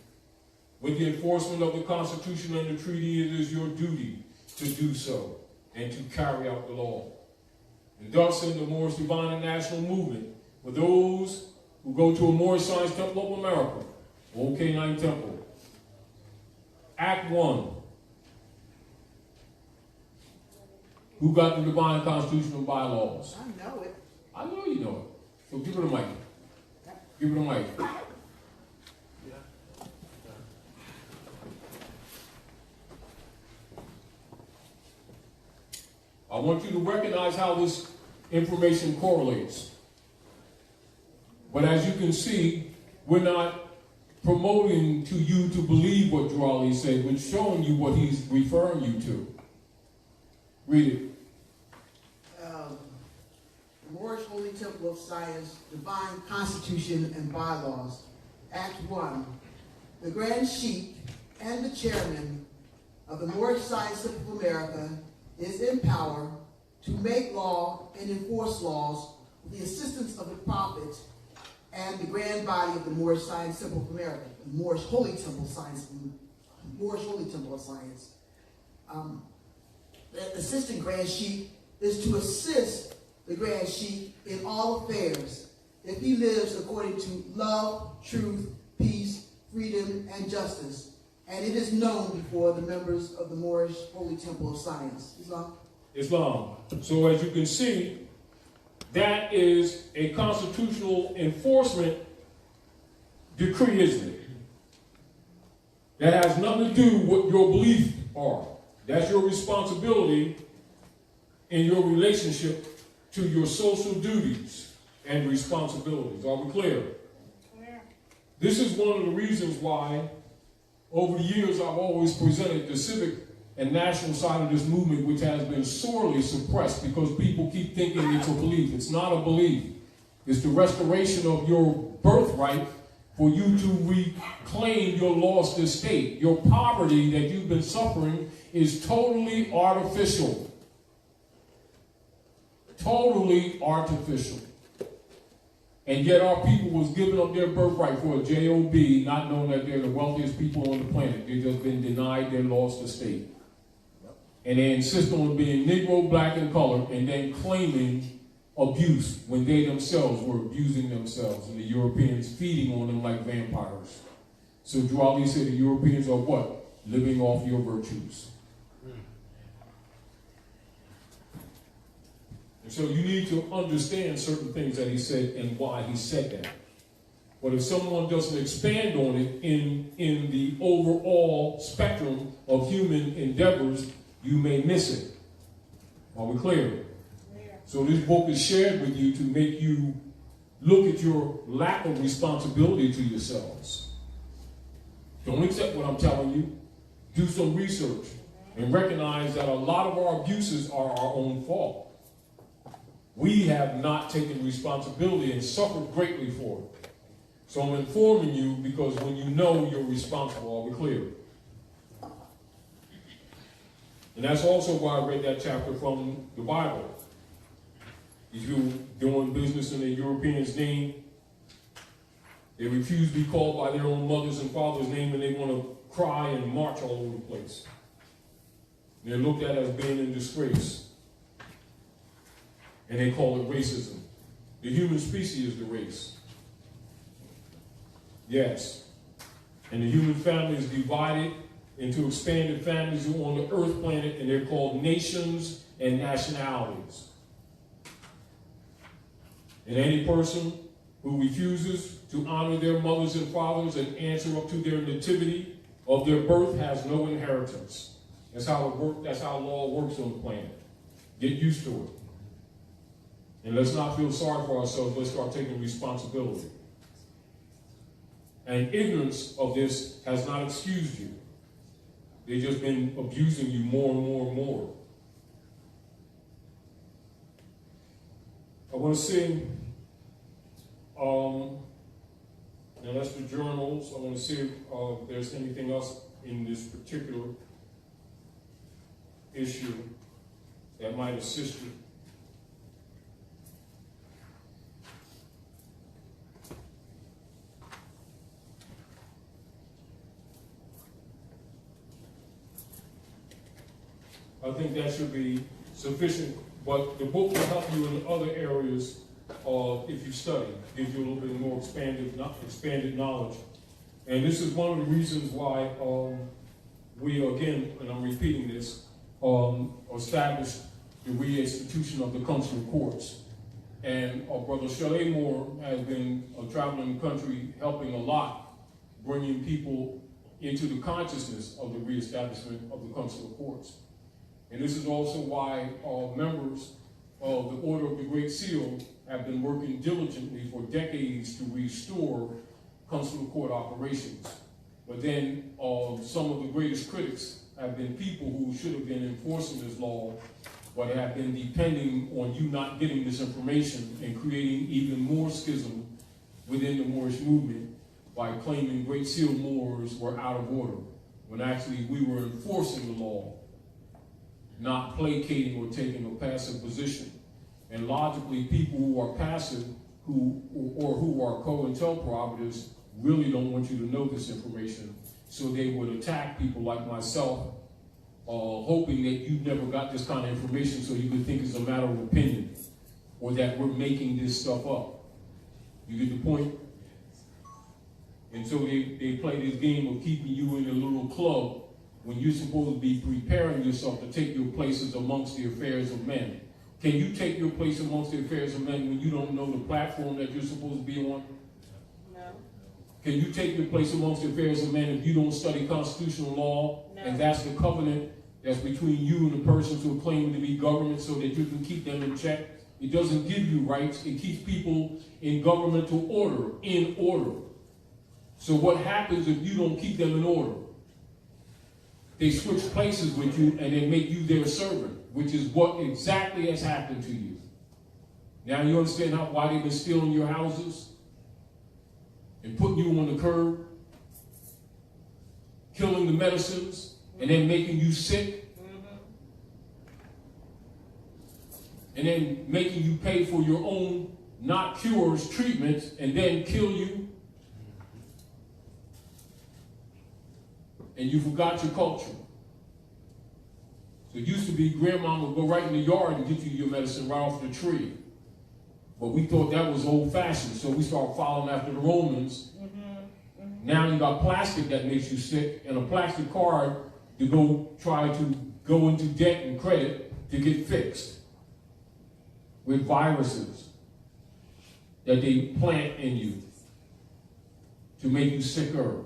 With the enforcement of the Constitution and the treaty, it is your duty to do so and to carry out the law. And thus, in the Moorish Divine and National Movement, for those who go to a Moorish Science Temple of America, OK9 Temple, Act 1. Who got the divine constitutional bylaws? I know it. I know you know it. So give it a mic. Give it a mic. I want you to recognize how this information correlates. But as you can see, we're not promoting to you to believe what Drawley said. We're showing you what he's referring you to. Read it. Moorish Holy Temple of Science, Divine Constitution and Bylaws, Act 1. The Grand Sheikh and the Chairman of the Moorish Science Temple of America is in power to make law and enforce laws with the assistance of the Prophet and the grand body of the Moorish Science Temple of America, the Moorish Holy Temple of Science, Moorish Holy Temple of Science. The Assistant Grand Sheikh is to assist the Grand Sheikh in all affairs if he lives according to love, truth, peace, freedom, and justice. And it is known before the members of the Moorish Holy Temple of Science. Islam. So as you can see, that is a constitutional enforcement decree, isn't it? That has nothing to do with what your beliefs are. That's your responsibility in your relationship to your social duties and responsibilities. Are we clear? Yeah. This is one of the reasons why over the years I've always presented the civic and national side of this movement, which has been sorely suppressed because people keep thinking it's a belief. It's not a belief. It's the restoration of your birthright for you to reclaim your lost estate. Your poverty that you've been suffering is totally artificial. Totally artificial. And yet our people was giving up their birthright for a job, not knowing that they're the wealthiest people on the planet. They've just been denied their lost estate. And they insist on being Negro, black, and colored, and then claiming abuse when they themselves were abusing themselves, and the Europeans feeding on them like vampires. So Drawley said the Europeans are what? Living off your virtues. And so you need to understand certain things that he said and why he said that. But if someone doesn't expand on it in the overall spectrum of human endeavors, you may miss it. Are we clear? Yeah. So this book is shared with you to make you look at your lack of responsibility to yourselves. Don't accept what I'm telling you. Do some research and recognize that a lot of our abuses are our own fault. We have not taken responsibility and suffered greatly for it. So I'm informing you because when you know you're responsible, are we clear? And that's also why I read that chapter from the Bible. If you're doing business in a European's name, they refuse to be called by their own mother's and father's name, and they want to cry and march all over the place. They're looked at as being in disgrace. And they call it racism. The human species is the race. Yes. And the human family is divided into expanded families who are on the earth planet, and they're called nations and nationalities. And any person who refuses to honor their mothers and fathers and answer up to their nativity of their birth has no inheritance. That's how it works. That's how law works on the planet. Get used to it. And let's not feel sorry for ourselves. Let's start taking responsibility. And ignorance of this has not excused you. They've just been abusing you more and more and more. I want to sing, now that's the journals. I want to see if there's anything else in this particular issue that might assist you. I think that should be sufficient, but the book will help you in other areas if you study. Gives you a little bit more expanded knowledge. And this is one of the reasons why we, again, and I'm repeating this, established the reinstitution of the consular courts. And Brother Shelley Moore has been traveling the country helping a lot, bringing people into the consciousness of the reestablishment of the consular courts. And this is also why members of the Order of the Great Seal have been working diligently for decades to restore consular court operations. But then some of the greatest critics have been people who should have been enforcing this law, but have been depending on you not getting this information and creating even more schism within the Moorish movement by claiming Great Seal Moors were out of order, when actually we were enforcing the law, not placating or taking a passive position. And logically, people who are passive who are co-interpreters really don't want you to know this information. So they would attack people like myself, hoping that you never got this kind of information so you could think it's a matter of opinion or that we're making this stuff up. You get the point? And so they play this game of keeping you in a little club when you're supposed to be preparing yourself to take your places amongst the affairs of men. Can you take your place amongst the affairs of men when you don't know the platform that you're supposed to be on? No. Can you take your place amongst the affairs of men if you don't study constitutional law? No. And that's the covenant that's between you and the persons who are claiming to be government so that you can keep them in check? It doesn't give you rights. It keeps people in governmental order, in order. So what happens if you don't keep them in order? They switch places with you and they make you their servant, which is what exactly has happened to you. Now you understand why they've been stealing your houses and putting you on the curb, killing the medicines, and then making you sick, and then making you pay for your own, not cures, treatments, and then kill you. And you forgot your culture. So it used to be grandma would go right in the yard and get you your medicine right off the tree. But we thought that was old-fashioned, so we started following after the Romans. Now you got plastic that makes you sick, and a plastic card to go try to go into debt and credit to get fixed with viruses that they plant in you to make you sicker.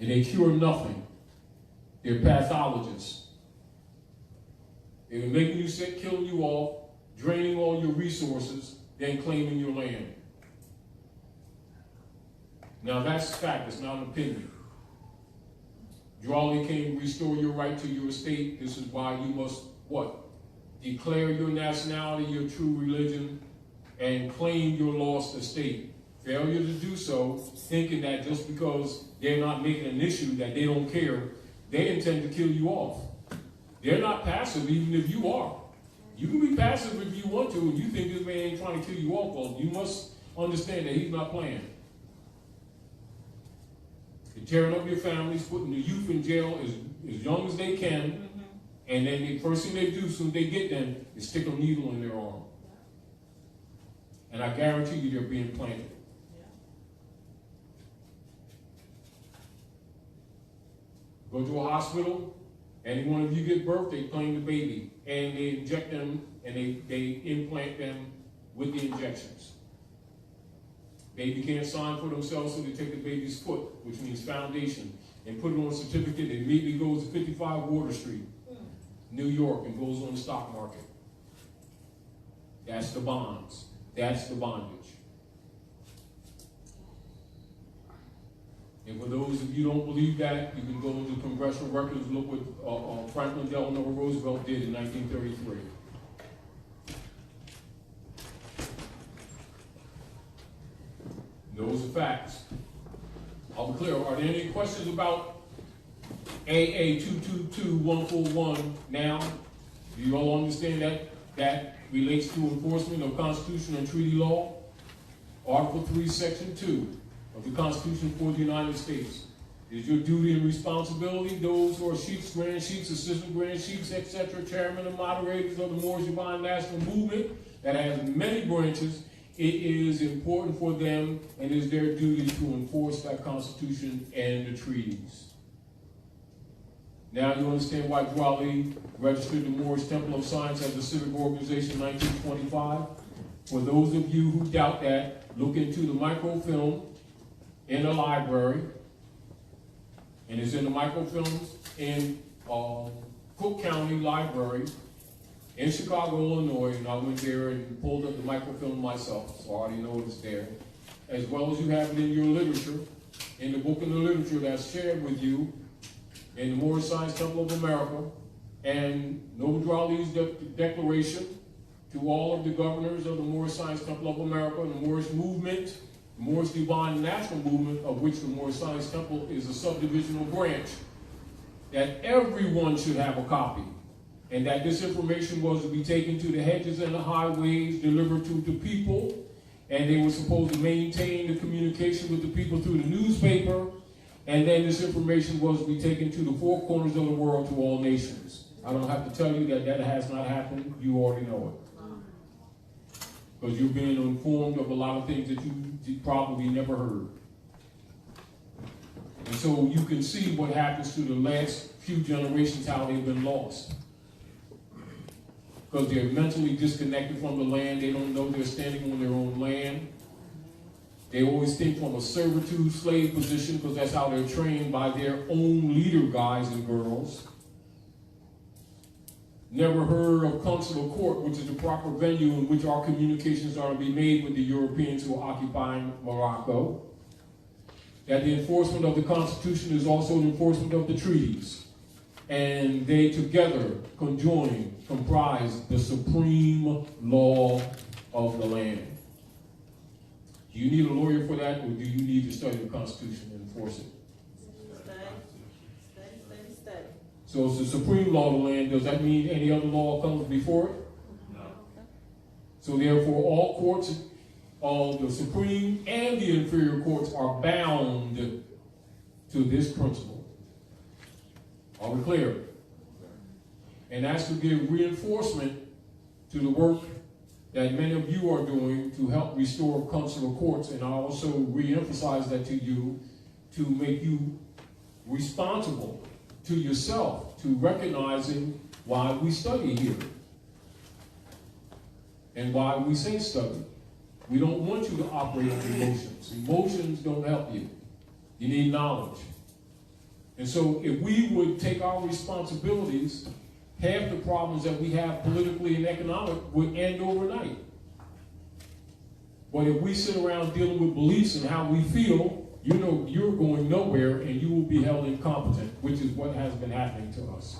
And they cure nothing. They're pathologists. They're making you sick, killing you off, draining all your resources, then claiming your land. Now that's fact, it's not an opinion. Drawley came, restore your right to your estate. This is why you must, what? Declare your nationality, your true religion, and claim your lost estate. Failure to do so, thinking that just because they're not making an issue, that they don't care, they intend to kill you off. They're not passive, even if you are. You can be passive if you want to, and you think this man ain't trying to kill you off. Well, you must understand that he's not playing. They're tearing up your families, putting the youth in jail as young as they can, and then the first thing they do as soon as they get them is stick a needle in their arm. And I guarantee you they're being planted. Go to a hospital, any one of you get birth, they claim the baby, and they inject them, and they implant them with the injections. Baby can't sign for themselves, so they take the baby's foot, which means foundation, and put it on a certificate. It immediately goes to 55 Water Street, New York, and goes on the stock market. That's the bonds. That's the bondage. And for those of you who don't believe that, you can go into congressional records and look what Franklin Delano Roosevelt did in 1933. Those are facts. I'll be clear. Are there any questions about AA222141 now? Do you all understand that relates to enforcement of Constitution and treaty law? Article 3, Section 2 of the Constitution for the United States. It is your duty and responsibility, those who are chiefs, grand chiefs, assistant grand chiefs, etc., chairmen and moderators of the Moorish Divine National Movement that has many branches. It is important for them and it is their duty to enforce that Constitution and the treaties. Now you understand why Dwali registered the Moorish Temple of Science as a civic organization in 1925? For those of you who doubt that, look into the microfilm in the library, and it's in the microfilms in Cook County Library in Chicago, Illinois, and I went there and pulled up the microfilm myself, so I already know it's there. As well as you have it in your literature, in the book of the literature that's shared with you in the Moorish Science Temple of America, and Noble Drawley's declaration to all of the governors of the Moorish Science Temple of America and the Moorish movement, the Moorish Divine National Movement, of which the Moorish Science Temple is a subdivisional branch, that everyone should have a copy, and that this information was to be taken to the hedges and the highways, delivered to the people, and they were supposed to maintain the communication with the people through the newspaper, and then this information was to be taken to the four corners of the world, to all nations. I don't have to tell you that that has not happened. You already know it. Because you're being informed of a lot of things that you probably never heard. And so you can see what happens to the last few generations, how they've been lost. Because they're mentally disconnected from the land. They don't know they're standing on their own land. They always think from a servitude slave position, because that's how they're trained by their own leader guys and girls. Never heard of Consular Court, which is the proper venue in which our communications are to be made with the Europeans who are occupying Morocco. That the enforcement of the Constitution is also the enforcement of the treaties. And they together, conjoined, comprise the supreme law of the land. Do you need a lawyer for that, or do you need to study the Constitution and enforce it? Study. So it's the supreme law of the land. Does that mean any other law comes before it? No. So therefore, all courts, all the supreme and the inferior courts are bound to this principle. Are we clear? And that's to give reinforcement to the work that many of you are doing to help restore consular courts. And I also re-emphasize that to you to make you responsible to yourself, to recognizing why we study here and why we say study. We don't want you to operate on emotions. Emotions don't help you. You need knowledge. And so if we would take our responsibilities, half the problems that we have politically and economic would end overnight. But if we sit around dealing with beliefs and how we feel, you know you're going nowhere and you will be held incompetent, which is what has been happening to us.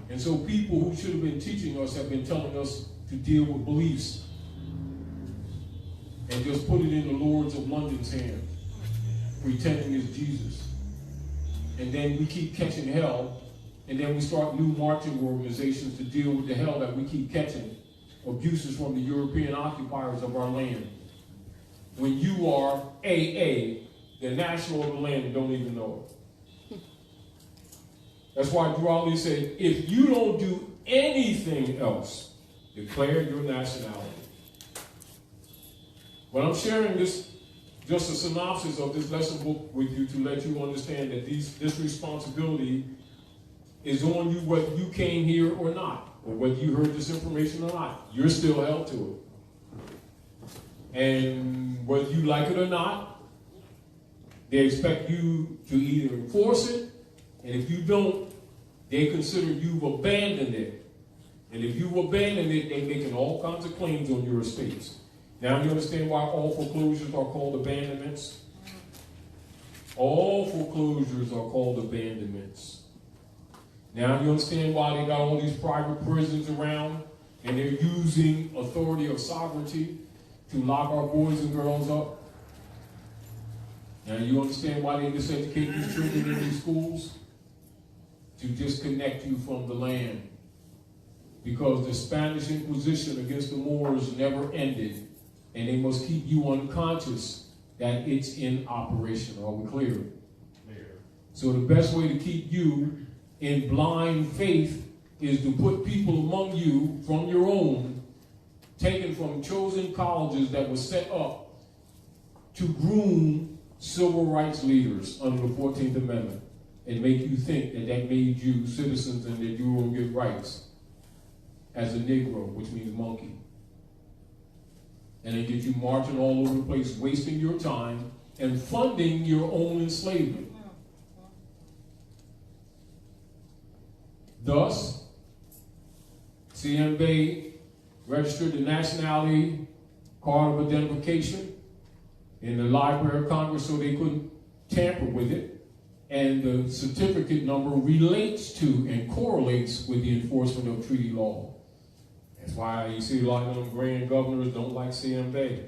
And so people who should have been teaching us have been telling us to deal with beliefs and just put it in the Lords of London's hand, pretending it's Jesus. And then we keep catching hell, and then we start new marching organizations to deal with the hell that we keep catching, abuses from the European occupiers of our land. When you are AA, the national of the land, and don't even know it. That's why Dwali said, if you don't do anything else, declare your nationality. But I'm sharing this, just a synopsis of this lesson book with you to let you understand that this responsibility is on you whether you came here or not, or whether you heard this information or not. You're still held to it. And whether you like it or not, they expect you to either enforce it, and if you don't, they consider you've abandoned it. And if you've abandoned it, they're making all kinds of claims on your estates. Now you understand why all foreclosures are called abandonments? All foreclosures are called abandonments. Now you understand why they got all these private prisons around, and they're using authority of sovereignty to lock our boys and girls up? Now you understand why they miseducate these children in these schools? To disconnect you from the land. Because the Spanish Inquisition against the Moors never ended, and they must keep you unconscious that it's in operation. Are we clear? So the best way to keep you in blind faith is to put people among you from your own, taken from chosen colleges that were set up to groom civil rights leaders under the 14th Amendment and make you think that that made you citizens and that you were going to get rights as a Negro, which means monkey. And they get you marching all over the place, wasting your time and funding your own enslavement. Thus, CM Bey registered the nationality card of identification in the Library of Congress so they couldn't tamper with it. And the certificate number relates to and correlates with the enforcement of treaty law. That's why you see a lot of them grand governors don't like CM Bey.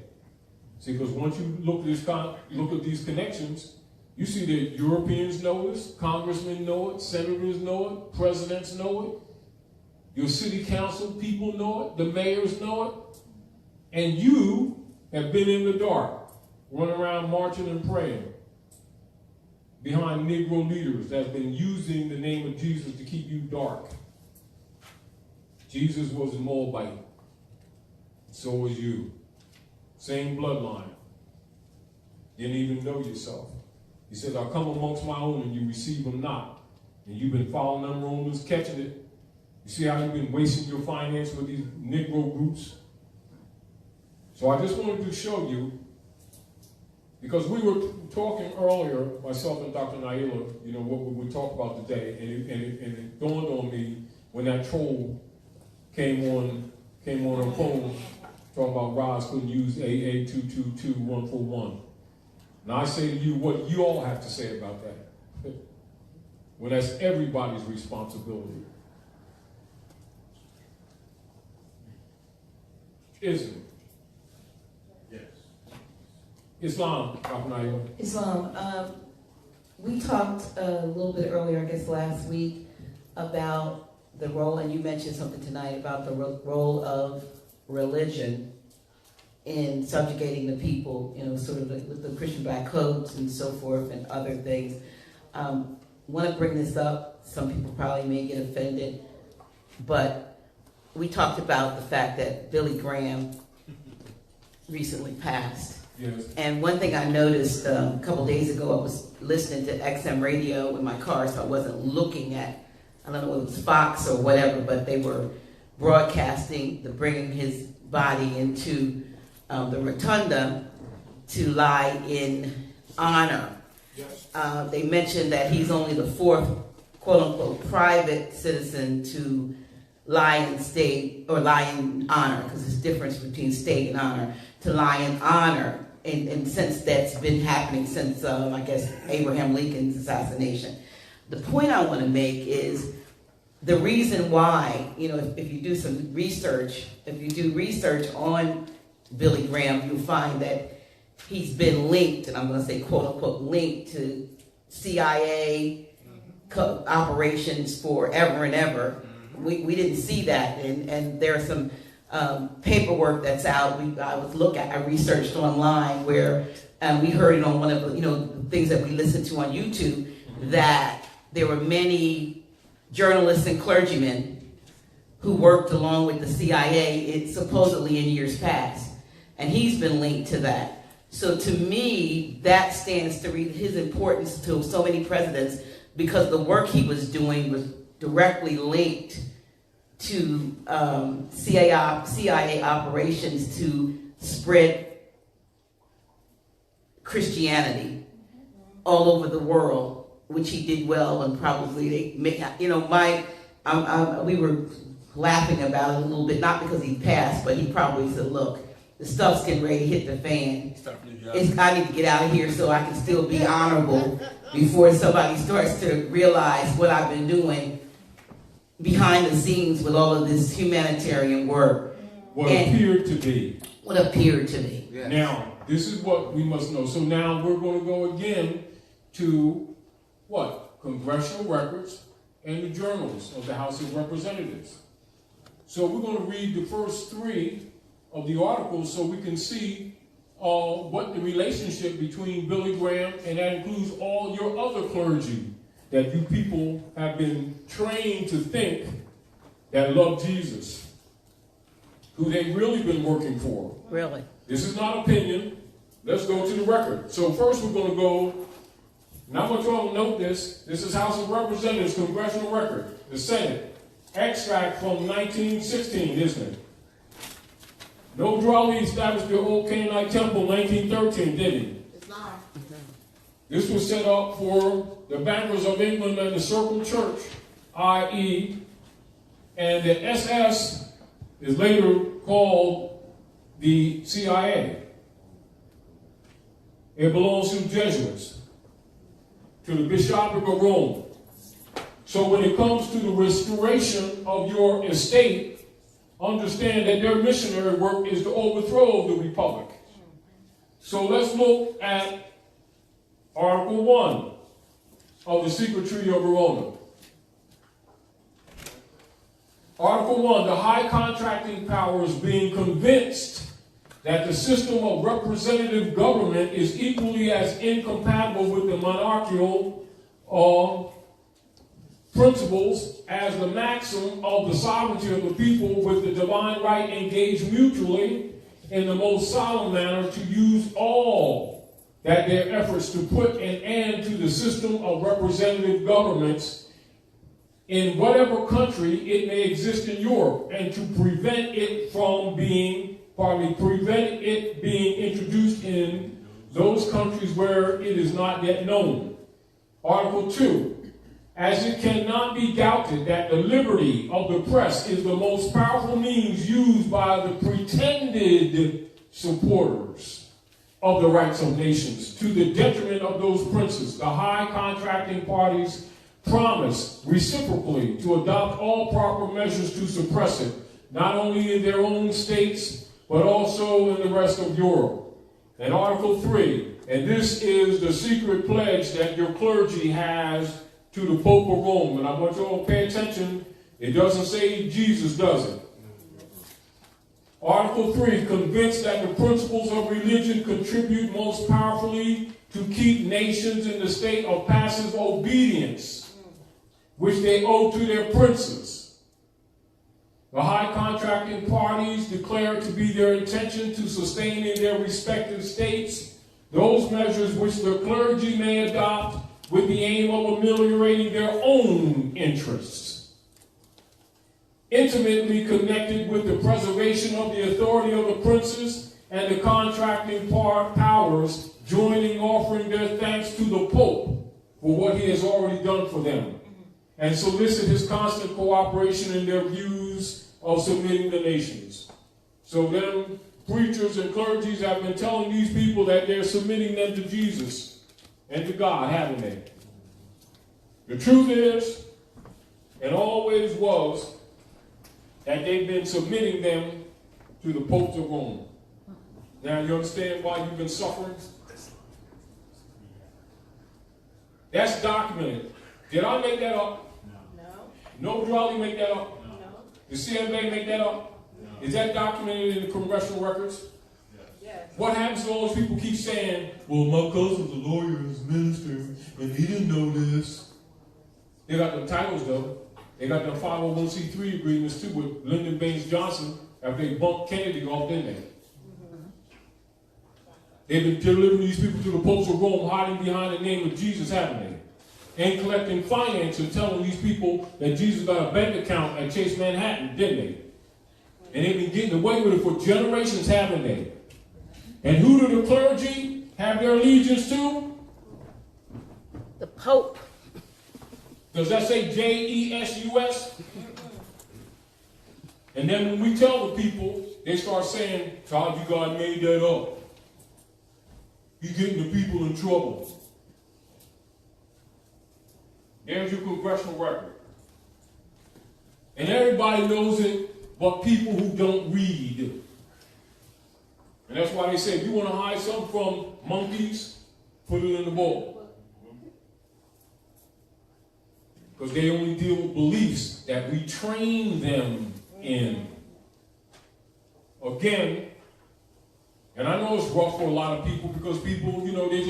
See, because once you look at these connections, you see that Europeans know this, congressmen know it, senators know it, presidents know it, your city council people know it, the mayors know it, and you have been in the dark, running around marching and praying behind Negro leaders that have been using the name of Jesus to keep you dark. Jesus was a Moabite. So was you. Same bloodline. Didn't even know yourself. He says, I'll come amongst my own and you receive them not. And you've been following them Romans, catching it. You see how you've been wasting your finance with these Negro groups? So I just wanted to show you, because we were talking earlier, myself and Dr. Naila, you know, what we would talk about today, and it dawned on me when that troll came on her phone talking about Roz couldn't use AA222141. Now I say to you what you all have to say about that. Well, that's everybody's responsibility. Isn't it? Yes. Islam, Dr. Naila. Islam. We talked a little bit earlier, I guess last week, about the role, and you mentioned something tonight about the role of religion in subjugating the people, you know, sort of with the Christian Black codes and so forth and other things. Want to bring this up. Some people probably may get offended, but we talked about the fact that Billy Graham recently passed. Yes. And one thing I noticed a couple days ago, I was listening to XM radio in my car, so I wasn't looking at, I don't know whether it was Fox or whatever, but they were broadcasting bringing his body into the rotunda to lie in honor. Yes. They mentioned that he's only the fourth, quote unquote, private citizen to lie in state, or lie in honor, because there's a difference between state and honor, to lie in honor, and since that's been happening since, I guess, Abraham Lincoln's assassination. The point I want to make is the reason why, you know, if you do some research, if you do research on Billy Graham, you'll find that he's been linked, and I'm going to say quote unquote linked to CIA operations forever and ever. We didn't see that, and there's some paperwork that's out. I researched online where we heard it on one of the, you know, things that we listened to on YouTube, that there were many journalists and clergymen who worked along with the CIA, supposedly in years past. and he's been linked to that. So to me, that stands to read his importance to so many presidents, because the work he was doing was directly linked to CIA operations to spread Christianity all over the world, which he did well, and probably we were laughing about it a little bit, not because he passed, but he probably said, look, the stuff's getting ready to hit the fan. I need to get out of here so I can still be honorable before somebody starts to realize what I've been doing behind the scenes with all of this humanitarian work. What appeared to be. What appeared to be. Yes. Now, this is what we must know. So now we're going to go again to what? Congressional records and the journals of the House of Representatives. So we're going to read the first three of the articles so we can see what the relationship between Billy Graham, and that includes all your other clergy that you people have been trained to think that love Jesus, who they've really been working for. Really? This is not opinion. Let's go to the record. So first we're going to go, and I want you all to note this. This is House of Representatives Congressional Record, the Senate. Extract from 1916, isn't it? No Drawley established the old Canaanite temple in 1913, did he? It's not. This was set up for the bankers of England and the Circle Church, i.e., and the SS is later called the CIA. It belongs to the Jesuits, to the Bishopric of Rome. So when it comes to the restoration of your estate, understand that their missionary work is to overthrow the republic. So let's look at Article 1 of the Secret Treaty of Verona. Article 1, the high contracting powers being convinced that the system of representative government is equally as incompatible with the monarchical principles as the maxim of the sovereignty of the people, with the divine right engaged mutually in the most solemn manner to use all that their efforts to put an end to the system of representative governments in whatever country it may exist in Europe, and to prevent it from being, prevent it being introduced in those countries where it is not yet known. Article 2. As it cannot be doubted that the liberty of the press is the most powerful means used by the pretended supporters of the rights of nations to the detriment of those princes, the high contracting parties promise reciprocally to adopt all proper measures to suppress it, not only in their own states, but also in the rest of Europe. And Article 3, and this is the secret pledge that your clergy has to the Pope of Rome. And I want you all to pay attention. It doesn't say Jesus, does it? Article 3, convinced that the principles of religion contribute most powerfully to keep nations in the state of passive obedience, which they owe to their princes. The high contracting parties declare to be their intention to sustain in their respective states those measures which the clergy may adopt with the aim of ameliorating their own interests, intimately connected with the preservation of the authority of the princes and the contracting powers, joining offering their thanks to the Pope for what he has already done for them, and solicit his constant cooperation in their views of submitting the nations. So them preachers and clergies have been telling these people that they're submitting them to Jesus and to God, haven't they? The truth is, and always was, that they've been submitting them to the popes of Rome. Now you understand why you've been suffering? That's documented. Did I make that up? No. No Drawley make that up? No. Did CMA make that up? No. Is that documented in the congressional records? What happens to all those people keep saying, well, my cousin's a lawyer and a minister, and he didn't know this. They got them titles, though. They got them 501c3 agreements, too, with Lyndon Baines Johnson after they bumped Kennedy off, didn't they? They've been delivering these people to the popes of Rome, hiding behind the name of Jesus, haven't they? And collecting finance and telling these people that Jesus got a bank account at Chase Manhattan, didn't they? And they've been getting away with it for generations, haven't they? And who do the clergy have their allegiance to? The Pope. Does that say J-E-S-U-S? And then when we tell the people, they start saying, Todd, you God made that up. You're getting the people in trouble. There's your congressional record. And everybody knows it, but people who don't read. And that's why they say, if you want to hide something from monkeys, put it in the bowl. Because they only deal with beliefs that we train them in. Again, and I know it's rough for a lot of people because people, they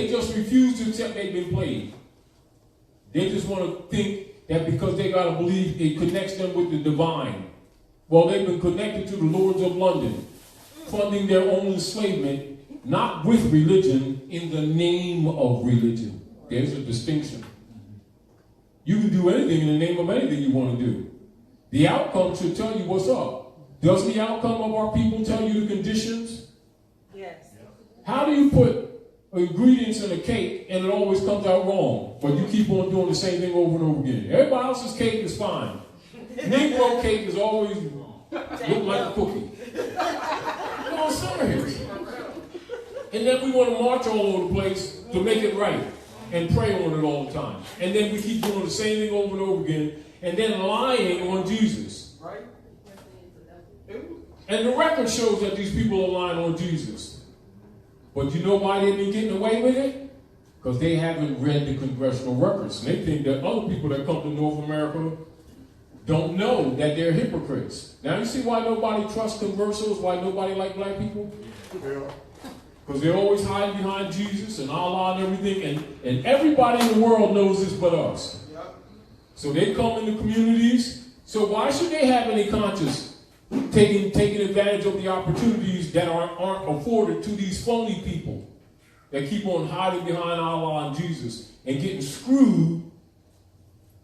just refuse to accept they've been played. They just want to think that because they got to believe it connects them with the divine. Well, they've been connected to the Lords of London, funding their own enslavement, not with religion, in the name of religion. There's a distinction. You can do anything in the name of anything you want to do. The outcome should tell you what's up. Does the outcome of our people tell you the conditions? Yes. How do you put ingredients in a cake and it always comes out wrong, but you keep on doing the same thing over and over again? Everybody else's cake is fine. Negro cake is always look like a cookie. I'm serious. And then we want to march all over the place to make it right and pray on it all the time. And then we keep doing the same thing over and over again and then lying on Jesus. Right? And the record shows that these people are lying on Jesus. But you know why they've been getting away with it? Because they haven't read the congressional records. And they think that other people that come to North America don't know that they're hypocrites. Now you see why nobody trusts conversos, why nobody like black people? Because they're always hiding behind Jesus and Allah and everything. And everybody in the world knows this but us. So they come in the communities. So why should they have any conscience taking advantage of the opportunities that aren't afforded to these phony people that keep on hiding behind Allah and Jesus and getting screwed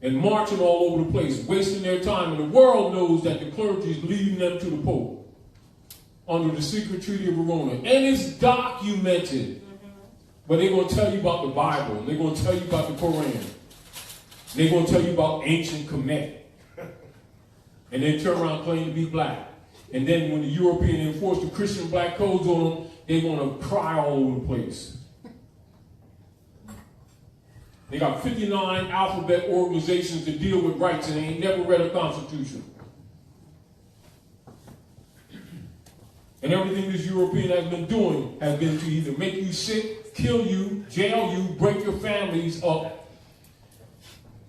and marching all over the place, wasting their time? And the world knows that the clergy is leading them to the Pope under the secret treaty of Verona. And it's documented. But they're going to tell you about the Bible. And they're going to tell you about the Quran. And they're going to tell you about ancient Kemet. And then turn around and claim to be black. And then when the European enforce the Christian black codes on them, they want to cry all over the place. They got 59 alphabet organizations to deal with rights, and they ain't never read a constitution. And everything this European has been doing has been to either make you sick, kill you, jail you, break your families up,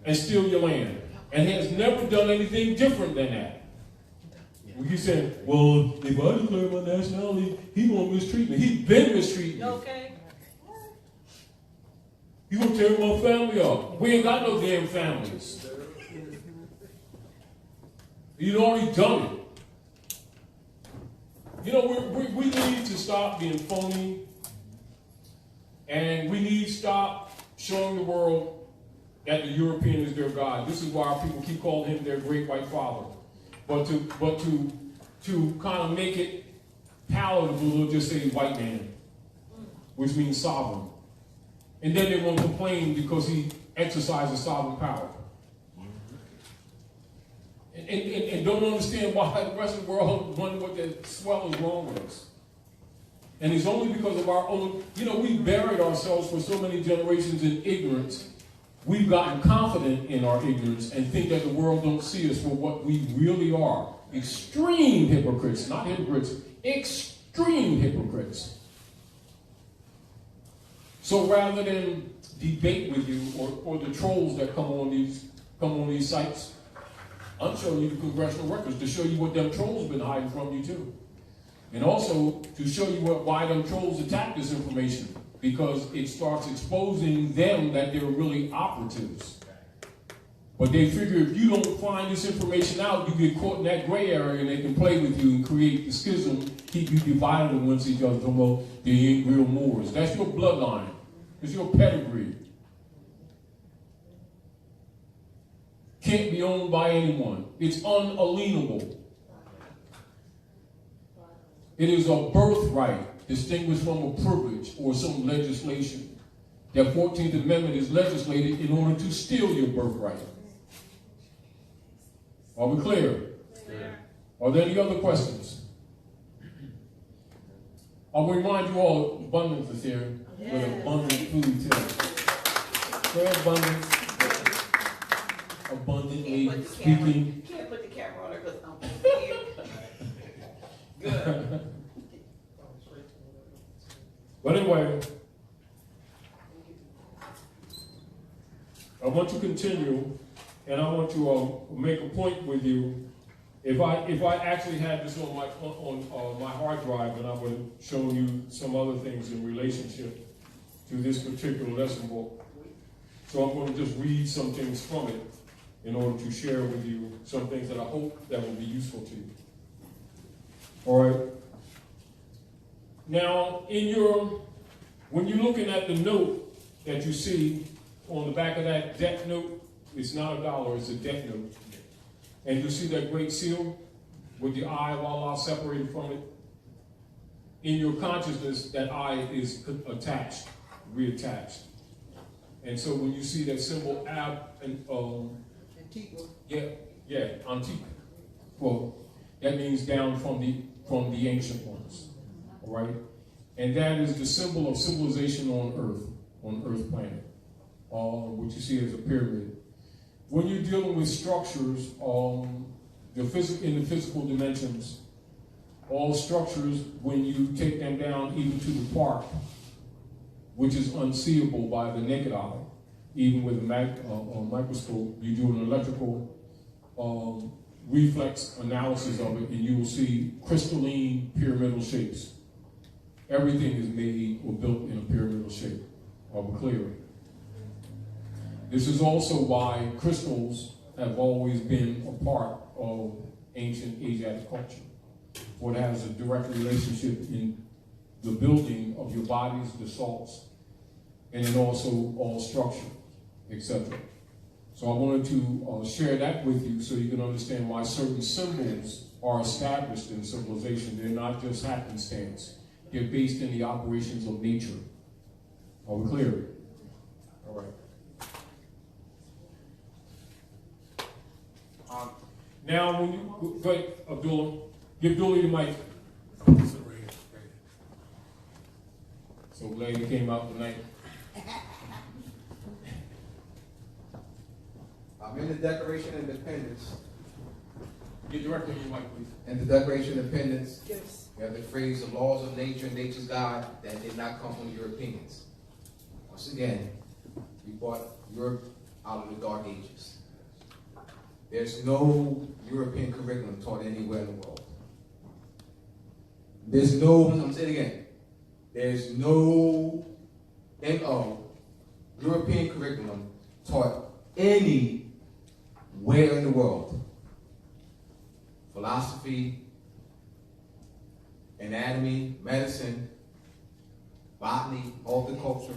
and steal your land. And he has never done anything different than that. When you say, well, if I declare my nationality, he won't mistreat me. He's been mistreating me. Okay. You gonna tear my family up. We ain't got no damn families. You've already done it. We need to stop being phony, and we need to stop showing the world that the European is their God. This is why our people keep calling him their great white father. But to kind of make it palatable, they'll just say white man, which means sovereign. And then they won't complain because he exercises sovereign power. And don't understand why the rest of the world wonder what the swell is wrong with us. And it's only because of our own, we buried ourselves for so many generations in ignorance. We've gotten confident in our ignorance and think that the world don't see us for what we really are. Extreme hypocrites, not hypocrites, extreme hypocrites. So rather than debate with you or the trolls that come on these sites, I'm showing you the congressional records to show you what them trolls been hiding from you too. And also to show you why them trolls attack this information. Because it starts exposing them that they're really operatives. But they figure if you don't find this information out, you get caught in that gray area and they can play with you and create the schism, keep you divided amongst each other. Well, they ain't real Moors. That's your bloodline. It's your pedigree. Can't be owned by anyone. It's unalienable. It is a birthright distinguished from a privilege or some legislation. That 14th Amendment is legislated in order to steal your birthright. Are we clear? Clear. Are there any other questions? I'll remind you all, abundance is here with abundant food too. There's abundance. Abundantly speaking. Can't put the camera on her because I'm here. Good. But anyway, I want to continue, and I want to make a point with you. If I actually had this on my hard drive, and I would have shown you some other things in relationship to this particular lesson book. So I'm going to just read some things from it in order to share with you some things that I hope that will be useful to you. All right. Now, when you're looking at the note that you see on the back of that debt note, it's not $1, it's a debt note. And you see that great seal with the eye of Allah separated from it. In your consciousness, that eye is attached, reattached. And so when you see that symbol Antigua. Antique. Well, that means down from the ancient ones. All right? And that is the symbol of civilization on Earth planet, which you see as a pyramid. When you're dealing with structures, in the physical dimensions, all structures, when you take them down even to the park, which is unseeable by the naked eye, even with a microscope, you do an electrical reflex analysis of it, and you will see crystalline pyramidal shapes. Everything is made or built in a pyramidal shape. Are we clear? This is also why crystals have always been a part of ancient Asiatic culture. For it has a direct relationship in the building of your bodies, the salts, and then also all structure, etc. So I wanted to share that with you so you can understand why certain symbols are established in civilization. They're not just happenstance. They're based in the operations of nature. Are we clear? All right. Now, when you go ahead, Abdullah, give Abdullah the mic. So glad he came out tonight. In the Declaration of Independence. Get directly on your mic, please. In the Declaration of Independence, Yes. we have the phrase, the laws of nature and nature's God, that did not come from Europeans. Once again, we brought Europe out of the Dark Ages. There's no European curriculum taught anywhere in the world. There's no, I'm going to say it again, there's no European curriculum taught anywhere in the world. Philosophy, anatomy, medicine, botany, horticulture,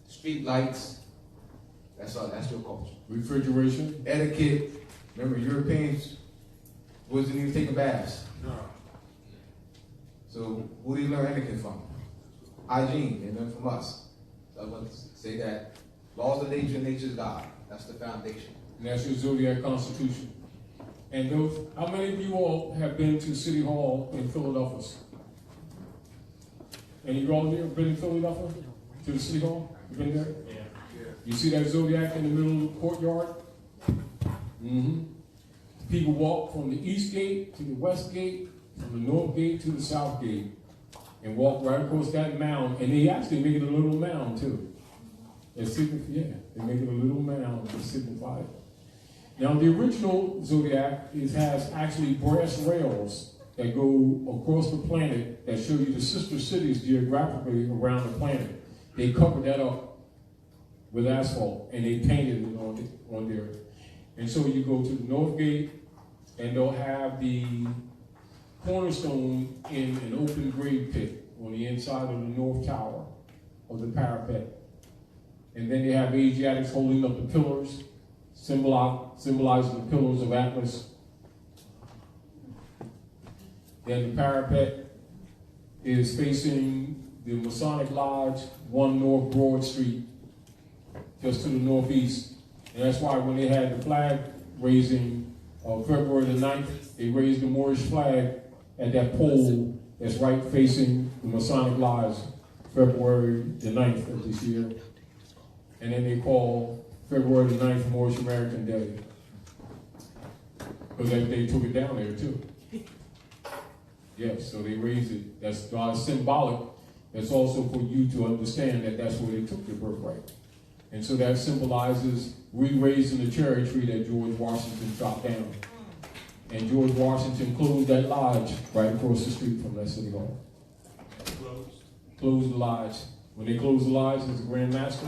street lights. That's your culture. Refrigeration. Etiquette. Remember, Europeans wasn't even taking baths. No. So who do you learn etiquette from? Hygiene. They learn from us. So I want to say that laws of nature and nature's God. That's the foundation. And that's your zodiac constitution. And those, how many of you all have been to City Hall in Philadelphia? Any of you all here been to Philadelphia? To the City Hall? You been there? Yeah. You see that zodiac in the middle of the courtyard? Mm-hmm. People walk from the east gate to the west gate, from the north gate to the south gate, and walk right across that mound. And they actually make it a little mound too. They make it a little mound to signify it. Now the original zodiac has actually brass rails that go across the planet that show you the sister cities geographically around the planet. They covered that up with asphalt and they painted it on there. And so you go to the north gate, and they'll have the cornerstone in an open grave pit on the inside of the north tower of the parapet. And then they have Asiatics holding up the pillars, symbolizing the pillars of Atlas. Then the parapet is facing the Masonic Lodge, 1 North Broad Street, just to the northeast. And that's why when they had the flag raising on February the 9th, they raised the Moorish flag at that pole that's right facing the Masonic Lodge, February the 9th of this year. And then they call February the 9th Moorish American Day, because they took it down there too. Yes, so they raised it. That's symbolic. That's also for you to understand that that's where they took your birthright. And so that symbolizes re-raising the cherry tree that George Washington chopped down. And George Washington closed that lodge right across the street from that city hall. Closed the lodge. When they closed the lodge, it's a Grand Master.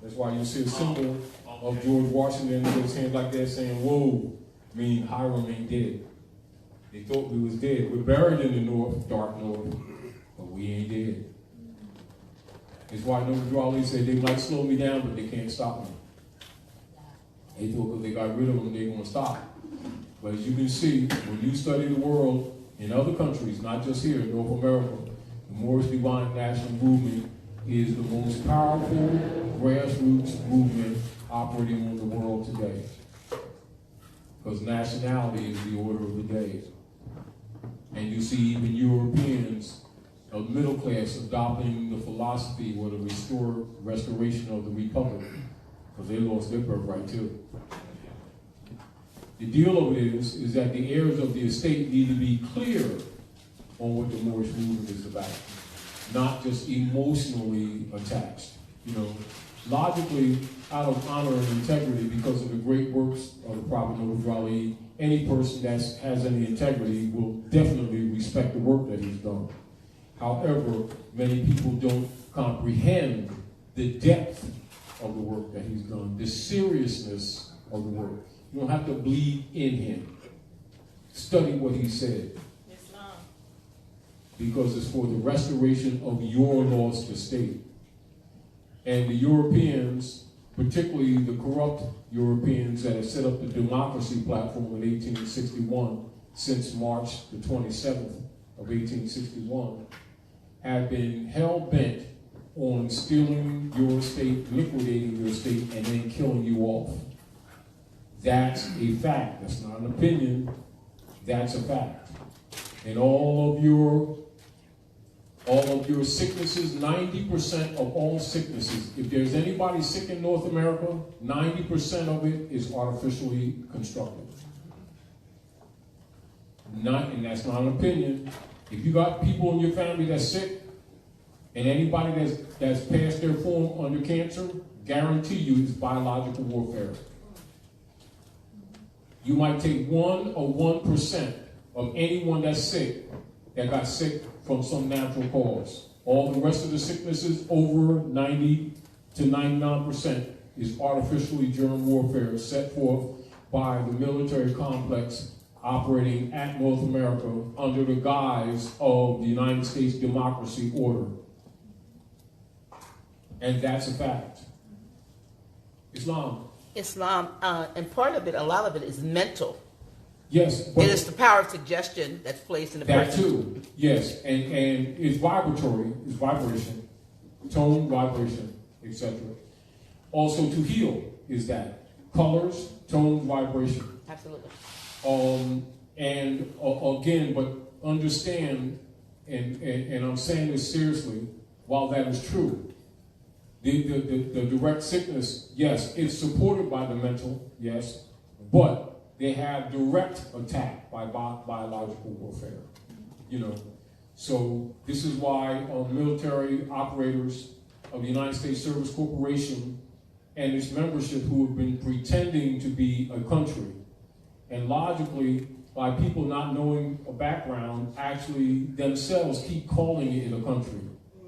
That's why you see a symbol of George Washington with his hands like that saying, whoa, meaning Hiram ain't dead. They thought we was dead. We're buried in the north, dark north, but we ain't dead. It's why Noble Ali said they might slow me down, but they can't stop me. They thought because they got rid of them, they're going to stop. But as you can see, when you study the world in other countries, not just here in North America, the Moorish Divine National Movement is the most powerful grassroots movement operating on the world today. Because nationality is the order of the day. And you see even Europeans of middle class adopting the philosophy or the restoration of the republic, because they lost their birthright too. The deal of it is that the heirs of the estate need to be clear on what the Moorish movement is about, not just emotionally attached. You know, logically, out of honor and integrity, because of the great works of the Prophet Noble Ali, any person that has any integrity will definitely respect the work that he's done. However, many people don't comprehend the depth of the work that he's done, the seriousness of the work. You don't have to bleed in him. Study what he said. Islam. Because it's for the restoration of your lost estate. And the Europeans, particularly the corrupt Europeans that have set up the democracy platform in 1861, since March the 27th of 1861, have been hell-bent on stealing your estate, liquidating your estate, and then killing you off. That's a fact. That's not an opinion. That's a fact. And all of your sicknesses, 90% of all sicknesses, if there's anybody sick in North America, 90% of it is artificially constructed. And that's not an opinion. If you got people in your family that's sick, and anybody that's passed their form under cancer, guarantee you it's biological warfare. You might take 1 or 1% of anyone that's sick that got sick from some natural cause. All the rest of the sicknesses, over 90 to 99%, is artificially germ warfare set forth by the military complex operating at North America under the guise of the United States democracy order. And that's a fact. Islam. And part of it, a lot of it is mental. Yes. But it is the power of suggestion that's placed in the that person. too. Yes. And it's vibratory, it's vibration, tone, vibration, etc. Also to heal is that. Colors, tone, vibration. Absolutely. Again, but understand, and I'm saying this seriously, while that is true, the direct sickness, yes, it's supported by the mental, yes, but they have direct attack by biological warfare, you know. So this is why military operators of the United States Service Corporation and its membership who have been pretending to be a country, and logically, by people not knowing a background, actually themselves keep calling it a country.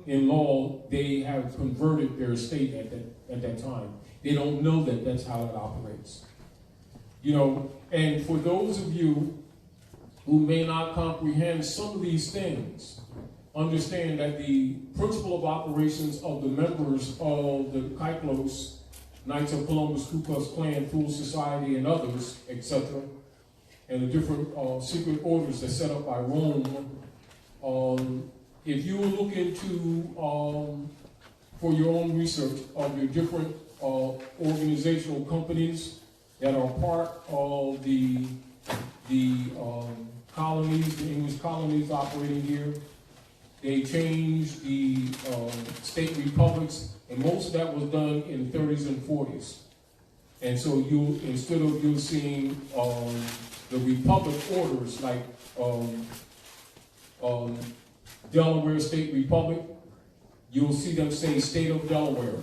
In law, they have converted their estate at that time. They don't know that that's how it operates. And for those of you who may not comprehend some of these things, understand that the principle of operations of the members of the Kyklos, Knights of Columbus, Ku Klux Klan, Fool Society, and others, etc., and the different secret orders that set up by Rome, if you look into, for your own research, of your different organizational companies that are part of the colonies, the English colonies operating here, they changed the state republics, and most of that was done in the 30s and 40s. And so instead of you seeing the republic orders like Delaware State Republic, you'll see them say State of Delaware.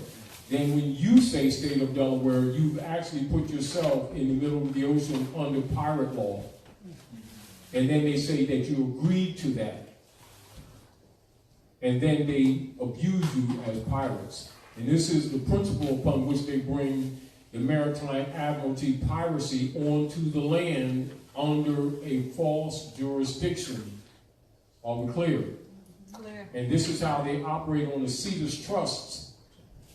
Then when you say State of Delaware, you've actually put yourself in the middle of the ocean under pirate law. And then they say that you agreed to that. And then they abuse you as pirates. And this is the principle upon which they bring the maritime admiralty piracy onto the land under a false jurisdiction. Are we clear? Clear. And this is how they operate on the Cetus Trusts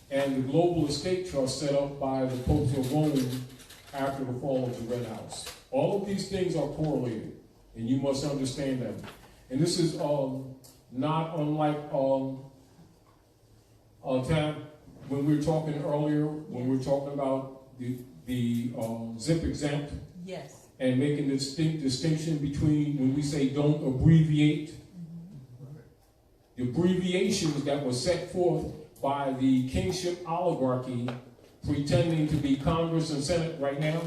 and the Global Estate Trust set up by the Popes of Rome after the fall of the Red House. All of these things are correlated, and you must understand them. And this is not unlike Tam, when we were talking earlier, when we were talking about the zip exempt. Yes. And making the distinction between when we say don't abbreviate. The abbreviations that were set forth by the kingship oligarchy pretending to be Congress and Senate right now,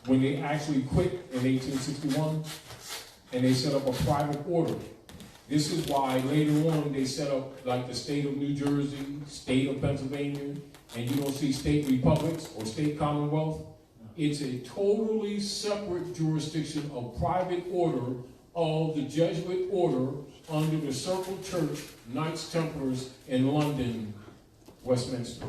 when they actually quit in 1861 and they set up a private order. This is why later on they set up like the state of New Jersey, state of Pennsylvania, and you don't see state republics or state commonwealth. It's a totally separate jurisdiction of private order of the Jesuit order under the Circle Church, Knights Templars in London, Westminster.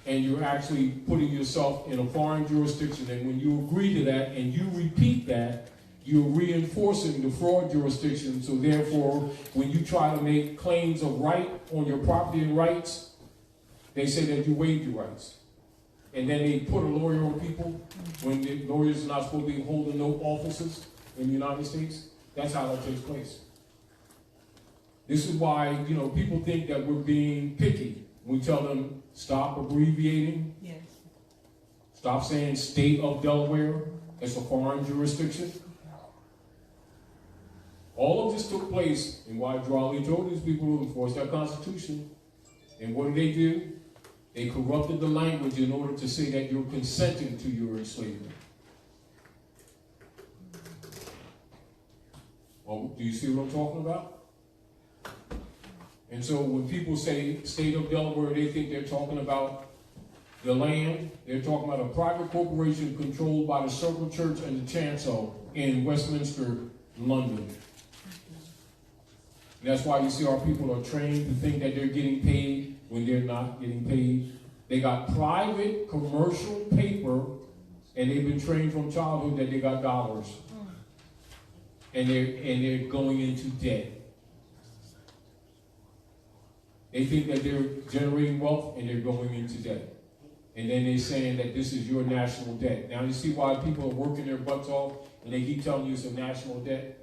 And you're actually putting yourself in a foreign jurisdiction, and when you agree to that and you repeat that, you're reinforcing the fraud jurisdiction. So therefore, when you try to make claims of right on your property and rights, they say that you waived your rights. And then they put a lawyer on people when the lawyers are not supposed to be holding no offices in the United States. That's how that takes place. This is why, people think that we're being picky. We tell them, stop abbreviating. Yes. Stop saying state of Delaware. It's a foreign jurisdiction. All of this took place, and why Drawley told these people to enforce their Constitution. And what do? They corrupted the language in order to say that you're consenting to your enslavement. Well, do you see what I'm talking about? And so when people say state of Delaware, they think they're talking about the land. They're talking about a private corporation controlled by the Circle Church and the Chancel in Westminster, London. And that's why you see our people are trained to think that they're getting paid when they're not getting paid. They got private commercial paper, and they've been trained from childhood that they got dollars. And they're going into debt. They think that they're generating wealth, and they're going into debt. And then they're saying that this is your national debt. Now you see why people are working their butts off, and they keep telling you it's a national debt?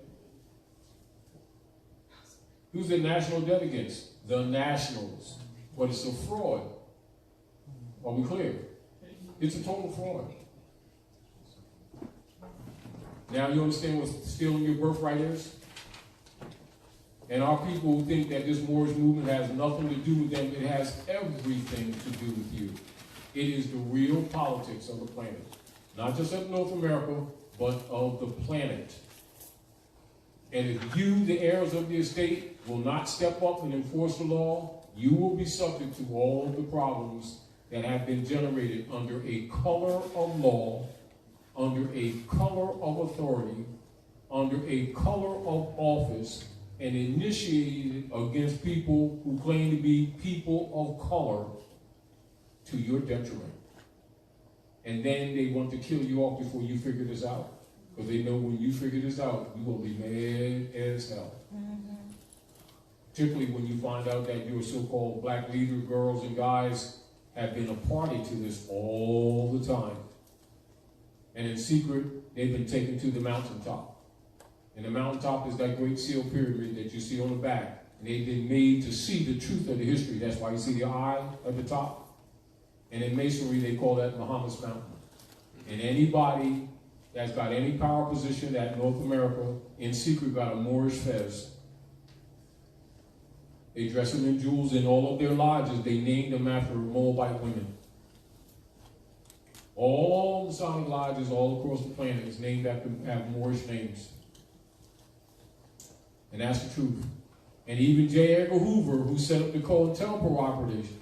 Who's the national debt against? The nationals. But it's a fraud. Are we clear? It's a total fraud. Now you understand what stealing your birthright is? And our people who think that this Moorish movement has nothing to do with them, it has everything to do with you. It is the real politics of the planet. Not just of North America, but of the planet. And if you, the heirs of the estate, will not step up and enforce the law, you will be subject to all of the problems that have been generated under a color of law, under a color of authority, under a color of office, and initiated against people who claim to be people of color to your detriment. and then they want to kill you off before you figure this out. Because they know when you figure this out, you will be mad as hell. Particularly when you find out that your so-called black leader girls and guys have been a party to this all the time. And in secret, they've been taken to the mountaintop. And the mountaintop is that great seal pyramid that you see on the back. And they've been made to see the truth of the history. That's why you see the eye at the top. And in Masonry, they call that Muhammad's Mountain. And anybody that's got any power position at North America, in secret, got a Moorish fez. They dress them in jewels. In all of their lodges, they named them after Moabite women. All the Masonic lodges all across the planet is named after have Moorish names. And that's the truth. And even J. Edgar Hoover, who set up the COINTELPRO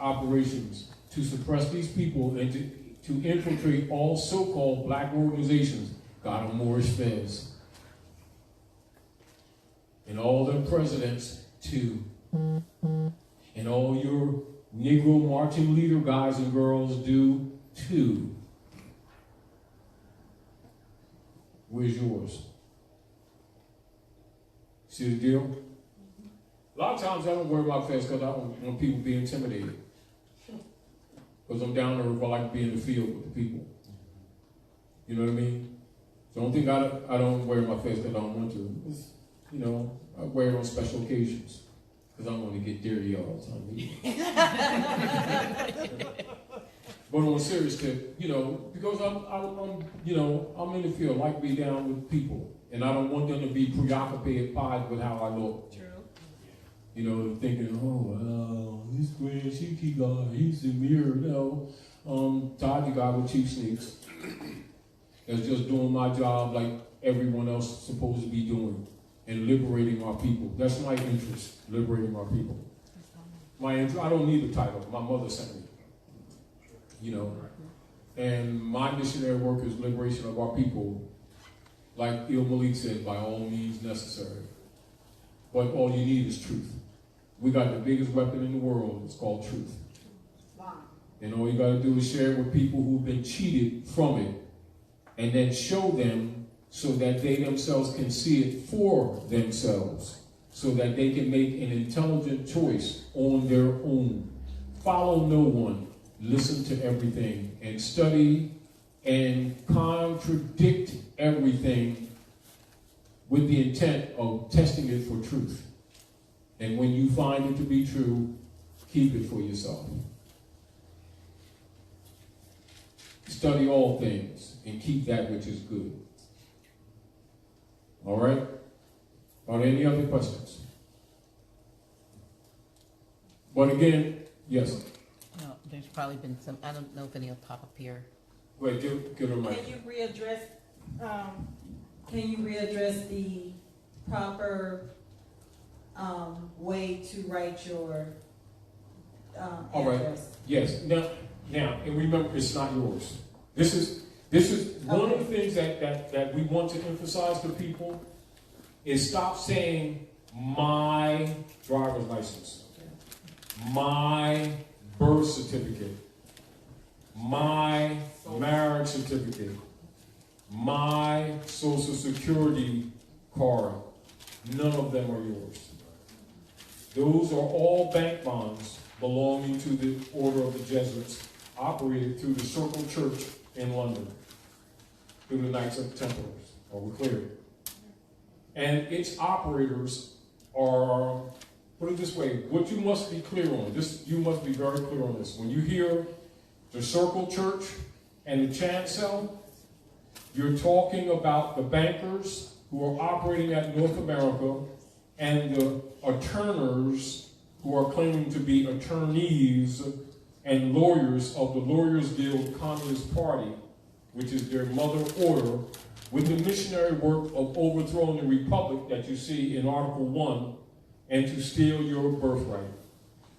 operations to suppress these people and to infiltrate all so-called black organizations, got a Moorish fez. And all their presidents, too. And all your Negro marching leader guys and girls do, too. Where's yours? See the deal? A lot of times I don't wear my fez because I don't want people to be intimidated. Because I'm down there, I like to be in the field with the people. You know what I mean? So don't think I don't wear my fez because I don't want to. It's, you know, I wear it on special occasions. Because I'm going to get dirty all the time. But on a serious tip, you know, because I'm in the field, I like to be down with people. And I don't want them to be preoccupied with how I look. True. You know, thinking, this Grand Cheeky guy, he's a mirror. No, Todd, the guy with cheap sneaks, is just doing my job like everyone else is supposed to be doing, and liberating our people. That's my interest, liberating our people. I don't need the title. My mother sent me. You know, and my missionary work is liberation of our people. Like Il Malik said, by all means necessary. But all you need is truth. We got the biggest weapon in the world. It's called truth. And all you got to do is share it with people who've been cheated from it. And then show them so that they themselves can see it for themselves. So that they can make an intelligent choice on their own. Follow no one. Listen to everything. And study and contradict everything with the intent of testing it for truth. And when you find it to be true, keep it for yourself. Study all things and keep that which is good. All right? Are there any other questions? But again, yes. No, there's probably been some, I don't know if any will pop up here. Wait, give her a mic. Can you readdress the proper way to write your All right. address? Yes. Now, and remember, it's not yours. This is one of the things that we want to emphasize to people is stop saying my driver's license, my birth certificate, my marriage certificate, my social security card. None of them are yours. Those are all bank bonds belonging to the Order of the Jesuits, operated through the Circle Church in London, through the Knights of the Templars. Are we clear? And its operators are, put it this way, what you must be clear on, you must be very clear on this. When you hear the Circle Church and the Chancel, you're talking about the bankers who are operating at North America and the attorneys who are claiming to be attorneys and lawyers of the Lawyers Guild Communist Party, which is their mother order, with the missionary work of overthrowing the republic that you see in Article 1 and to steal your birthright,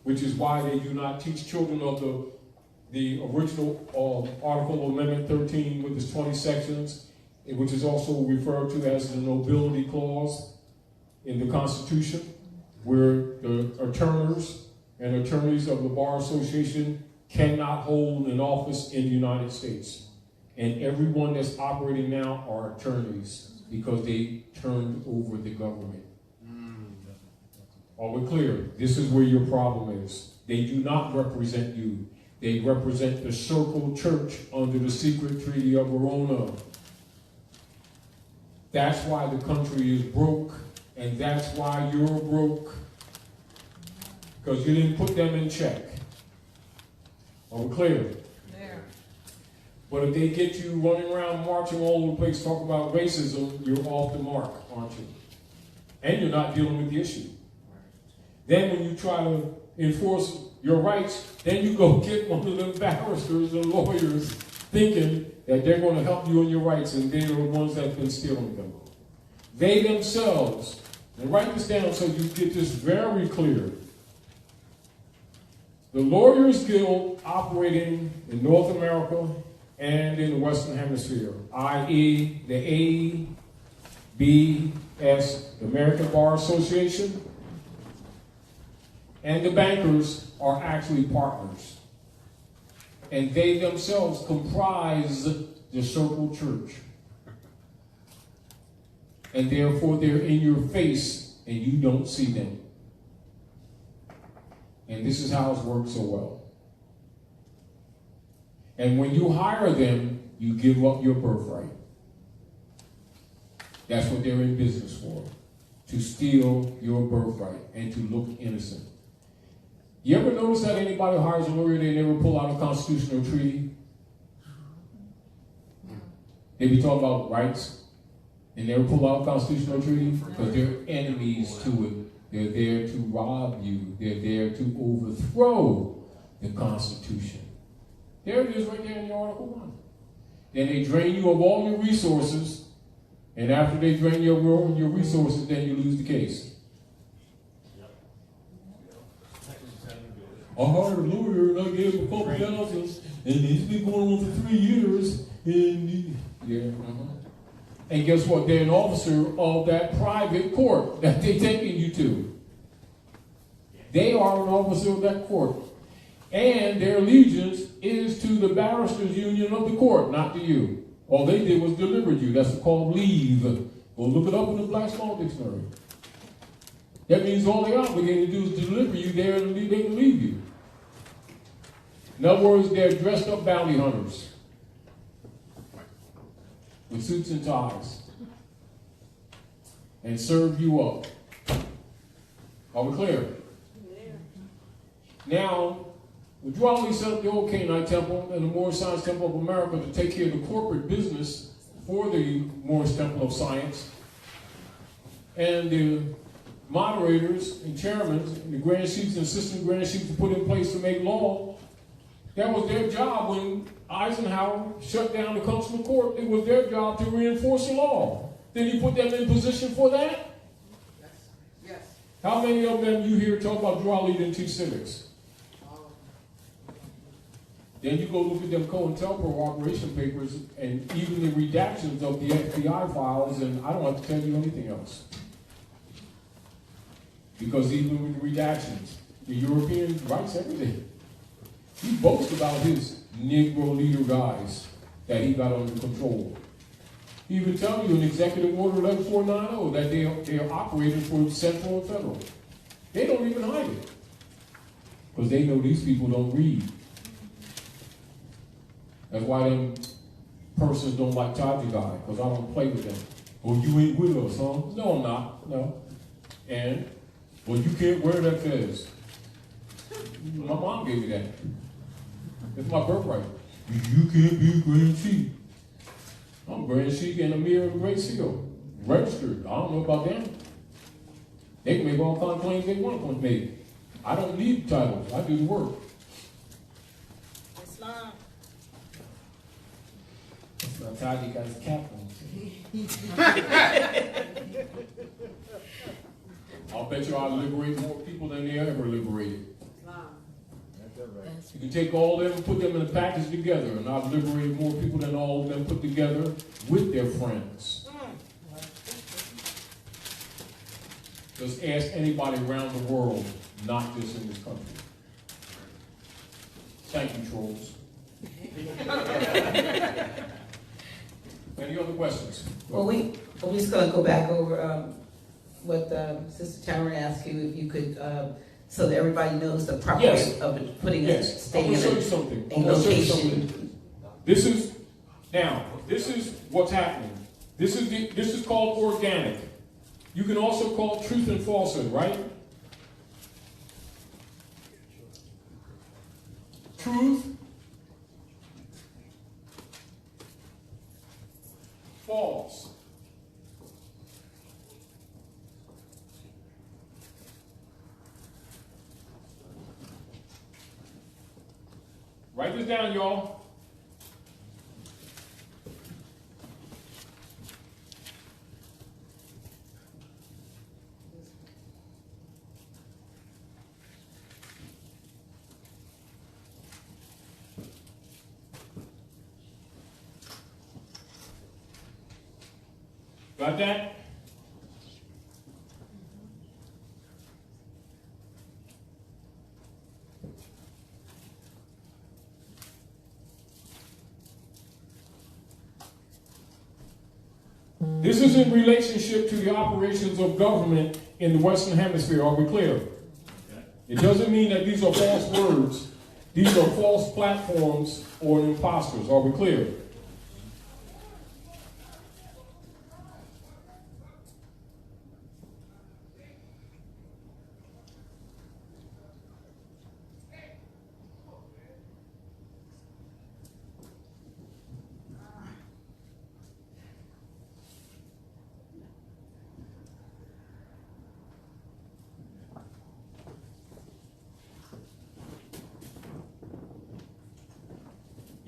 which is why they do not teach children of the original Article Amendment 13 with its 20 sections, which is also referred to as the Nobility Clause in the Constitution, where the attorneys and attorneys of the Bar Association cannot hold an office in the United States. And everyone that's operating now are attorneys because they turned over the government. Are we clear? This is where your problem is. They do not represent you. They represent the Circle Church under the secret treaty of Verona. That's why the country is broke, and that's why you're broke. Because you didn't put them in check. Are we clear? There. But if they get you running around marching all over the place talking about racism, you're off the mark, aren't you? And you're not dealing with the issue. Then when you try to enforce your rights, then you go get one of them barristers and lawyers thinking that they're going to help you in your rights, and they're the ones that have been stealing them. They themselves, and write this down so you get this very clear. The Lawyers Guild operating in North America and in the Western Hemisphere, i.e. the ABS, the American Bar Association, and the bankers are actually partners. And they themselves comprise the Circle Church. And therefore they're in your face and you don't see them. And this is how it's worked so well. And when you hire them, you give up your birthright. That's what they're in business for. To steal your birthright and to look innocent. You ever notice that anybody who hires a lawyer, they never pull out a constitutional treaty? They be talking about rights, and never pull out a constitutional treaty because they're enemies to it. They're there to rob you. They're there to overthrow the Constitution. There it is right there in your Article 1. Then they drain you of all your resources, and after they drain your resources, then you lose the case. I hired a lawyer and I gave him a couple $1,000, and he's been going on for 3 years. And guess what? They're an officer of that private court that they're taking you to. They are an officer of that court. And their allegiance is to the barristers' union of the court, not to you. All they did was deliver you. That's called leave. Go look it up in the Black's Law Dictionary. That means all they're obligated to do is deliver you there and they can leave you. In other words, they're dressed up bounty hunters with suits and ties and serve you up. Are we clear? Now, the Drawley set up the old Canaanite Temple and the Moorish Science Temple of America to take care of the corporate business for the Moorish Temple of Science. And the moderators and chairmen, and the grand chiefs and assistant grand chiefs put in place to make law. That was their job when Eisenhower shut down the Consular Court. It was their job to reinforce the law. Then he put them in position for that? Yes. How many of them you hear talk about Drawley and teach civics? Then you go look at them COINTELPRO operation papers and even the redactions of the FBI files, and I don't have to tell you anything else. Because even with the redactions, the European writes everything. He boasts about his Negro leader guys that he got under control. He even tells you in Executive Order 11490 that they are operating for central and federal. They don't even hide it. Because they know these people don't read. That's why them persons don't like Taji guy, because I don't play with them. Oh, you ain't with us, huh? No, I'm not. No. And, well, you can't wear that fez. My mom gave me that. It's my birthright. You can't be a Grand Chief. I'm Grand Chief and a Mirror of the Great Seal. Registered. I don't know about them. They can make all kinds of claims they want to make. I don't need titles. I do the work. Islam. That's how you guys cap on. I'll bet you I'll liberate more people than they ever liberated. You can take all of them and put them in a package together, and I've liberated more people than all of them put together with their friends. Just ask anybody around the world, not just in this country. Thank you, trolls. Any other questions? Well, we're just going to go back over what Sister Tamara asked you, if you could, so that everybody knows the proper Yes. way of it, putting Yes, it, I'm staying going to show you in something. a I'm going to show you location. something. This is what's happening. This is called organic. You can also call it truth and falsehood, right? Truth, false. Write this down, y'all. Got that? This is in relationship to the operations of government in the Western Hemisphere. Are we clear? It doesn't mean that these are false words. These are false platforms or imposters. Are we clear?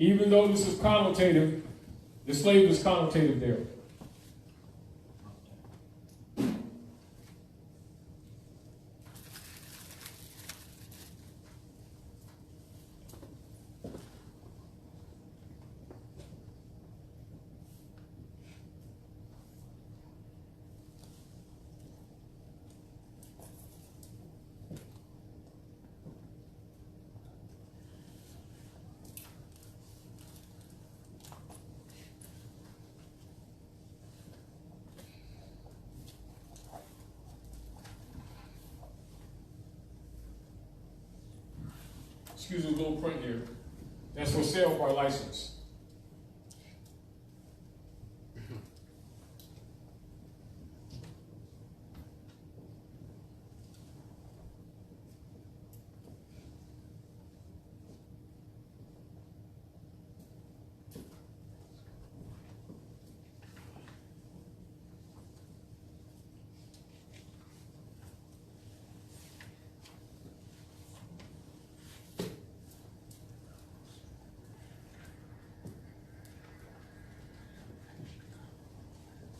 Even though this is connotative, the slave is connotative there. Excuse me, a little print here. That's for sale by license.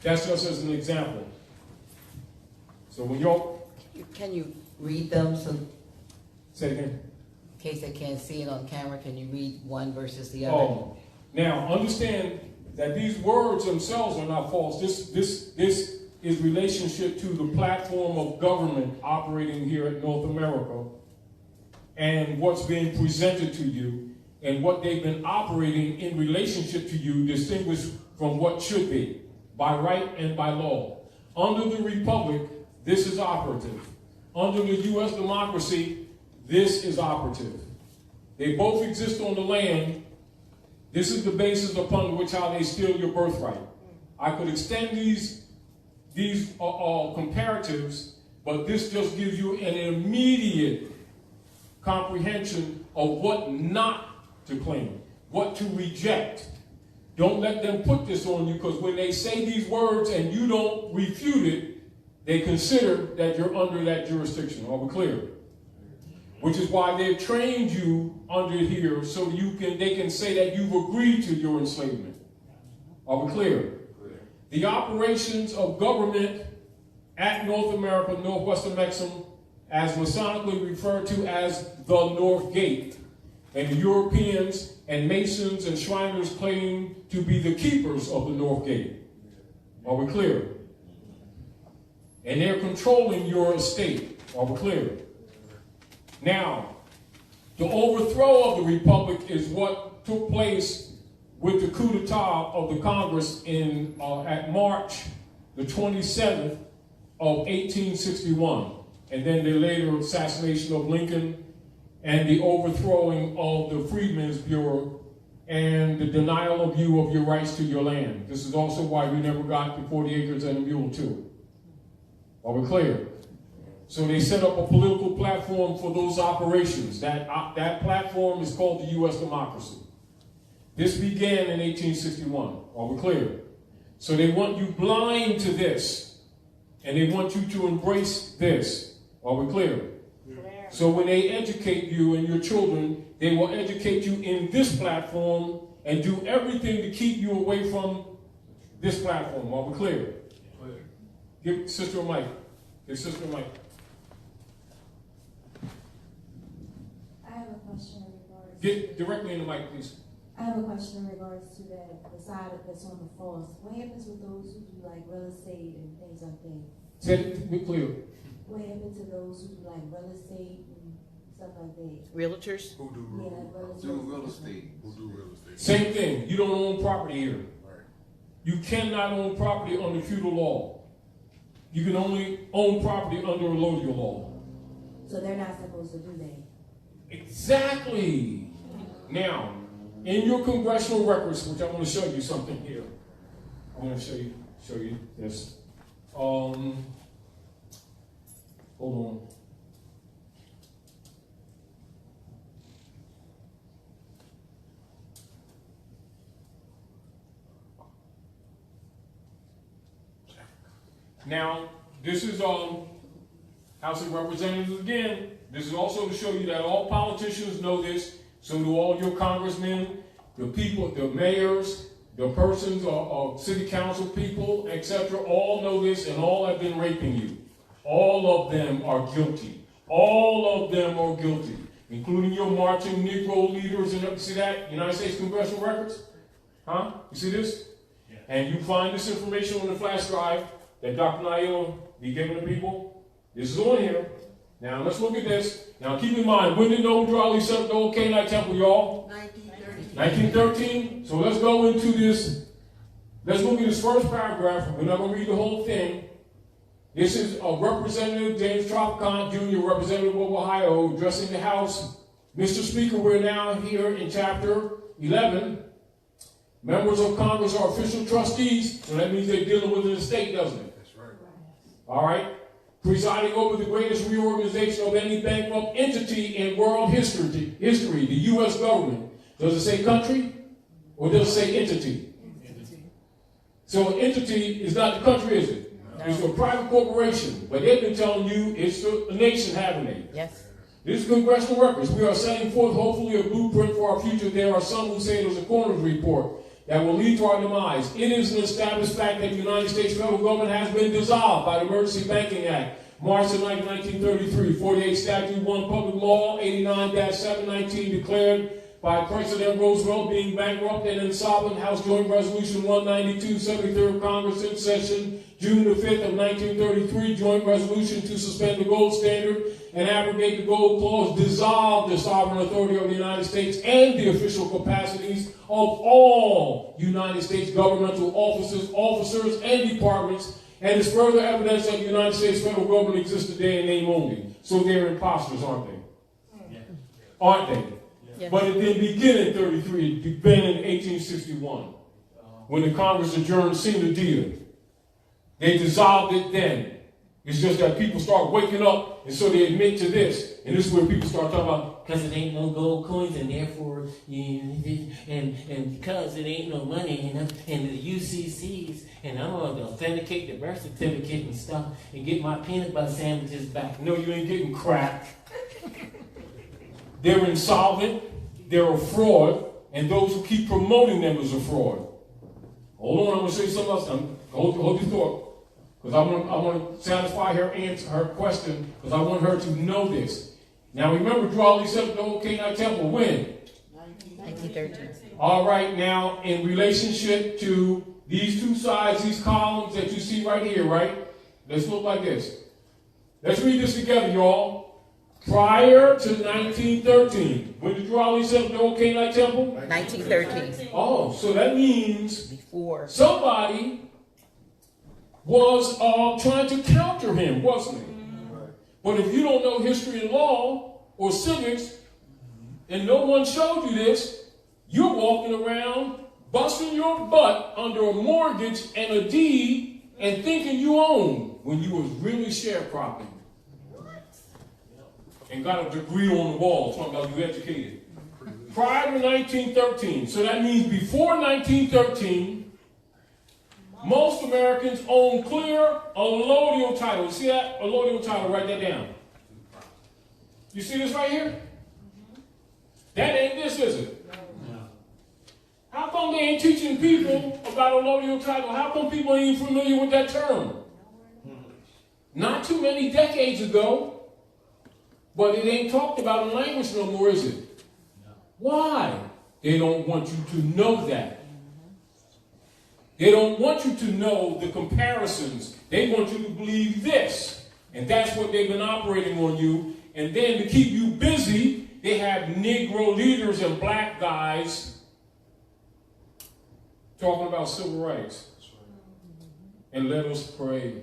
That's just as an example. So when you're... Can you read them, so in Say it again. case they can't see it on camera, can you read one versus the other? Oh, now understand that these words themselves are not false. This is relationship to the platform of government operating here at North America and what's being presented to you and what they've been operating in relationship to you, distinguished from what should be, by right and by law. Under the Republic, this is operative. Under the U.S. democracy, this is operative. They both exist on the land. This is the basis upon which how they steal your birthright. I could extend these comparatives, but this just gives you an immediate comprehension of what not to claim, what to reject. Don't let them put this on you, because when they say these words and you don't refute it, they consider that you're under that jurisdiction. Are we clear? Which is why they've trained you under here so they can say that you've agreed to your enslavement. Are we clear? The operations of government at North America, Northwestern Mexico, as Masonically referred to as the North Gate. And the Europeans and Masons and Shriners claim to be the keepers of the North Gate. Are we clear? And they're controlling your estate. Are we clear? Now, the overthrow of the Republic is what took place with the coup d'etat of the Congress at March the 27th of 1861, and then the later assassination of Lincoln and the overthrowing of the Freedmen's Bureau and the denial of you of your rights to your land. This is also why we never got the 40 acres and a mule too. Are we clear? So they set up a political platform for those operations. That platform is called the U.S. democracy. This began in 1861. Are we clear? So they want you blind to this, and they want you to embrace this. Are we clear? So when they educate you and your children, they will educate you in this platform and do everything to keep you away from this platform. Are we clear? Give Sister a mic. Give Sister a mic. I have a question in regards. Get directly in the mic, please. I have a question in regards to the side that's on the false. What happens with those who do like real estate and things like that? Say it be clear. What happens to those who do like real estate and stuff like that? Realtors? Who do Yeah, real estate? Who do real estate? Same thing. You don't own property here. Right. You cannot own property under feudal law. You can only own property under allodial law. So they're not supposed to do that. Exactly. Now, in your congressional records, which I want to show you something here. I want to show you this. Hold on. Now, this is House of Representatives again. This is also to show you that all politicians know this. So do all your congressmen, the people, the mayors, the persons or city council people, etc. All know this, and all have been raping you. All of them are guilty. All of them are guilty, including your marching Negro leaders. And see that? United States congressional records? Huh? You see this? Yeah. And you find this information on the flash drive that Dr. Naila be giving to people. This is on here. Now let's look at this. Now keep in mind, when did Noble Ali set up the old Canaanite temple, y'all? 1913. So let's go into this. Let's look at this first paragraph. We're not going to read the whole thing. This is Representative James Tropicant Jr., Representative of Ohio, addressing the House. Mr. Speaker, we're now here in chapter 11. Members of Congress are official trustees, so that means they're dealing with an estate, doesn't it? That's right. All right. Presiding over the greatest reorganization of any bankrupt entity in world history, the U.S. government. Does it say country or does it say entity? Entity. So an entity is not the country, is it? No. It's a private corporation, but they've been telling you it's a nation, haven't they? Yes. This is congressional records. We are setting forth hopefully a blueprint for our future. There are some who say it was a coroner's report that will lead to our demise. It is an established fact that the United States federal government has been dissolved by the Emergency Banking Act, March 9, 1933, 48 Statute 1 Public Law 89-719 declared by President Roosevelt being bankrupt and insolvent. House Joint Resolution 192, 73rd Congress in session, June the 5th of 1933, Joint Resolution to suspend the gold standard and abrogate the gold clause, dissolve the sovereign authority of the United States and the official capacities of all United States governmental officers and departments, and is further evidence that the United States federal government exists today in name only. So they're imposters, aren't they? Yeah. Aren't they? Yeah. But it didn't begin in 33, it began in 1861, when the Congress adjourned sine die. They dissolved it then. It's just that people start waking up, and so they admit to this. And this is where people start talking about, because it ain't no gold coins, and therefore, and because it ain't no money, and the UCCs, and I'm going to authenticate the birth certificate and stuff, and get my peanut butter sandwiches back. No, you ain't getting crack. They're insolvent, they're a fraud, and those who keep promoting them is a fraud. Hold on, I'm going to show you something else. Hold your thought. Because I want to satisfy her question, because I want her to know this. Now remember, Drew Ali set up the old Canaanite temple when? 1913. All right, now in relationship to these two sides, these columns that you see right here, right? Let's look like this. Let's read this together, y'all. Prior to 1913. When did Raleigh set up the old Canaanite temple? 1913. Oh, so that means Before. somebody was trying to counter him, wasn't it? But if you don't know history and law or civics, and no one showed you this, you're walking around busting your butt under a mortgage and a deed and thinking you own when you was really sharecropping. And got a degree on the wall talking about you educated. Prior to 1913, so that means before 1913, most Americans own clear allodial title. See that? Allodial title, write that down. You see this right here? That ain't this, is it? How come they ain't teaching people about allodial title? How come people ain't even familiar with that term? Not too many decades ago. But it ain't talked about in language no more, is it? No. Why? They don't want you to know that. They don't want you to know the comparisons. They want you to believe this. And that's what they've been operating on you. And then to keep you busy, they have Negro leaders and black guys talking about civil rights. And let us pray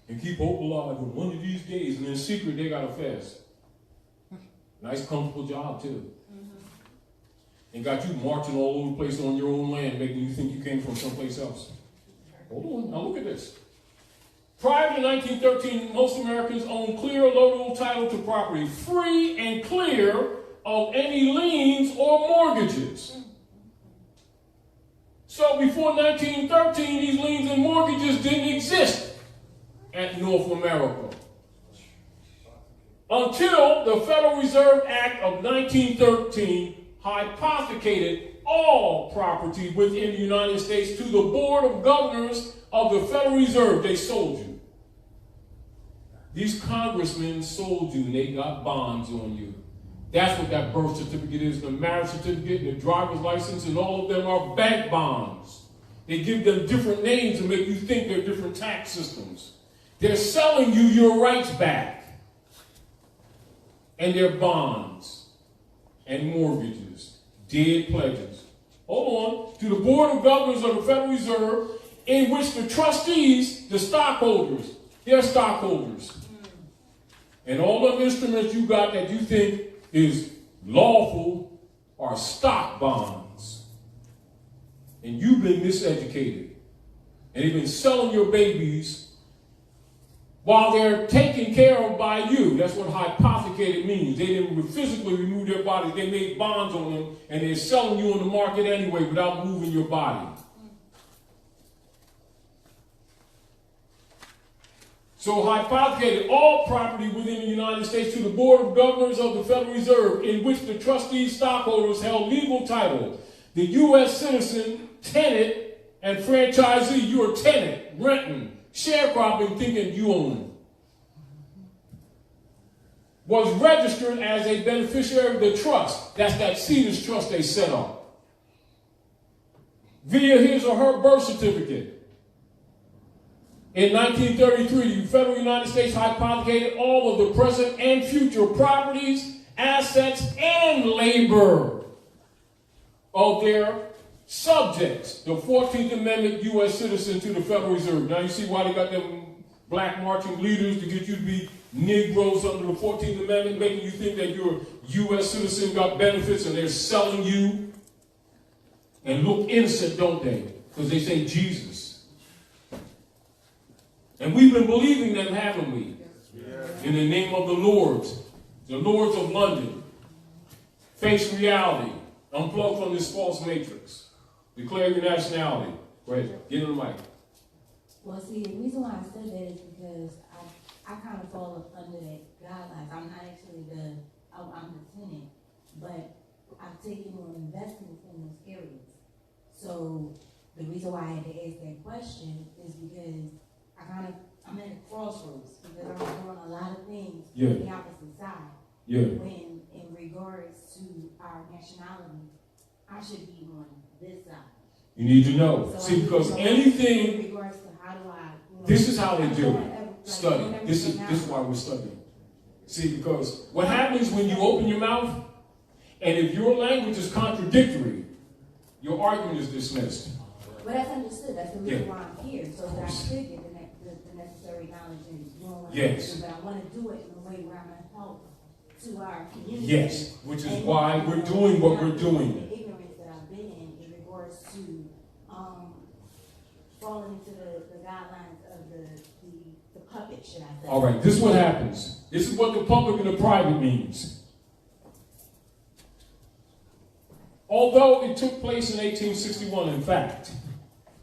and keep hope alive on one of these days. And in secret, they got to fast. Nice, comfortable job, too. And got you marching all over the place on your own land, making you think you came from someplace else. Hold on, now look at this. Prior to 1913, most Americans owned clear allodial title to property, free and clear of any liens or mortgages. So before 1913, these liens and mortgages didn't exist at North America. Until the Federal Reserve Act of 1913 hypothecated all property within the United States to the Board of Governors of the Federal Reserve. They sold you. These congressmen sold you and they got bonds on you. That's what that birth certificate is, the marriage certificate, and the driver's license, and all of them are bank bonds. They give them different names to make you think they're different tax systems. They're selling you your rights back. And their bonds and mortgages, dead pledges. Hold on. To the Board of Governors of the Federal Reserve, in which the trustees, the stockholders, they're stockholders. And all the instruments you got that you think is lawful are stock bonds. And you've been miseducated. And they've been selling your babies while they're taken care of by you. That's what hypothecated means. They didn't physically remove their bodies. They made bonds on them, and they're selling you on the market anyway without moving your body. So hypothecated all property within the United States to the Board of Governors of the Federal Reserve, in which the trustees, stockholders held legal title. The U.S. citizen, tenant, and franchisee, you're a tenant, renting, sharecropping, thinking you own it, was registered as a beneficiary of the trust. That's that Cedars trust they set up. Via his or her birth certificate. In 1933, the Federal United States hypothecated all of the present and future properties, assets, and labor of their subjects, the 14th Amendment U.S. citizen to the Federal Reserve. Now you see why they got them black marching leaders to get you to be Negroes under the 14th Amendment, making you think that you're a U.S. citizen, got benefits, and they're selling you. And look innocent, don't they? Because they say Jesus. And we've been believing them, haven't we? In the name of the Lords of London. Face reality. Unplug from this false matrix. Declare your nationality. Go ahead. Get in the mic. Well, see, the reason why I said that is because I kind of fall up under that guidelines. I'm not actually I'm the tenant, but I've taken on investments in those areas. So the reason why I had to ask that question is because I'm at a crossroads because I'm doing a lot of things on the opposite side. When in regards to our nationality, I should be on this side. You need to know. So see, because anything, in regards to how do I, this is how they do it. Study. This is why we're studying. See, because what happens when you open your mouth, and if your language is contradictory, your argument is dismissed. But that's understood. That's the reason why I'm here, so that I could get the necessary knowledge and doing what I do. But I want to do it in a way where I'm going to help to our community. Yes, which is why we're doing what we're doing. The ignorance that I've been in regards to falling into the guidelines of the puppet, should I say. All right, this is what happens. This is what the public and the private means. Although it took place in 1861, in fact,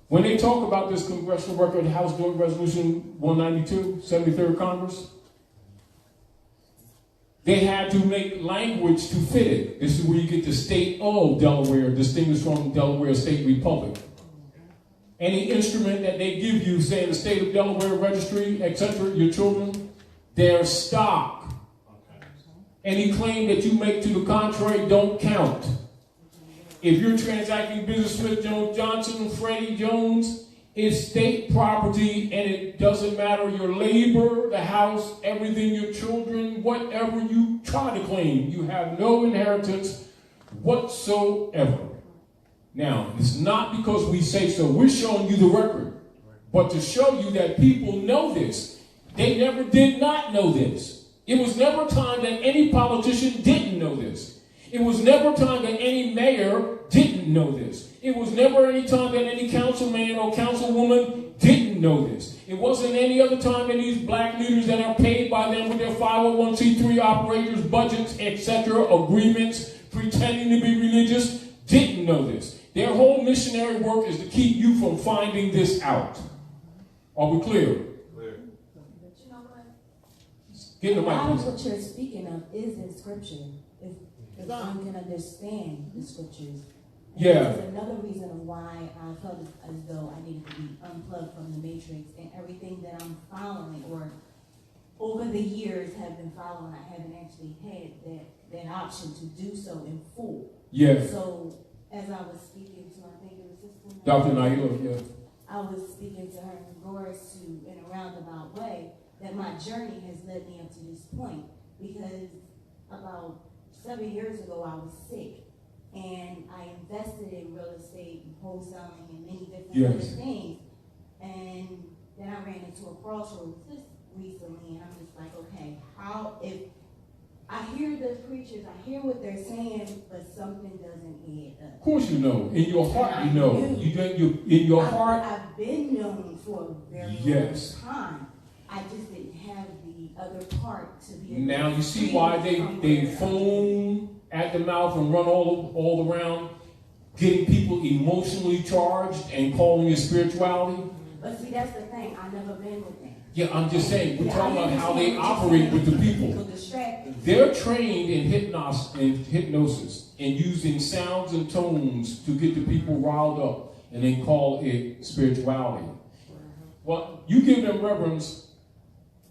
when they talk about this congressional record, House Joint Resolution 192, 73rd Congress, they had to make language to fit it. This is where you get the state of Delaware, distinguished from Delaware State Republic. Any instrument that they give you, say in the state of Delaware registry, etc., your children, their stock. Any claim that you make to the contrary don't count. If you're transacting business with Jones Johnson, Freddie Jones, it's state property, and it doesn't matter your labor, the house, everything, your children, whatever you try to claim, you have no inheritance whatsoever. Now, it's not because we say so. We're showing you the record. But to show you that people know this, they never did not know this. It was never a time that any politician didn't know this. It was never a time that any mayor didn't know this. It was never any time that any councilman or councilwoman didn't know this. It wasn't any other time that these black leaders that are paid by them with their 501c3 operators, budgets, etc., agreements, pretending to be religious, didn't know this. Their whole missionary work is to keep you from finding this out. Are we clear? But you know what? Get the a lot mic, of please. what you're speaking of is in Scripture. If one can understand the Scriptures. And Yeah. That's another reason of why I felt as though I needed to be unplugged from the matrix, and everything that I'm following or over the years have been following, I haven't actually had that option to do so in full. Yeah. So as I was speaking to, I think it was Sister Dr. Naila, yeah. I was speaking to her in regards to, in a roundabout way, that my journey has led me up to this point. Because about 7 years ago, I was sick. And I invested in real estate and wholesaling and many different other things. And then I ran into a crossroads just recently. And I'm just like, okay, if I hear the preachers, I hear what they're saying, but something doesn't add up. Of course you know. In your heart you know. In your heart. I've been known for a very long time. I just didn't have the other part to be able Now you see why they foam at the mouth and run all around, getting people emotionally charged and calling it spirituality. But see, that's the thing. I've never been with them. Yeah, I'm just saying, we're talking about how they operate with the people. They're trained in hypnosis and using sounds and tones to get the people riled up, and they call it spirituality. Well, you give them reverence,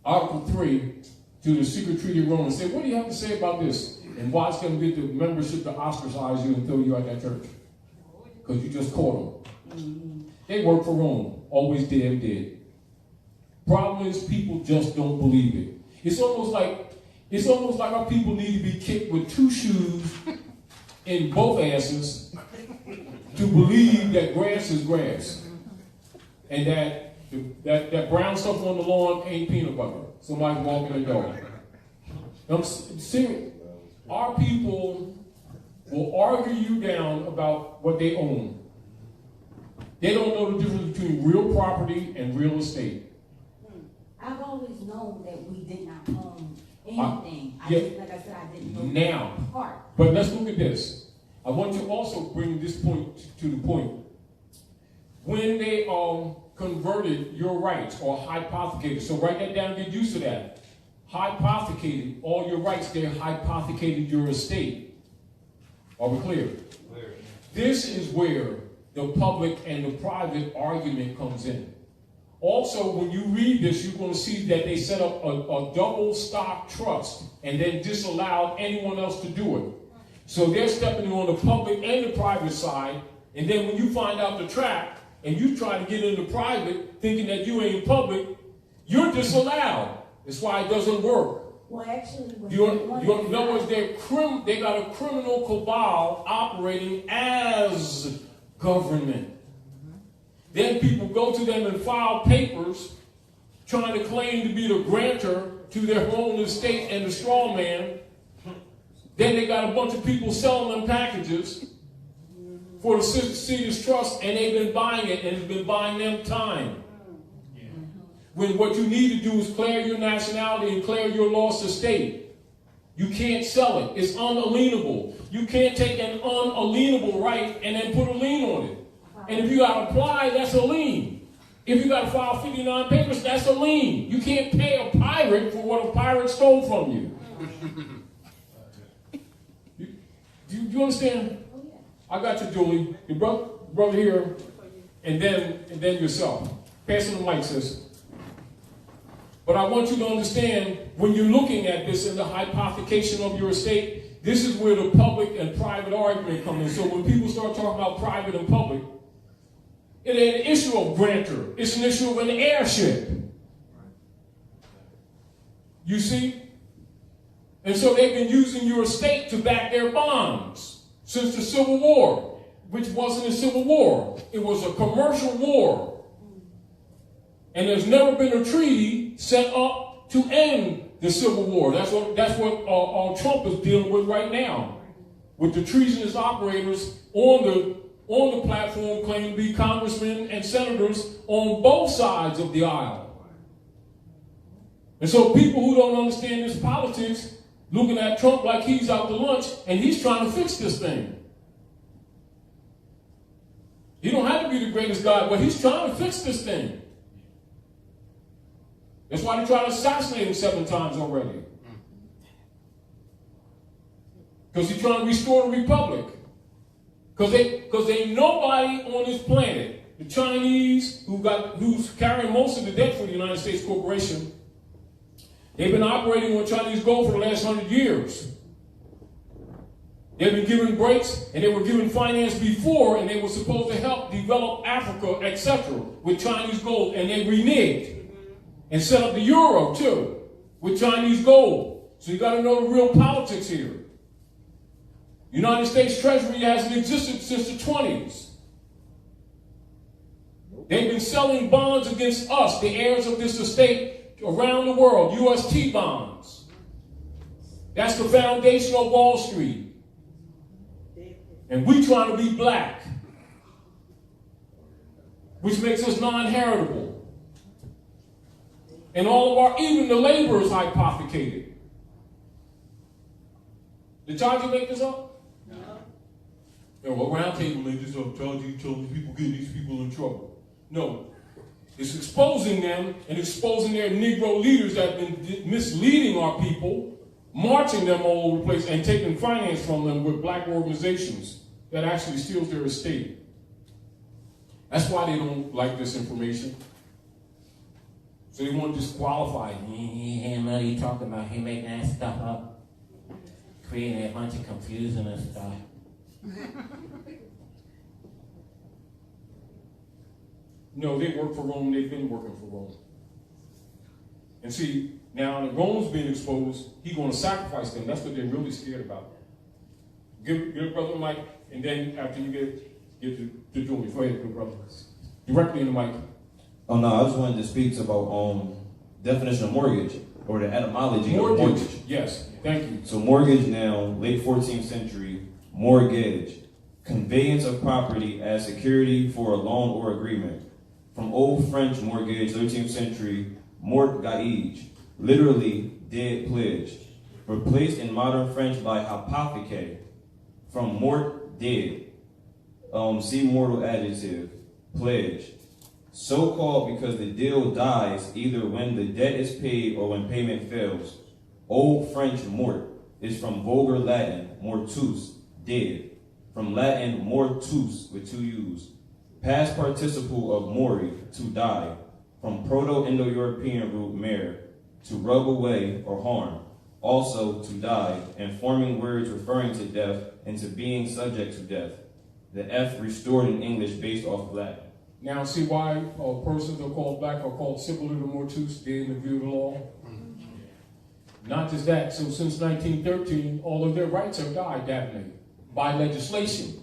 Article 3, to the secret treaty of Rome and say, what do you have to say about this? And watch them get the membership to ostracize you and throw you out that church. Because you just caught them. They work for Rome, always dead. Problem is, people just don't believe it. It's almost like our people need to be kicked with two shoes in both asses to believe that grass is grass, and that brown stuff on the lawn ain't peanut butter. Somebody's walking the dog. I'm serious. Our people will argue you down about what they own. They don't know the difference between real property and real estate. I've always known that we did not own anything. Like I said, I didn't know now. Part. But let's look at this. I want to also bring this point to the point. When they converted your rights or hypothecated, so write that down, get used to that. Hypothecated all your rights, they hypothecated your estate. Are we clear? This is where the public and the private argument comes in. Also, when you read this, you're going to see that they set up a double stock trust and then disallowed anyone else to do it. So they're stepping on the public and the private side, and then when you find out the trap and you try to get into private thinking that you ain't public, you're disallowed. That's why it doesn't work. Well, actually, when In other words, they got a criminal cabal operating as government. Then people go to them and file papers trying to claim to be the grantor to their own estate and the straw man. Then they got a bunch of people selling them packages for the Cedars Trust, and they've been buying it, and it's been buying them time. When what you need to do is clear your nationality and clear your lost estate. You can't sell it. It's unalienable. You can't take an unalienable right and then put a lien on it. And if you got to apply, that's a lien. If you got to file 59 papers, that's a lien. You can't pay a pirate for what a pirate stole from you. Do you understand? I got you, Julie. Your brother here, and then yourself. Pass on the mic, sis. But I want you to understand, when you're looking at this in the hypothecation of your estate, this is where the public and private argument comes in. So when people start talking about private and public, it ain't an issue of grantor. It's an issue of an heirship. You see? And so they've been using your estate to back their bonds since the Civil War, which wasn't a civil war. It was a commercial war. And there's never been a treaty set up to end the Civil War. That's what Trump is dealing with right now, with the treasonous operators on the platform claiming to be congressmen and senators on both sides of the aisle. And so people who don't understand this politics, looking at Trump like he's out to lunch, and he's trying to fix this thing. He don't have to be the greatest guy, but he's trying to fix this thing. That's why they tried to assassinate him 7 times already. Because he's trying to restore the republic. Because ain't nobody on this planet, the Chinese, who's carrying most of the debt for the United States corporation, they've been operating on Chinese gold for the last 100 years. They've been given breaks, and they were given finance before, and they were supposed to help develop Africa, etc., with Chinese gold, and they reneged. And set up the euro, too, with Chinese gold. So you got to know the real politics here. United States Treasury hasn't existed since the 20s. They've been selling bonds against us, the heirs of this estate, around the world, UST bonds. That's the foundation of Wall Street. And we trying to be black, which makes us non-heritable. And even the labor is hypothecated. Did Taji make this up? No. Well, Roundtable made this up. Taji told these people, getting these people in trouble. No. It's exposing them and exposing their Negro leaders that have been misleading our people, marching them all over the place, and taking finance from them with black organizations that actually steals their estate. That's why they don't like this information. So they want to disqualify. He know you talking about. He making that stuff up, creating a bunch of confusion and stuff. No, they work for Rome. They've been working for Rome. And see, now that Rome's being exposed, he's going to sacrifice them. That's what they're really scared about. Give brother the mic, and then after you get to Julie, go ahead, good brother. Directly in the mic. Oh no, I just wanted to speak about definition of mortgage, or the etymology of mortgage. Yes, thank you. So mortgage now, late 14th century, mortgage, conveyance of property as security for a loan or agreement. From Old French mortgage, 13th century, mortgage, literally dead pledge. Replaced in modern French by hypothèque, from mort, dead. See mortal adjective, pledge. So called because the deal dies either when the debt is paid or when payment fails. Old French mort is from vulgar Latin, mortus, dead. From Latin mortus with 2 U's. Past participle of mori, to die. From Proto-Indo-European root mer, to rub away or harm. Also to die, and forming words referring to death and to being subject to death. The F restored in English based off of Latin. Now see why persons are called black are called similar to mortus, dead in the view of the law? Not just that, so since 1913, all of their rights have died, haven't they? By legislation.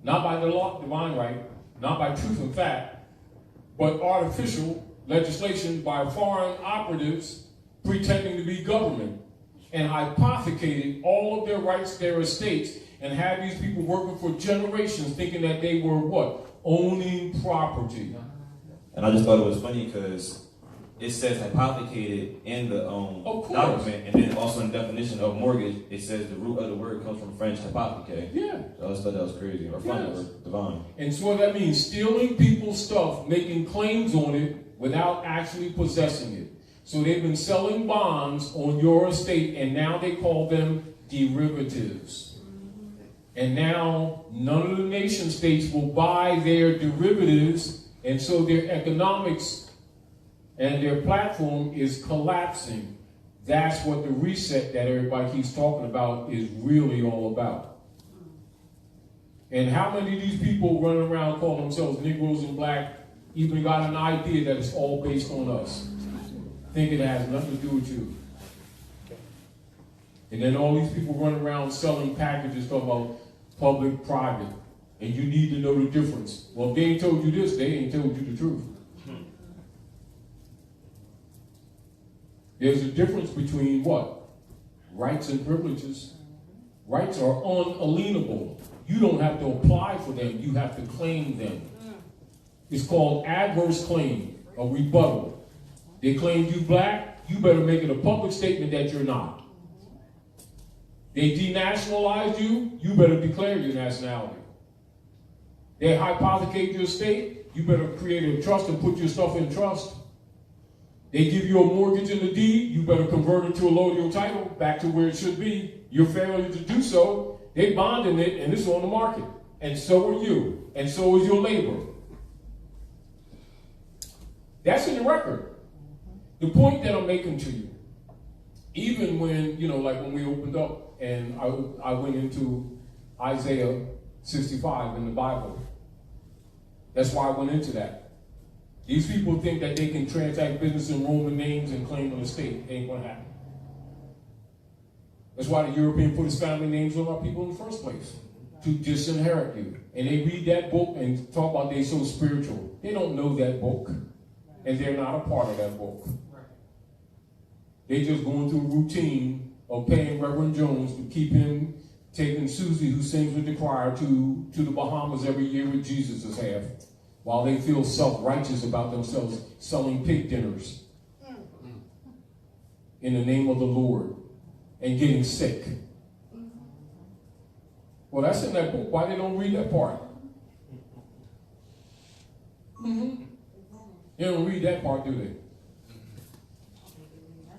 Not by the law, divine right, not by truth and fact, but artificial legislation by foreign operatives pretending to be government, and hypothecated all of their rights, their estates, and had these people working for generations thinking that they were what? Owning property. And I just thought it was funny because it says hypothecated in the document, and then also in the definition of mortgage, it says the root of the word comes from French hypothèque. Yeah. So I just thought that was crazy, or funny, or divine. And so what that means, stealing people's stuff, making claims on it without actually possessing it. So they've been selling bonds on your estate, and now they call them derivatives. And now none of the nation states will buy their derivatives, and so their economics and their platform is collapsing. That's what the reset that everybody keeps talking about is really all about. And how many of these people running around calling themselves Negroes and black even got an idea that it's all based on us, thinking it has nothing to do with you? And then all these people running around selling packages talking about public, private, and you need to know the difference. Well, if they ain't told you this, they ain't told you the truth. There's a difference between what? Rights and privileges. Rights are unalienable. You don't have to apply for them, you have to claim them. It's called adverse claim, a rebuttal. They claimed you black, you better make it a public statement that you're not. They denationalized you, you better declare your nationality. They hypothecate your estate, you better create a trust and put your stuff in trust. They give you a mortgage in the deed, you better convert it to a allodial title back to where it should be. Your failure to do so, they bonding it and it's on the market. And so are you, and so is your labor. That's in the record. The point that I'm making to you, even when, like when we opened up and I went into Isaiah 65 in the Bible, that's why I went into that. These people think that they can transact business in Roman names and claim an estate. It ain't gonna happen. That's why the European put his family names on our people in the first place, to disinherit you. And they read that book and talk about they're so spiritual. They don't know that book, and they're not a part of that book. They just going through a routine of paying Reverend Jones to keep him taking Susie, who sings with the choir, to the Bahamas every year with Jesus' half, while they feel self-righteous about themselves selling pig dinners in the name of the Lord and getting sick. Well, that's in that book. Why they don't read that part? They don't read that part, do they?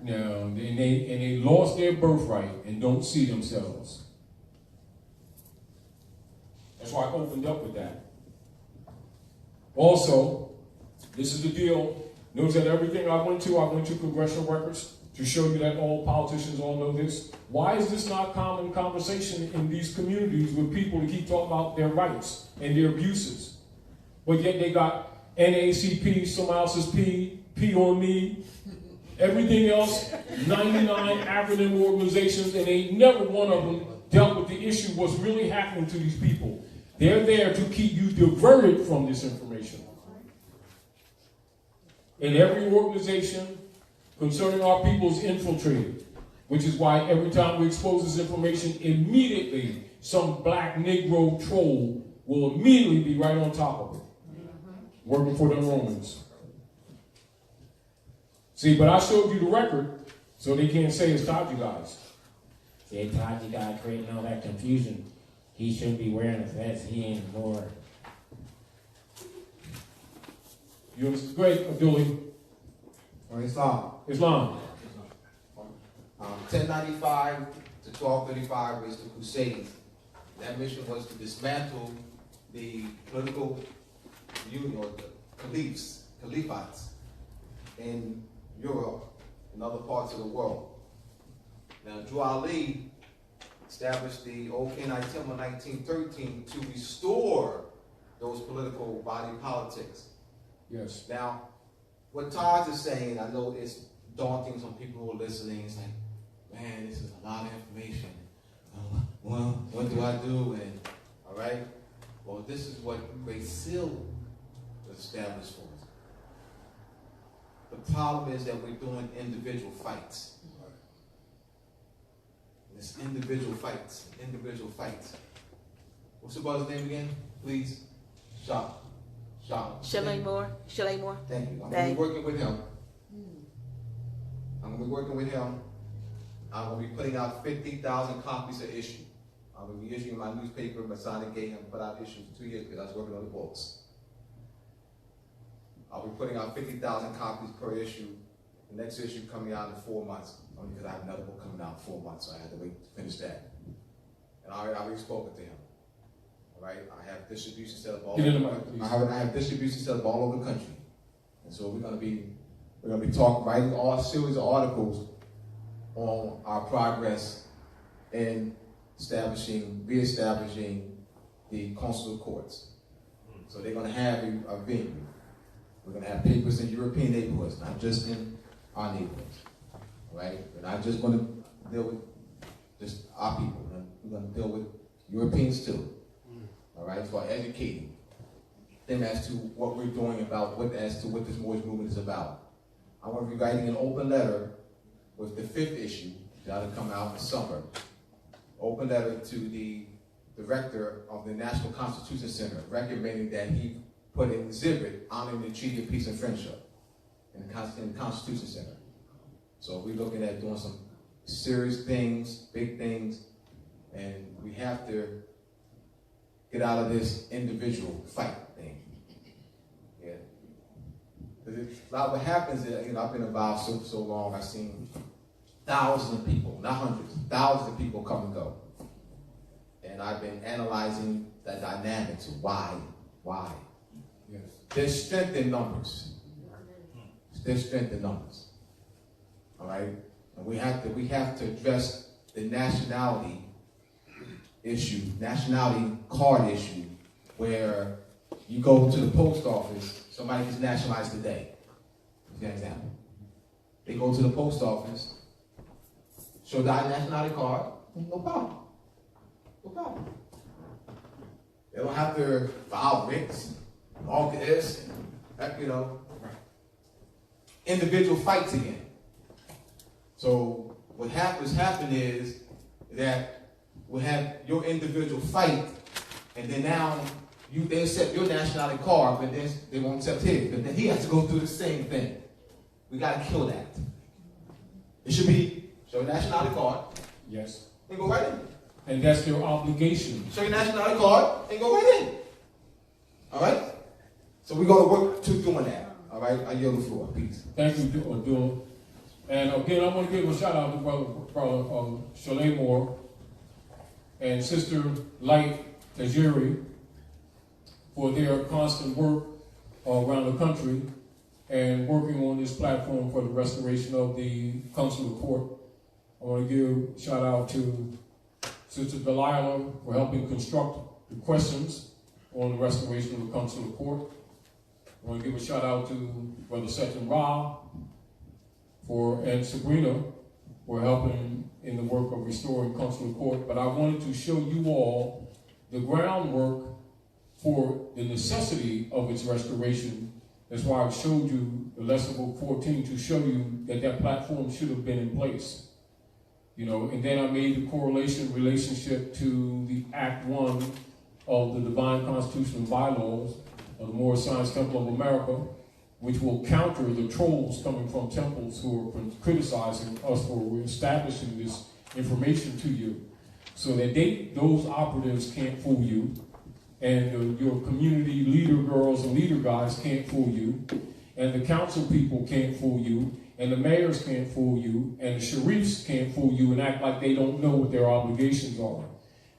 No, and they lost their birthright and don't see themselves. That's why I opened up with that. Also, this is the deal. Notice that everything I went to congressional records to show you that all politicians all know this. Why is this not common conversation in these communities with people to keep talking about their rights and their abuses? But yet they got NAACP, someone else's P on me, everything else, 99 acronym organizations, and ain't never one of them dealt with the issue, what's really happening to these people. They're there to keep you diverted from this information. And every organization concerning our people is infiltrated, which is why every time we expose this information, immediately some black Negro troll will immediately be right on top of it, working for them Romans. See, but I showed you the record, so they can't say it's Taj guys. See, Taj guy creating all that confusion. He shouldn't be wearing a vest. He ain't more. You understand? Great, Abdullah. Or Islam. Islam. 1095 to 1235 was the Crusades. That mission was to dismantle the political union, or the caliphates in Europe and other parts of the world. Now, Drew Ali established the Kenai Temple in 1913 to restore those political body politics. Yes. Now, what Taj is saying, I know it's daunting to some people who are listening. It's like, man, this is a lot of information. Well, what do I do? And all right, well, this is what Great Seal was established for. The problem is that we're doing individual fights. It's individual fights. What's the brother's name again? Please. Shop. Shalay Moore. Thank you. I'm going to be working with him. I'm going to be putting out 50,000 copies of issue. I'm going to be issuing my newspaper, Masonic Gate, and put out issues 2 years because I was working on the books. I'll be putting out 50,000 copies per issue. The next issue coming out in 4 months, only because I have another book coming out in 4 months, so I had to wait to finish that. And I already spoken to him. All right, I have distribution set up all over. I have distribution set up all over the country, and so we're going to be talking, writing all series of articles on our progress in reestablishing the consular courts. So they're going to have a venue. We're going to have papers in European neighborhoods, not just in our neighborhoods. Right? We're not just going to deal with just our people. We're going to deal with Europeans too. All right? So educating them as to what we're doing as to what this Moorish movement is about. I'm going to be writing an open letter with the 5th issue that'll come out in the summer. Open letter to the director of the National Constitution Center, recommending that he put an exhibit honoring the Treaty of Peace and Friendship in the Constitution Center. So we're looking at doing some serious things, big things, and we have to get out of this individual fight thing. Yeah. A lot of what happens is, I've been involved so long, I've seen thousands of people, not hundreds, thousands of people come and go. And I've been analyzing the dynamics of why. Yes. There's strength in numbers. All right? And we have to address the nationality issue, nationality card issue, where you go to the post office, somebody gets nationalized today. For example. They go to the post office, show their nationality card, no problem. They don't have to file writs, all this, individual fights again. So what happen is that we'll have your individual fight, and then now they accept your nationality card, but then they won't accept his. But then he has to go through the same thing. We got to kill that. It should be show your nationality card. Yes. And go right in. And that's their obligation. Show your nationality card and go right in. All right? So we're going to work to doing that. All right? I yield the floor. Peace. Thank you, Abdul. And again, I want to give a shout out to Brother Shalay Moore and Sister Light Tajiri for their constant work around the country and working on this platform for the restoration of the consular court. I want to give a shout out to Sister Delilah for helping construct the questions on the restoration of the consular court. I want to give a shout out to Brother Seton Ra and Sabrina for helping in the work of restoring consular court. But I wanted to show you all the groundwork for the necessity of its restoration. That's why I showed you the lesson book 14 to show you that platform should have been in place. And then I made the relationship to the Act 1 of the Divine Constitutional Bylaws of the Moorish Science Temple of America, which will counter the trolls coming from temples who are criticizing us for establishing this information to you, so that those operatives can't fool you, and your community leader girls and leader guys can't fool you, and the council people can't fool you, and the mayors can't fool you, and the sheriffs can't fool you and act like they don't know what their obligations are.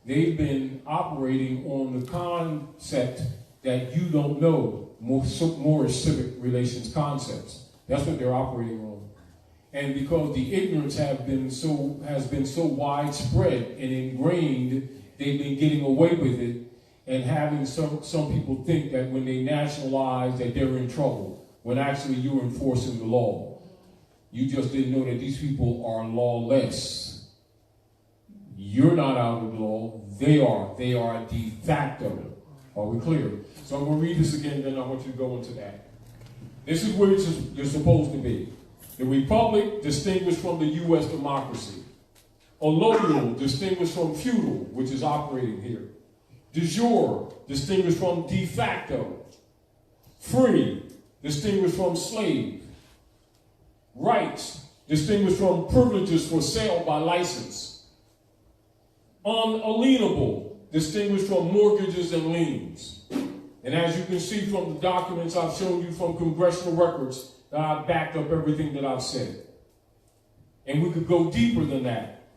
They've been operating on the concept that you don't know, Moorish civic relations concepts. That's what they're operating on. And because the ignorance has been so widespread and ingrained, they've been getting away with it and having some people think that when they nationalize that they're in trouble, when actually you're enforcing the law. You just didn't know that these people are lawless. You're not out of the law. They are. They are de facto. Are we clear? So I'm going to read this again, then I want you to go into that. This is where you're supposed to be. The republic distinguished from the U.S. democracy. Allodial distinguished from feudal, which is operating here. De jure distinguished from de facto. Free distinguished from slave. Rights distinguished from privileges for sale by license. Unalienable distinguished from mortgages and liens. And as you can see from the documents I've shown you from congressional records, that I've backed up everything that I've said. And we could go deeper than that.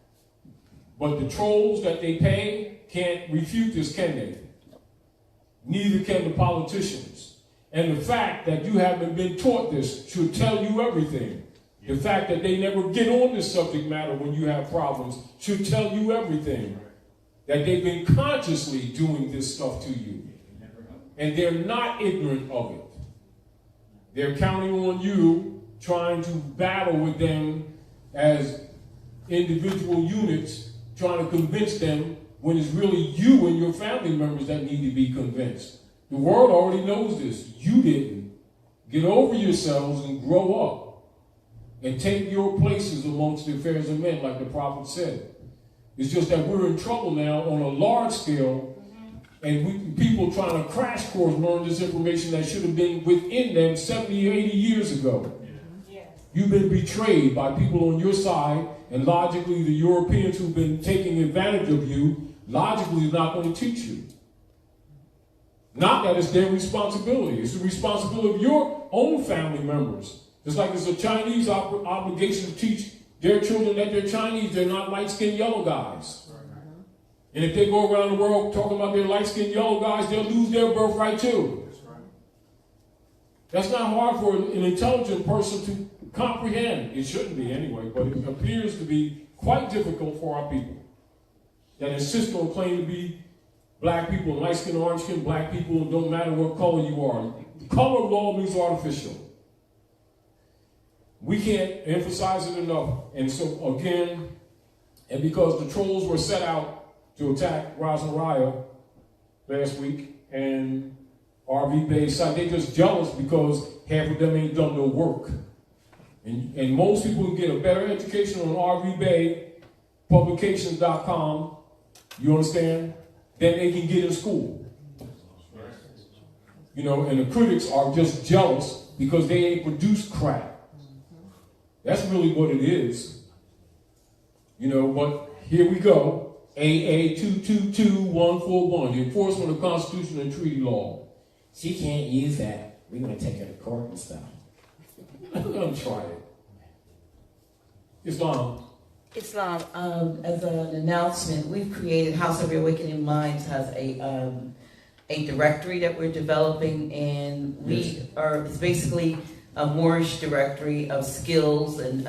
But the trolls that they pay can't refute this, can they? Neither can the politicians. And the fact that you haven't been taught this should tell you everything. The fact that they never get on this subject matter when you have problems should tell you everything. That they've been consciously doing this stuff to you. And they're not ignorant of it. They're counting on you, trying to battle with them as individual units, trying to convince them when it's really you and your family members that need to be convinced. The world already knows this. You didn't. Get over yourselves and grow up. And take your places amongst the affairs of men, like the prophet said. It's just that we're in trouble now on a large scale, and people trying to crash course learn this information that should have been within them 70 or 80 years ago. Yeah. You've been betrayed by people on your side, and logically the Europeans who've been taking advantage of you, logically is not going to teach you. Not that it's their responsibility. It's the responsibility of your own family members. Just like it's a Chinese obligation to teach their children that they're Chinese, they're not light-skinned yellow guys. And if they go around the world talking about their light-skinned yellow guys, they'll lose their birthright too. That's not hard for an intelligent person to comprehend. It shouldn't be anyway, but it appears to be quite difficult for our people that insist on claiming to be black people, light-skinned, orange-skinned black people, don't matter what color you are. The color of law means artificial. We can't emphasize it enough. And so again, and because the trolls were set out to attack Ras and Raya last week, and RV Bey side, they're just jealous because half of them ain't done no work. And most people can get a better education on RV Bey, publications.com, you understand, than they can get in school. You know, and the critics are just jealous because they ain't produced crap. That's really what it is. You know, but here we go. AA222141, the enforcement of Constitution and treaty law. She can't use that. We're going to take her to court and stuff. I'm going to try it. Islam, as an announcement, we've created House of Reawakening Minds has a directory that we're developing, and it's basically a Moorish directory of skills and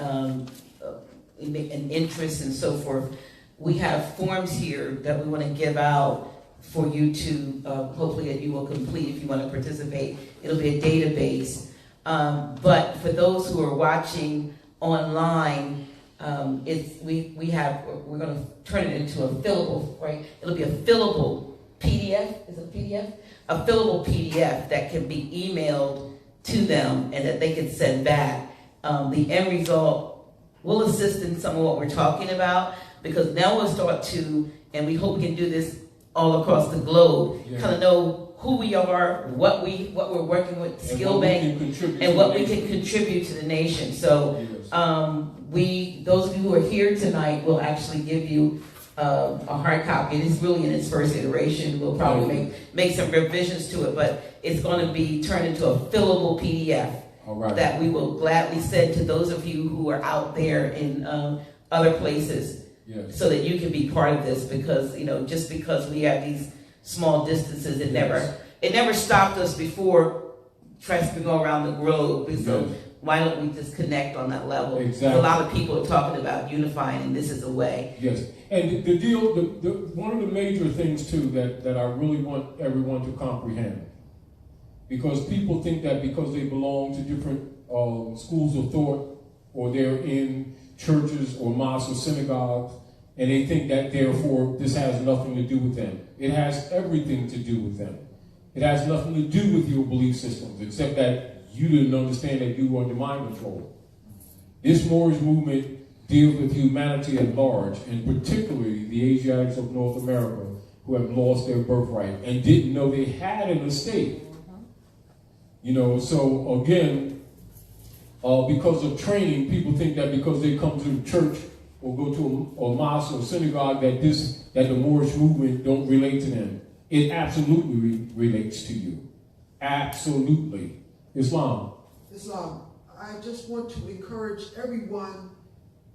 interests and so forth. We have forms here that we want to give out for you to, hopefully that you will complete if you want to participate. It'll be a database. But for those who are watching online, we're going to turn it into a fillable, right? It'll be a fillable PDF. Is it a PDF? A fillable PDF that can be emailed to them and that they can send back. The end result will assist in some of what we're talking about, because now we'll start to, and we hope we can do this all across the globe, kind of know who we are, what we're working with, skill bank, and what we can contribute to the nation. So those of you who are here tonight will actually give you a hard copy. It is really in its first iteration. We'll probably make some revisions to it, but it's going to be turned into a fillable PDF that we will gladly send to those of you who are out there in other places. Yes. So that you can be part of this, because just because we have these small distances, it never stopped us before trying to go around the globe. So why don't we just connect on that level? Exactly. A lot of people are talking about unifying, and this is a way. Yes, and the deal, one of the major things too that I really want everyone to comprehend, because people think that because they belong to different schools of thought, or they're in churches or mosques or synagogues, And they think that therefore this has nothing to do with them. It has everything to do with them. It has nothing to do with your belief systems, except that you didn't understand that you were under mind control. This Moorish movement deals with humanity at large, and particularly the Asiatics of North America who have lost their birthright and didn't know they had an estate. You know, so again, because of training, people think that because they come to the church or go to a mosque or synagogue that the Moorish movement don't relate to them. It absolutely relates to you. Absolutely. Islam. I just want to encourage everyone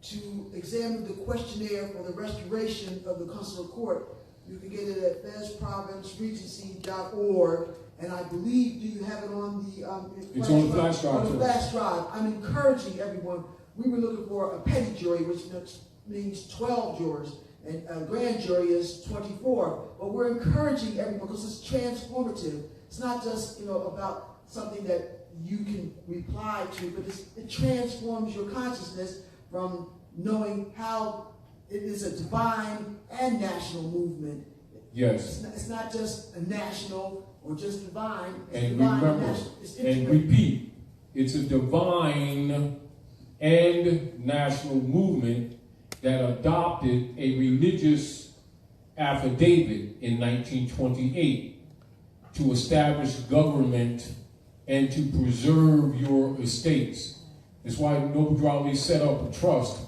to examine the questionnaire for the restoration of the Consular Court. You can get it at fezprovinceregency.org, and I believe, do you have it on the it's on the flash drive? On the flash drive. I'm encouraging everyone. We were looking for a petty jury, which means 12 jurors, and a grand jury is 24. But we're encouraging everyone because it's transformative. It's not just about something that you can reply to, but it transforms your consciousness from knowing how it is a divine and national movement. Yes. It's not just a national or just divine. It's and divine remember, and repeat, it's a divine and national movement that adopted a religious affidavit in 1928 to establish government and to preserve your estates. That's why Noble Ali set up a trust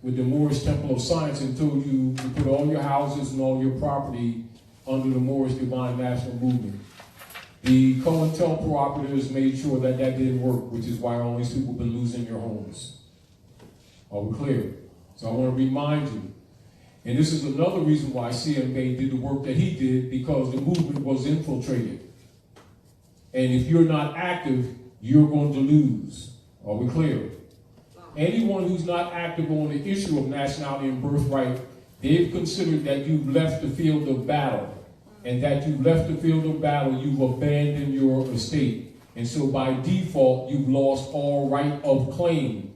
with the Moorish Temple of Science and told you to put all your houses and all your property under the Moorish Divine National Movement. The COINTELPRO operatives made sure that that didn't work, which is why all these people have been losing their homes. Are we clear? So I want to remind you, and this is another reason why CMA did the work that he did, because the movement was infiltrated. And if you're not active, you're going to lose. Are we clear? Anyone who's not active on the issue of nationality and birthright, they've considered that you've left the field of battle. And that you've left the field of battle, you've abandoned your estate. And so by default, you've lost all right of claim.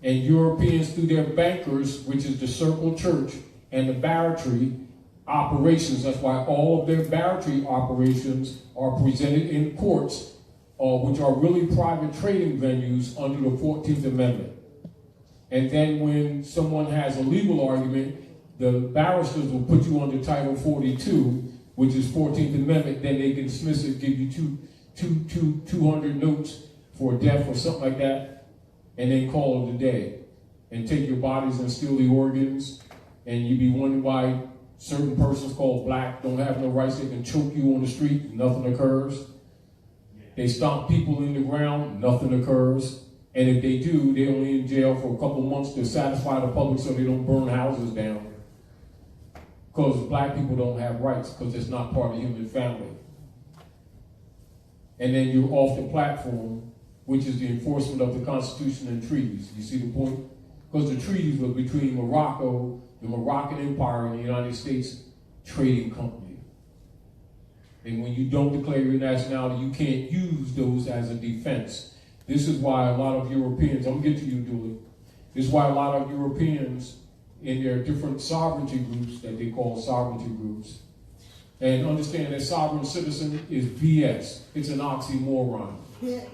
And Europeans, through their bankers, which is the Circle Church and the barratry operations, that's why all of their barratry operations are presented in courts, which are really private trading venues under the 14th Amendment. And then when someone has a legal argument, the barristers will put you under Title 42, which is 14th Amendment, then they can dismiss it, give you 200 notes for death or something like that, and then call it a day. And take your bodies and steal the organs, and you be wondering why certain persons called black don't have no rights. They can choke you on the street, nothing occurs. They stomp people in the ground, nothing occurs. And if they do, they're only in jail for a couple months to satisfy the public so they don't burn houses down. Because black people don't have rights, because it's not part of the human family. And then you're off the platform, which is the enforcement of the Constitution and treaties. You see the point? Because the treaties were between Morocco, the Moroccan Empire, and the United States Trading Company. And when you don't declare your nationality, you can't use those as a defense. This is why a lot of Europeans, I'm going to get to you, Dooley. This is why a lot of Europeans in their different sovereignty groups that they call sovereignty groups, and understand that sovereign citizen is BS. It's an oxymoron. It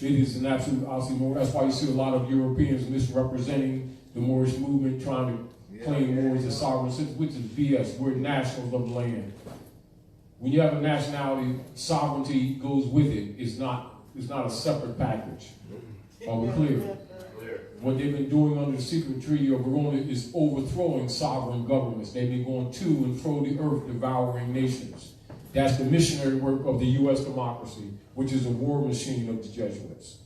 is an absolute oxymoron. That's why you see a lot of Europeans misrepresenting the Moorish movement, trying to claim Moors as sovereign citizens, which is BS. We're nationals of the land. When you have a nationality, sovereignty goes with it. It's not a separate package. Are we clear? What they've been doing under the secret treaty of Verona is overthrowing sovereign governments. They've been going to and fro the earth, devouring nations. That's the missionary work of the U.S. democracy, which is a war machine of the Jesuits.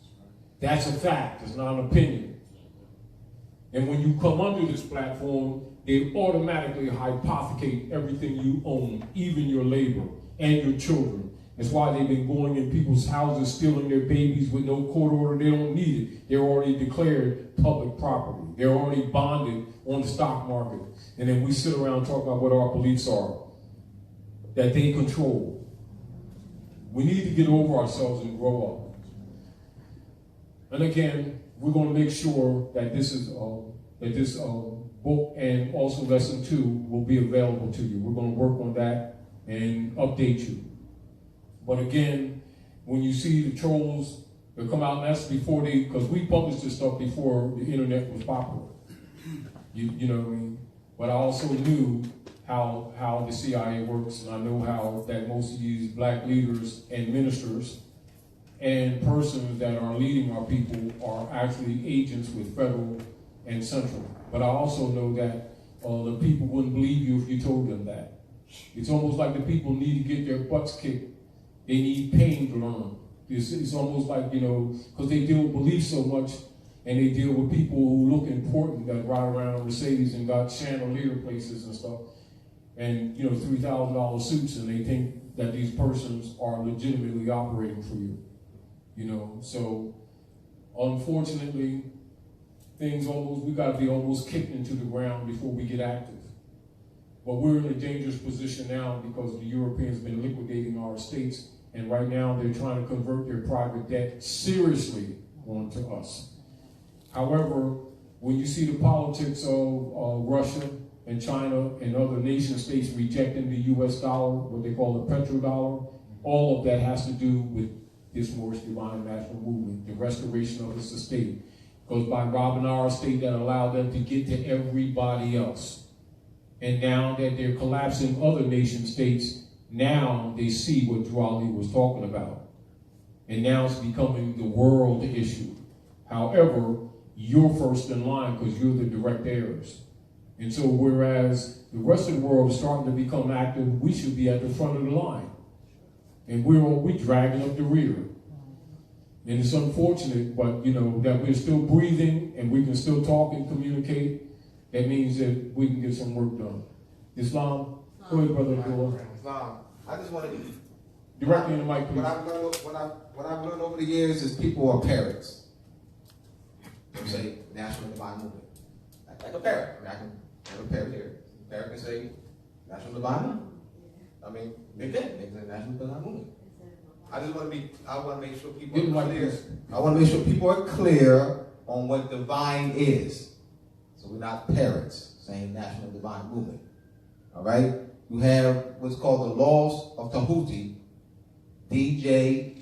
That's a fact. It's not an opinion. And when you come under this platform, they automatically hypothecate everything you own, even your labor and your children. That's why they've been going in people's houses, stealing their babies with no court order. They don't need it. They're already declared public property. They're already bonded on the stock market. And then we sit around and talk about what our beliefs are that they control. We need to get over ourselves and grow up. And again, we're going to make sure that this book and also lesson 2 will be available to you. We're going to work on that and update you. But again, when you see the trolls that come out, and that's before because we published this stuff before the internet was popular. You know what I mean? But I also knew how the CIA works, and I know how that most of these black leaders and ministers and persons that are leading our people are actually agents with federal and central. But I also know that the people wouldn't believe you if you told them that. It's almost like the people need to get their butts kicked. They need pain to learn. It's almost like, because they deal with belief so much, and they deal with people who look important that ride around Mercedes and got chandelier places and stuff, and $3,000 suits, and they think that these persons are legitimately operating for you. So unfortunately, we got to be almost kicked into the ground before we get active. But we're in a dangerous position now because the Europeans have been liquidating our estates, and right now they're trying to convert their private debt seriously onto us. However, when you see the politics of Russia and China and other nation states rejecting the US dollar, what they call the petrodollar, all of that has to do with this Moorish Divine National Movement, the restoration of this estate. Because by robbing our estate, that allowed them to get to everybody else. And now that they're collapsing other nation states, now they see what Drawley was talking about. And now it's becoming the world issue. However, you're first in line because you're the direct heirs. And so whereas the rest of the world is starting to become active, we should be at the front of the line. And we're dragging up the rear. And it's unfortunate, but that we're still breathing and we can still talk and communicate. That means that we can get some work done. Islam, go ahead, Brother Abdullah. Islam, I just want to directly in the mic, please. What I've learned over the years is people are parrots. They say National Divine Movement. Like a parrot. I can have a parrot here. A parrot can say National Divine Movement. I mean, big thing. They say National Divine Movement. I want to make sure people are clear. I want to make sure people are clear on what divine is. So we're not parrots saying National Divine Movement. All right? You have what's called the Laws of Tahuti, D-J-E-H-U-T-Y,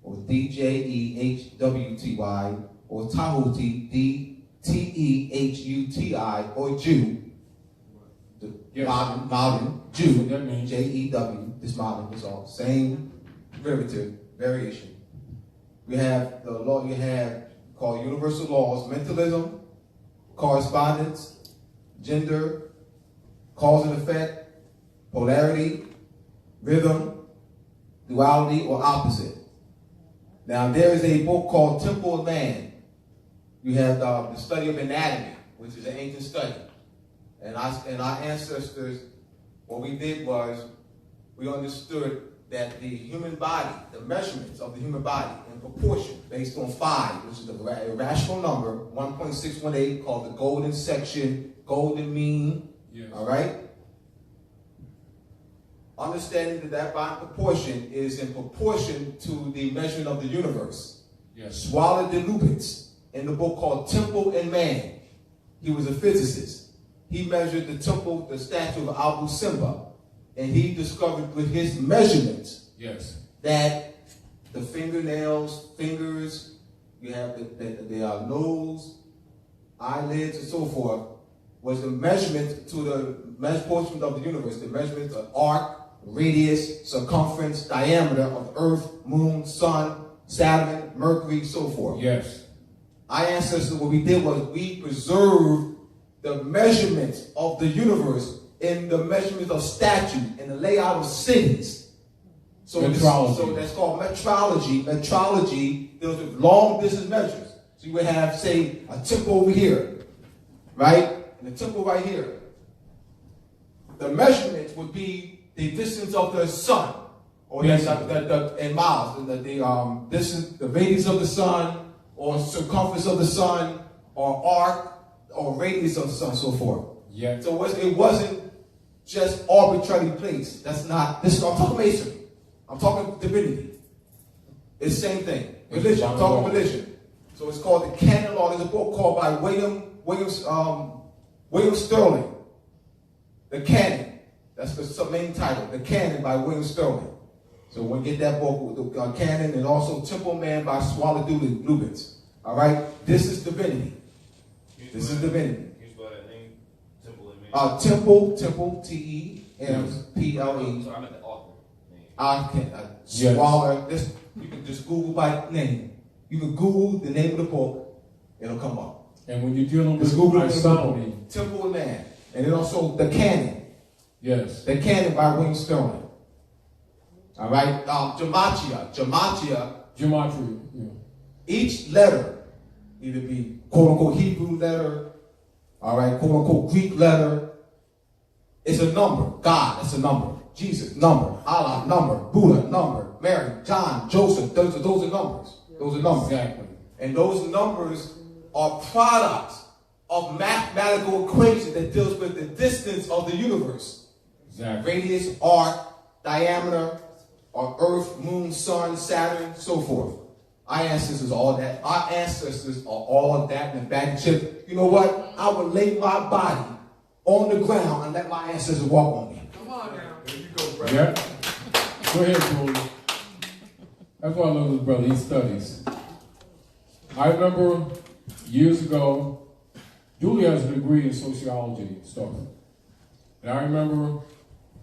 or D-J-E-H-W-T-Y, or Tahuti, D-T-E-H-U-T-I, or Jew. Yes. Modern Jew, J-E-W, this modern is all same variation. We have the law you have called universal laws: mentalism, correspondence, gender, cause and effect, polarity, rhythm, duality, or opposite. Now there is a book called Temple of Man. You have the study of anatomy, which is an ancient study. And our ancestors, what we did was we understood that the human body, the measurements of the human body in proportion based on 5, which is a rational number, 1.618, called the golden section, golden mean, yes. All right? Understanding that body proportion is in proportion to the measurement of the universe. Yes. Swallowed de Lubitz in the book called Temple and Man. He was a physicist. He measured the temple, the statue of Abu Simba, and he discovered with his measurements that the fingernails, fingers, you have the nose, eyelids, and so forth, was the measurement to the portion of the universe, the measurement of arc, radius, circumference, diameter of Earth, Moon, Sun, Saturn, Mercury, so forth. Yes. Our ancestors, what we did was we preserved the measurements of the universe in the measurement of statue and the layout of cities. So that's called metrology. Metrology deals with long distance measures. So you would have, say, a temple over here, right? And a temple right here. The measurements would be the distance of the sun, or in miles, the distance, the radius of the sun, or circumference of the sun, or arc, or radius of the sun, so forth. Yeah. So it wasn't just arbitrarily placed. That's not. I'm talking masonry. I'm talking divinity. It's the same thing. Religion. I'm talking religion. So it's called the Canon Law. There's a book called by William Sterling. The Canon. That's the main title. The Canon by William Sterling. So we'll get that book, the Canon, and also Temple Man by Swallowdoodle Lubitz. All right? This is divinity. This is divinity. Can you spell that name? Temple and Temple, T-E-M-P-L-E. So I meant the author name. I can swallow this. You can just Google by name. You can Google the name of the book. It'll come up. And when you're dealing with Google isonomy, Temple and Man. And then also the Canon. yes. The Canon by William Sterling. All right? Gematria. Gematria, yeah. Each letter, either be quote-unquote Hebrew letter, all right, quote-unquote Greek letter, it's a number. God, it's a number. Jesus, number. Allah, number. Buddha, number. Mary, John, Joseph, those are numbers. Those are numbers. Exactly. And those numbers are products of mathematical equation that deals with the distance of the universe. Exactly. Radius, arc, diameter, of Earth, Moon, Sun, Saturn, so forth. Our ancestors are all that. Our ancestors are all that in a bag of chips. You know what? I would lay my body on the ground and let my ancestors walk on me. Come on now. There you go, brother. Yeah. Go ahead, Julie. That's why I love this brother. He studies. I remember years ago, Julie has a degree in sociology stuff. And I remember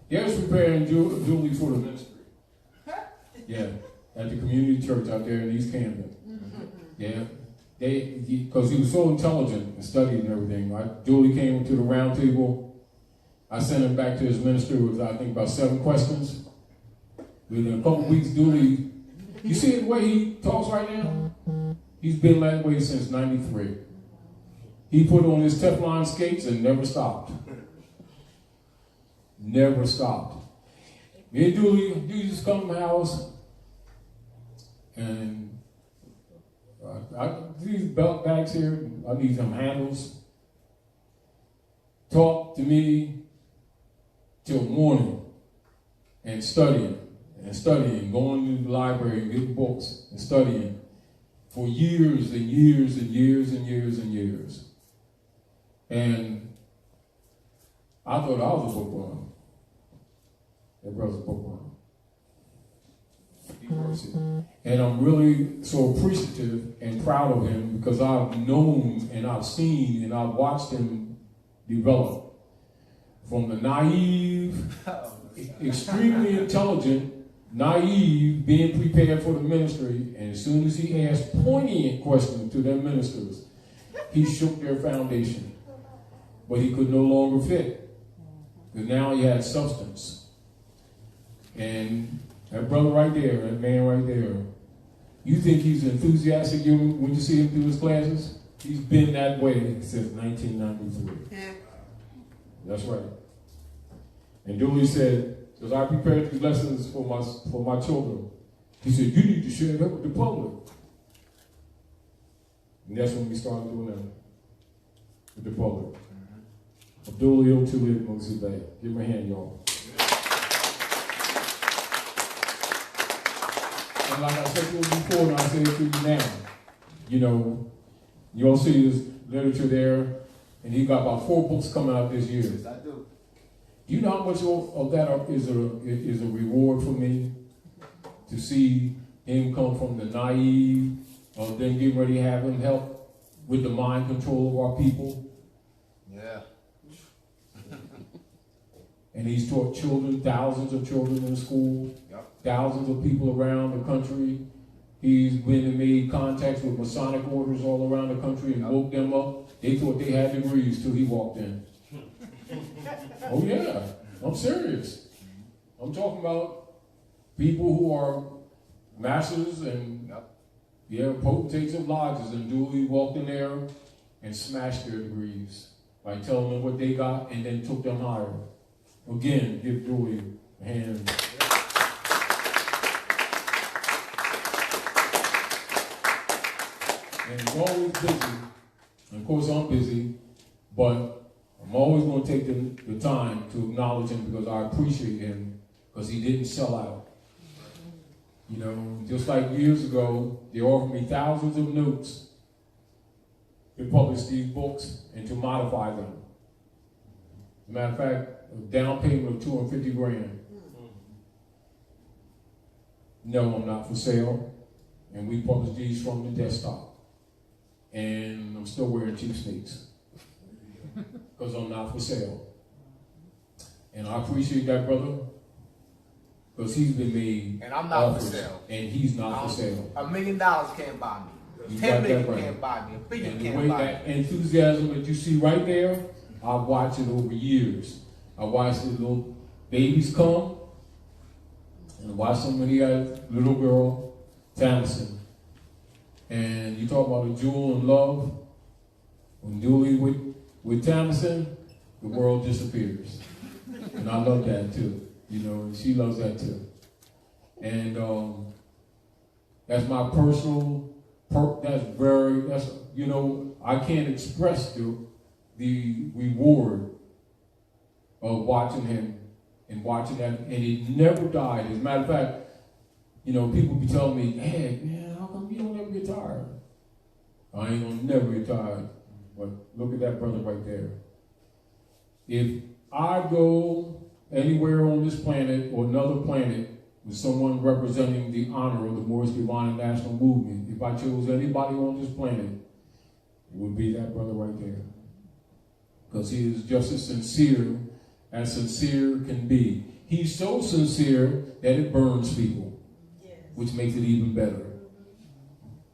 he was preparing Julie for the ministry. Yeah, at the community church out there in East Camden. Yeah, because he was so intelligent and studying and everything. Julie came to the round table. I sent him back to his ministry with, I think, about 7 questions. Within a couple weeks, Julie, you see the way he talks right now? He's been that way since '93. He put on his Teflon skates and never stopped. Never stopped. Me and Julie just come to my house, and these belt bags here, I need some handles. Talk to me till morning, and studying, going to the library and getting books and studying for years and years and years and years and years. And I thought I was a bookworm. That brother's a bookworm. He works it. And I'm really so appreciative and proud of him because I've known and I've seen and I've watched him develop from the naive, extremely intelligent, naive, being prepared for the ministry, and as soon as he asked poignant questions to their ministers, he shook their foundation. But he could no longer fit, because now he had substance. And that brother right there, that man right there, you think he's enthusiastic when you see him do his classes? He's been that way since 1993. Yeah. That's right. And Julie said, because I prepared these lessons for my children, he said, you need to share that with the public. And that's when we started doing that with the public. Abdul Yotuli Mosi Bay. Give him a hand, y'all. And like I said to you before, and I say it to you now, you know, you all see his literature there, and he got about 4 books coming out this year. Yes, I do. Do you know how much of that is a reward for me? To see him come from the naive, then get ready to have him help with the mind control of our people. Yeah. And he's taught children, thousands of children in school, thousands of people around the country. He's been and made contacts with Masonic orders all around the country and woke them up. They thought they had degrees till he walked in. Oh yeah, I'm serious. I'm talking about people who are masters and potentates of lodges, and Dooley walked in there and smashed their degrees by telling them what they got and then took them higher. Again, give Dooley a hand. And he's always busy. And of course, I'm busy, but I'm always going to take the time to acknowledge him because I appreciate him because he didn't sell out. You know, just like years ago, they offered me thousands of notes to publish these books and to modify them. As a matter of fact, a down payment of $250,000. No, I'm not for sale. And we publish these from the desktop. And I'm still wearing cheap sneaks because I'm not for sale. And I appreciate that brother because he's been made and I'm not offers, for sale. And he's not for sale. $1 million can't buy me. You 10 million right. can't buy me. $1 billion And the can't way buy that me. enthusiasm that you see right there, I've watched it over years. I watched the little babies come, and I watched somebody had little girl, Tamison. And you talk about a jewel and love. When Julie with Tamison, the world disappears. And I love that too. You know, and she loves that too. And that's my personal that's you know, I can't express the reward of watching him and watching that, and he never died. As a matter of fact, you know, people be telling me, hey man, how come you don't ever get tired? I ain't gonna never get tired. But look at that brother right there. If I go anywhere on this planet or another planet with someone representing the honor of the Moorish Divine National Movement, if I chose anybody on this planet, it would be that brother right there. Because he is just as sincere can be. He's so sincere that it burns people, which makes it even better.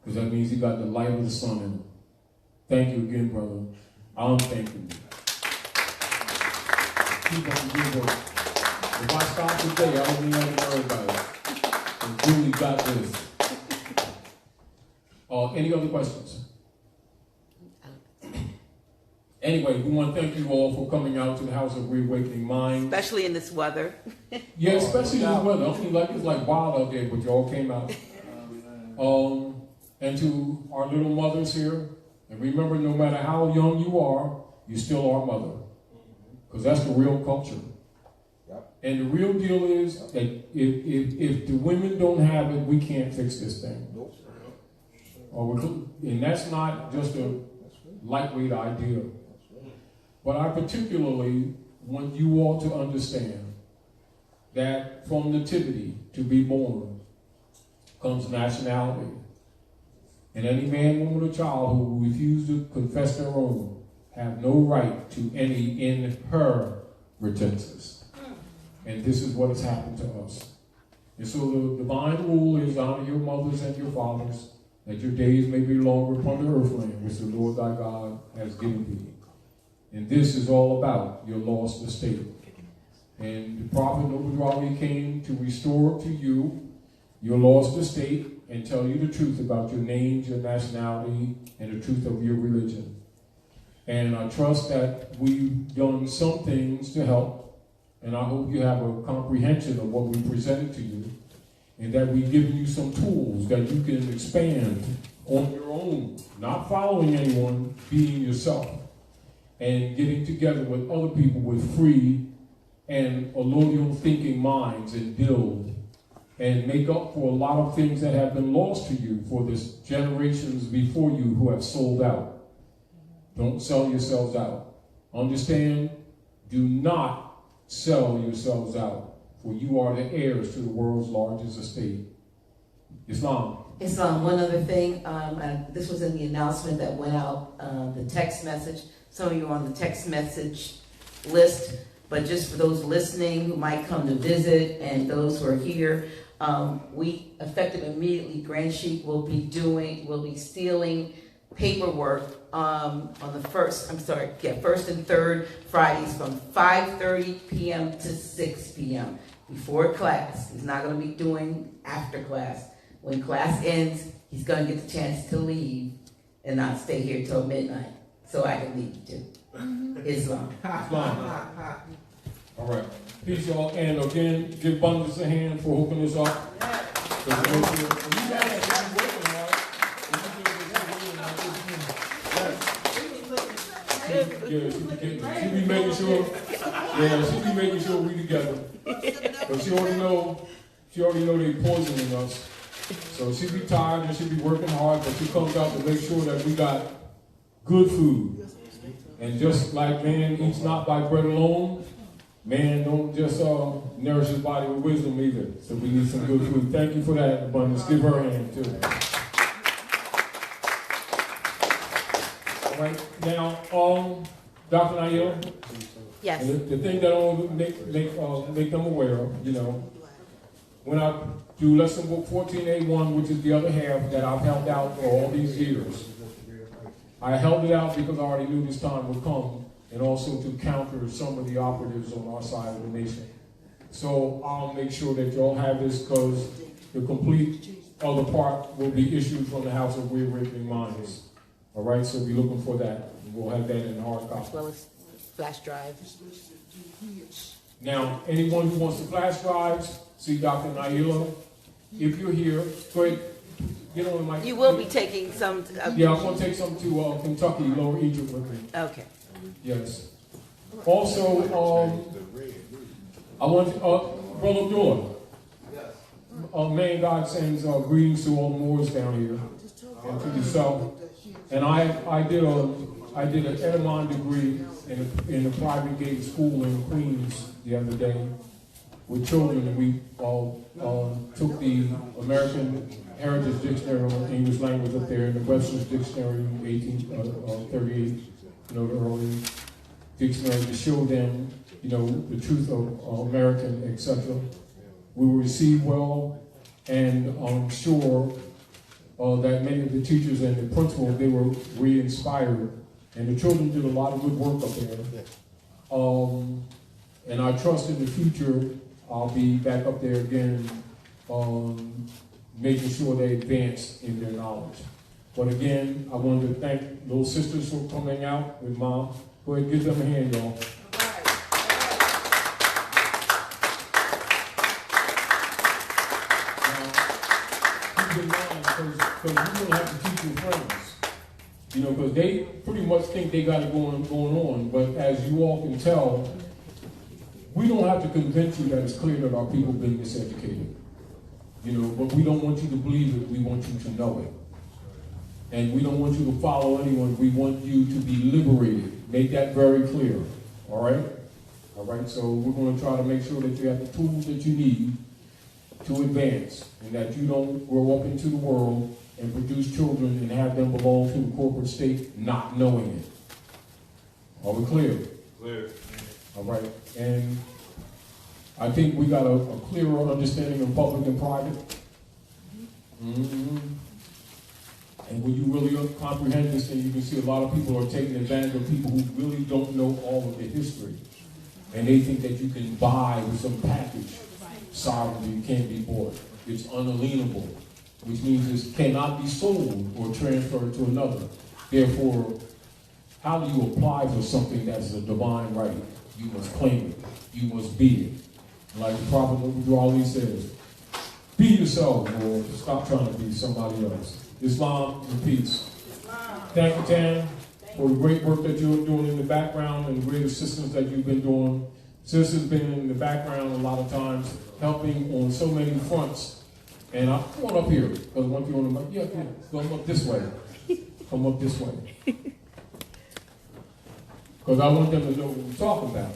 Because that means he got the light of the sun in him. Thank you again, brother. I'm thanking you. Keep up the good work. If I stop today, I don't even have to worry about it. And Julie got this. Any other questions? Anyway, we want to thank you all for coming out to the House of Reawakening Minds. Especially in this weather. Yeah, especially in this weather. I mean, it's like wild out there, but y'all came out. And to our little mothers here, and remember, no matter how young you are, you're still our mother. Because that's the real culture. Yep. And the real deal is that if the women don't have it, we can't fix this thing. Nope. And that's not just a lightweight idea. But I particularly want you all to understand that from nativity to be born comes nationality. And any man, woman, or child who refuse to confess their own have no right to any inheritances. And this is what has happened to us. And so the divine rule is honor your mothers and your fathers, that your days may be longer upon the earthland, which the Lord thy God has given thee. And this is all about your lost estate. And the prophet Nobudrawi came to restore to you your lost estate and tell you the truth about your names, your nationality, and the truth of your religion. And I trust that we've done some things to help, and I hope you have a comprehension of what we presented to you, and that we've given you some tools that you can expand on your own, not following anyone, being yourself, and getting together with other people with free and allodial thinking minds and build and make up for a lot of things that have been lost to you for the generations before you who have sold out. Don't sell yourselves out. Understand, do not sell yourselves out, for you are the heirs to the world's largest estate. Islam. One other thing, this was in the announcement that went out, the text message. Some of you are on the text message list, but just for those listening who might come to visit and those who are here, we effective immediately, Grand Chic will be stealing paperwork on the first and third Fridays from 5:30 p.m. to 6 p.m. before class. He's not going to be doing after class. When class ends, he's going to get the chance to leave and not stay here till midnight, so I can leave too. Islam. All right. Peace, y'all. And again, give Abundance a hand for hooking us up. She be making sure. Yeah, she be making sure we together. But she already know they poisoning us. So she be tired and she be working hard, but she comes out to make sure that we got good food. And just like man eats not by bread alone, man don't just nourish his body with wisdom either. So we need some good food. Thank you for that, Abundance. Give her a hand, too. All right. Now, Dr. Naila, Yes. the thing that I want to make them aware of, you know, when I do lesson book 14A1, which is the other half that I've held out for all these years, I held it out because I already knew this time would come, and also to counter some of the operatives on our side of the nation. So I'll make sure that y'all have this, because the complete other part will be issued from the House of Reawakening Minds. All right, so be looking for that. We'll have that in hard copy. As well as flash drive. Now, anyone who wants the flash drives, see Dr. Naila. If you're here, go ahead. Get on the mic. You will be taking some. Yeah, I'm going to take some to Kentucky, Lower Egypt with me. Okay. Yes. Also, I want Brother Abdullah. Yes. May God sends greetings to all the Moors down here and to yourself. And I did an Edamon degree in a private gate school in Queens the other day with children, and we took the American Heritage Dictionary on English language up there, and the Webster's Dictionary in 1838, you know, the early dictionary, to show them, you know, the truth of American, etc. We were received well, and I'm sure that many of the teachers and the principal, they were re-inspired, and the children did a lot of good work up there. And I trust in the future I'll be back up there again, making sure they advance in their knowledge. But again, I wanted to thank those sisters for coming out with Mom. Go ahead, give them a hand, y'all. Keep in mind, because you're going to have to teach your friends. You know, because they pretty much think they got it going on. But as you all can tell, we don't have to convince you that it's clear that our people have been miseducated. You know, but we don't want you to believe it. We want you to know it. And we don't want you to follow anyone. We want you to be liberated. Make that very clear. All right? All right, so we're going to try to make sure that you have the tools that you need to advance, and that you don't grow up into the world and produce children and have them belong to the corporate state not knowing it. Are we clear? Clear. All right, and I think we got a clearer understanding of public and private. Mm-hmm. And when you really comprehend this thing, you can see a lot of people are taking advantage of people who really don't know all of the history. And they think that you can buy with some package sovereignty. You can't be bought. It's unalienable, which means it cannot be sold or transferred to another. Therefore, how do you apply for something that's a divine right? You must claim it. You must be it. Like the Prophet Ali says, be yourself, Lord. Stop trying to be somebody else. Islam and peace. Thank you, Tan, for the great work that you're doing in the background and the great assistance that you've been doing. Sis has been in the background a lot of times, helping on so many fronts. And I'm going up here, because I want you on the mic. Yeah, come up this way. Come up this way. Because I want them to know what we're talking about.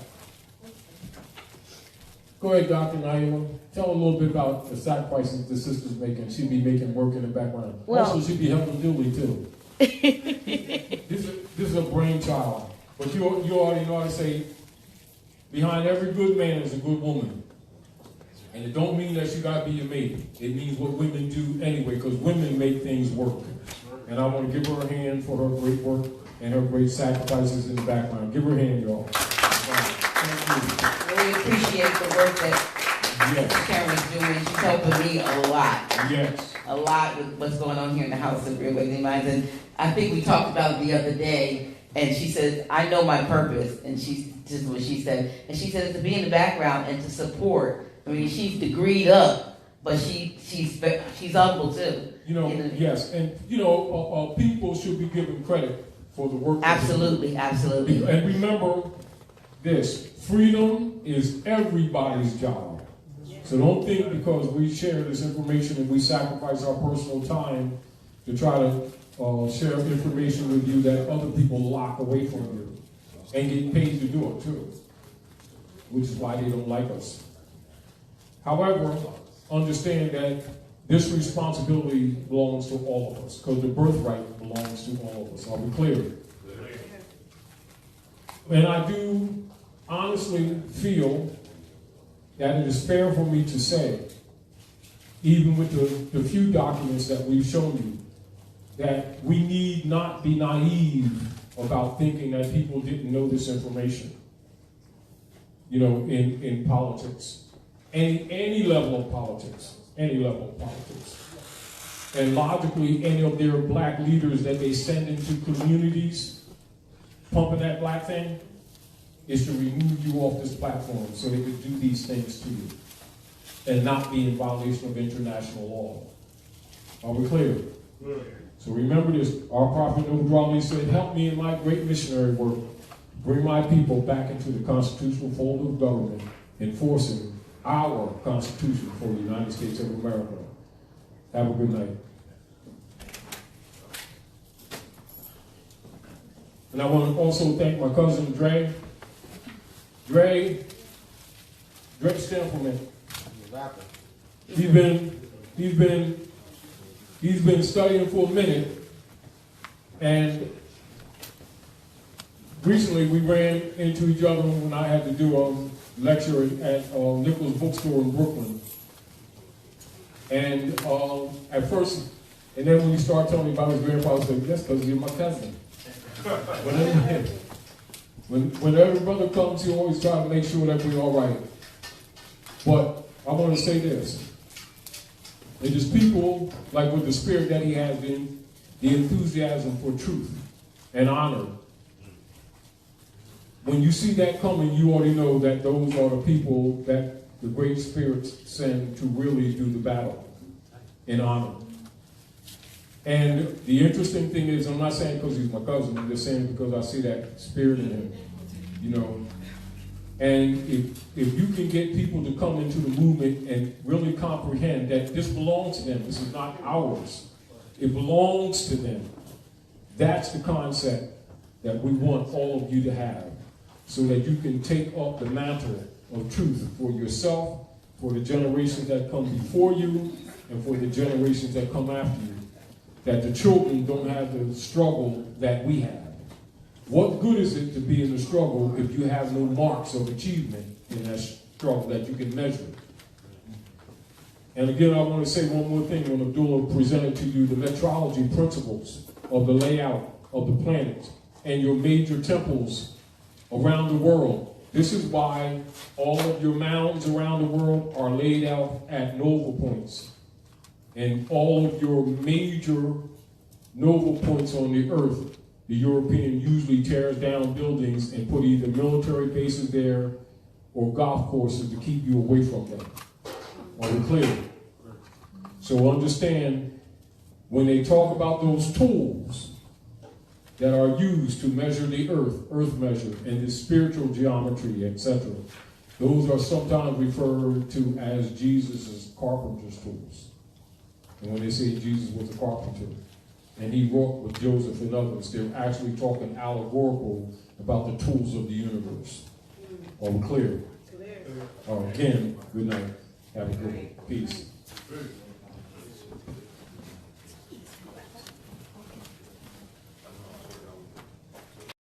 Go ahead, Dr. Naima. Tell a little bit about the sacrifices the sister's making. She'll be making work in the background. Well, also, she'll be helping Julie, too. This is a brainchild. But you already know how to say, behind every good man is a good woman. And it don't mean that she got to be your mate. It means what women do anyway, because women make things work. And I want to give her a hand for her great work and her great sacrifices in the background. Give her a hand, y'all. Thank you. Really appreciate the work that Karen's doing. She's helping me a lot. Yes. A lot with what's going on here in the House of Reawakening Minds. And I think we talked about it the other day, and she said, I know my purpose. And this is what she said. And she said to be in the background and to support. I mean, she's degreed up, but she's humble too. You know, yes. And, people should be given credit for the work. Absolutely, absolutely. And remember this, freedom is everybody's job. So don't think because we share this information and we sacrifice our personal time to try to share information with you that other people lock away from you and get paid to do it too, which is why they don't like us. However, understand that this responsibility belongs to all of us, because the birthright belongs to all of us. Are we clear? And I do honestly feel that it is fair for me to say, even with the few documents that we've shown you, that we need not be naive about thinking that people didn't know this information, you know, in politics. Any level of politics, any level of politics. And logically, any of their black leaders that they send into communities pumping that black thing is to remove you off this platform so they could do these things to you and not be in violation of international law. Are we clear? So remember this, our prophet Nobrali said, help me in my great missionary work, bring my people back into the constitutional fold of government, enforcing our Constitution for the United States of America. Have a good night. And I want to also thank my cousin Dre. Dre Stempleman. He's been studying for a minute, and recently we ran into each other when I had to do a lecture at Nichols Bookstore in Brooklyn. And at first, and then when he started telling me about his grandfather, I said, that's because you're my cousin. When every brother comes, he always tries to make sure that we're all right. But I want to say this. It is people, like with the spirit that he has in, the enthusiasm for truth and honor. When you see that coming, you already know that those are the people that the great spirits send to really do the battle in honor. And the interesting thing is, I'm not saying because he's my cousin, I'm just saying because I see that spirit in him, you know. And if you can get people to come into the movement and really comprehend that this belongs to them, this is not ours, it belongs to them. That's the concept that we want all of you to have, so that you can take up the mantle of truth for yourself, for the generations that come before you, and for the generations that come after you. That the children don't have the struggle that we have. What good is it to be in the struggle if you have no marks of achievement in that struggle that you can measure? And again, I want to say one more thing when Abdullah presented to you the metrology principles of the layout of the planet and your major temples around the world. This is why all of your mounds around the world are laid out at nova points. And all of your major nova points on the earth, the European usually tears down buildings and put either military bases there or golf courses to keep you away from them. Are we clear? So understand, when they talk about those tools that are used to measure the earth measure, and the spiritual geometry, etc., those are sometimes referred to as Jesus' carpenter's tools. And when they say Jesus was a carpenter, and he wrought with Joseph and others, they're actually talking allegorical about the tools of the universe. Are we clear? Clear. Again, good night. Have a good one. Peace.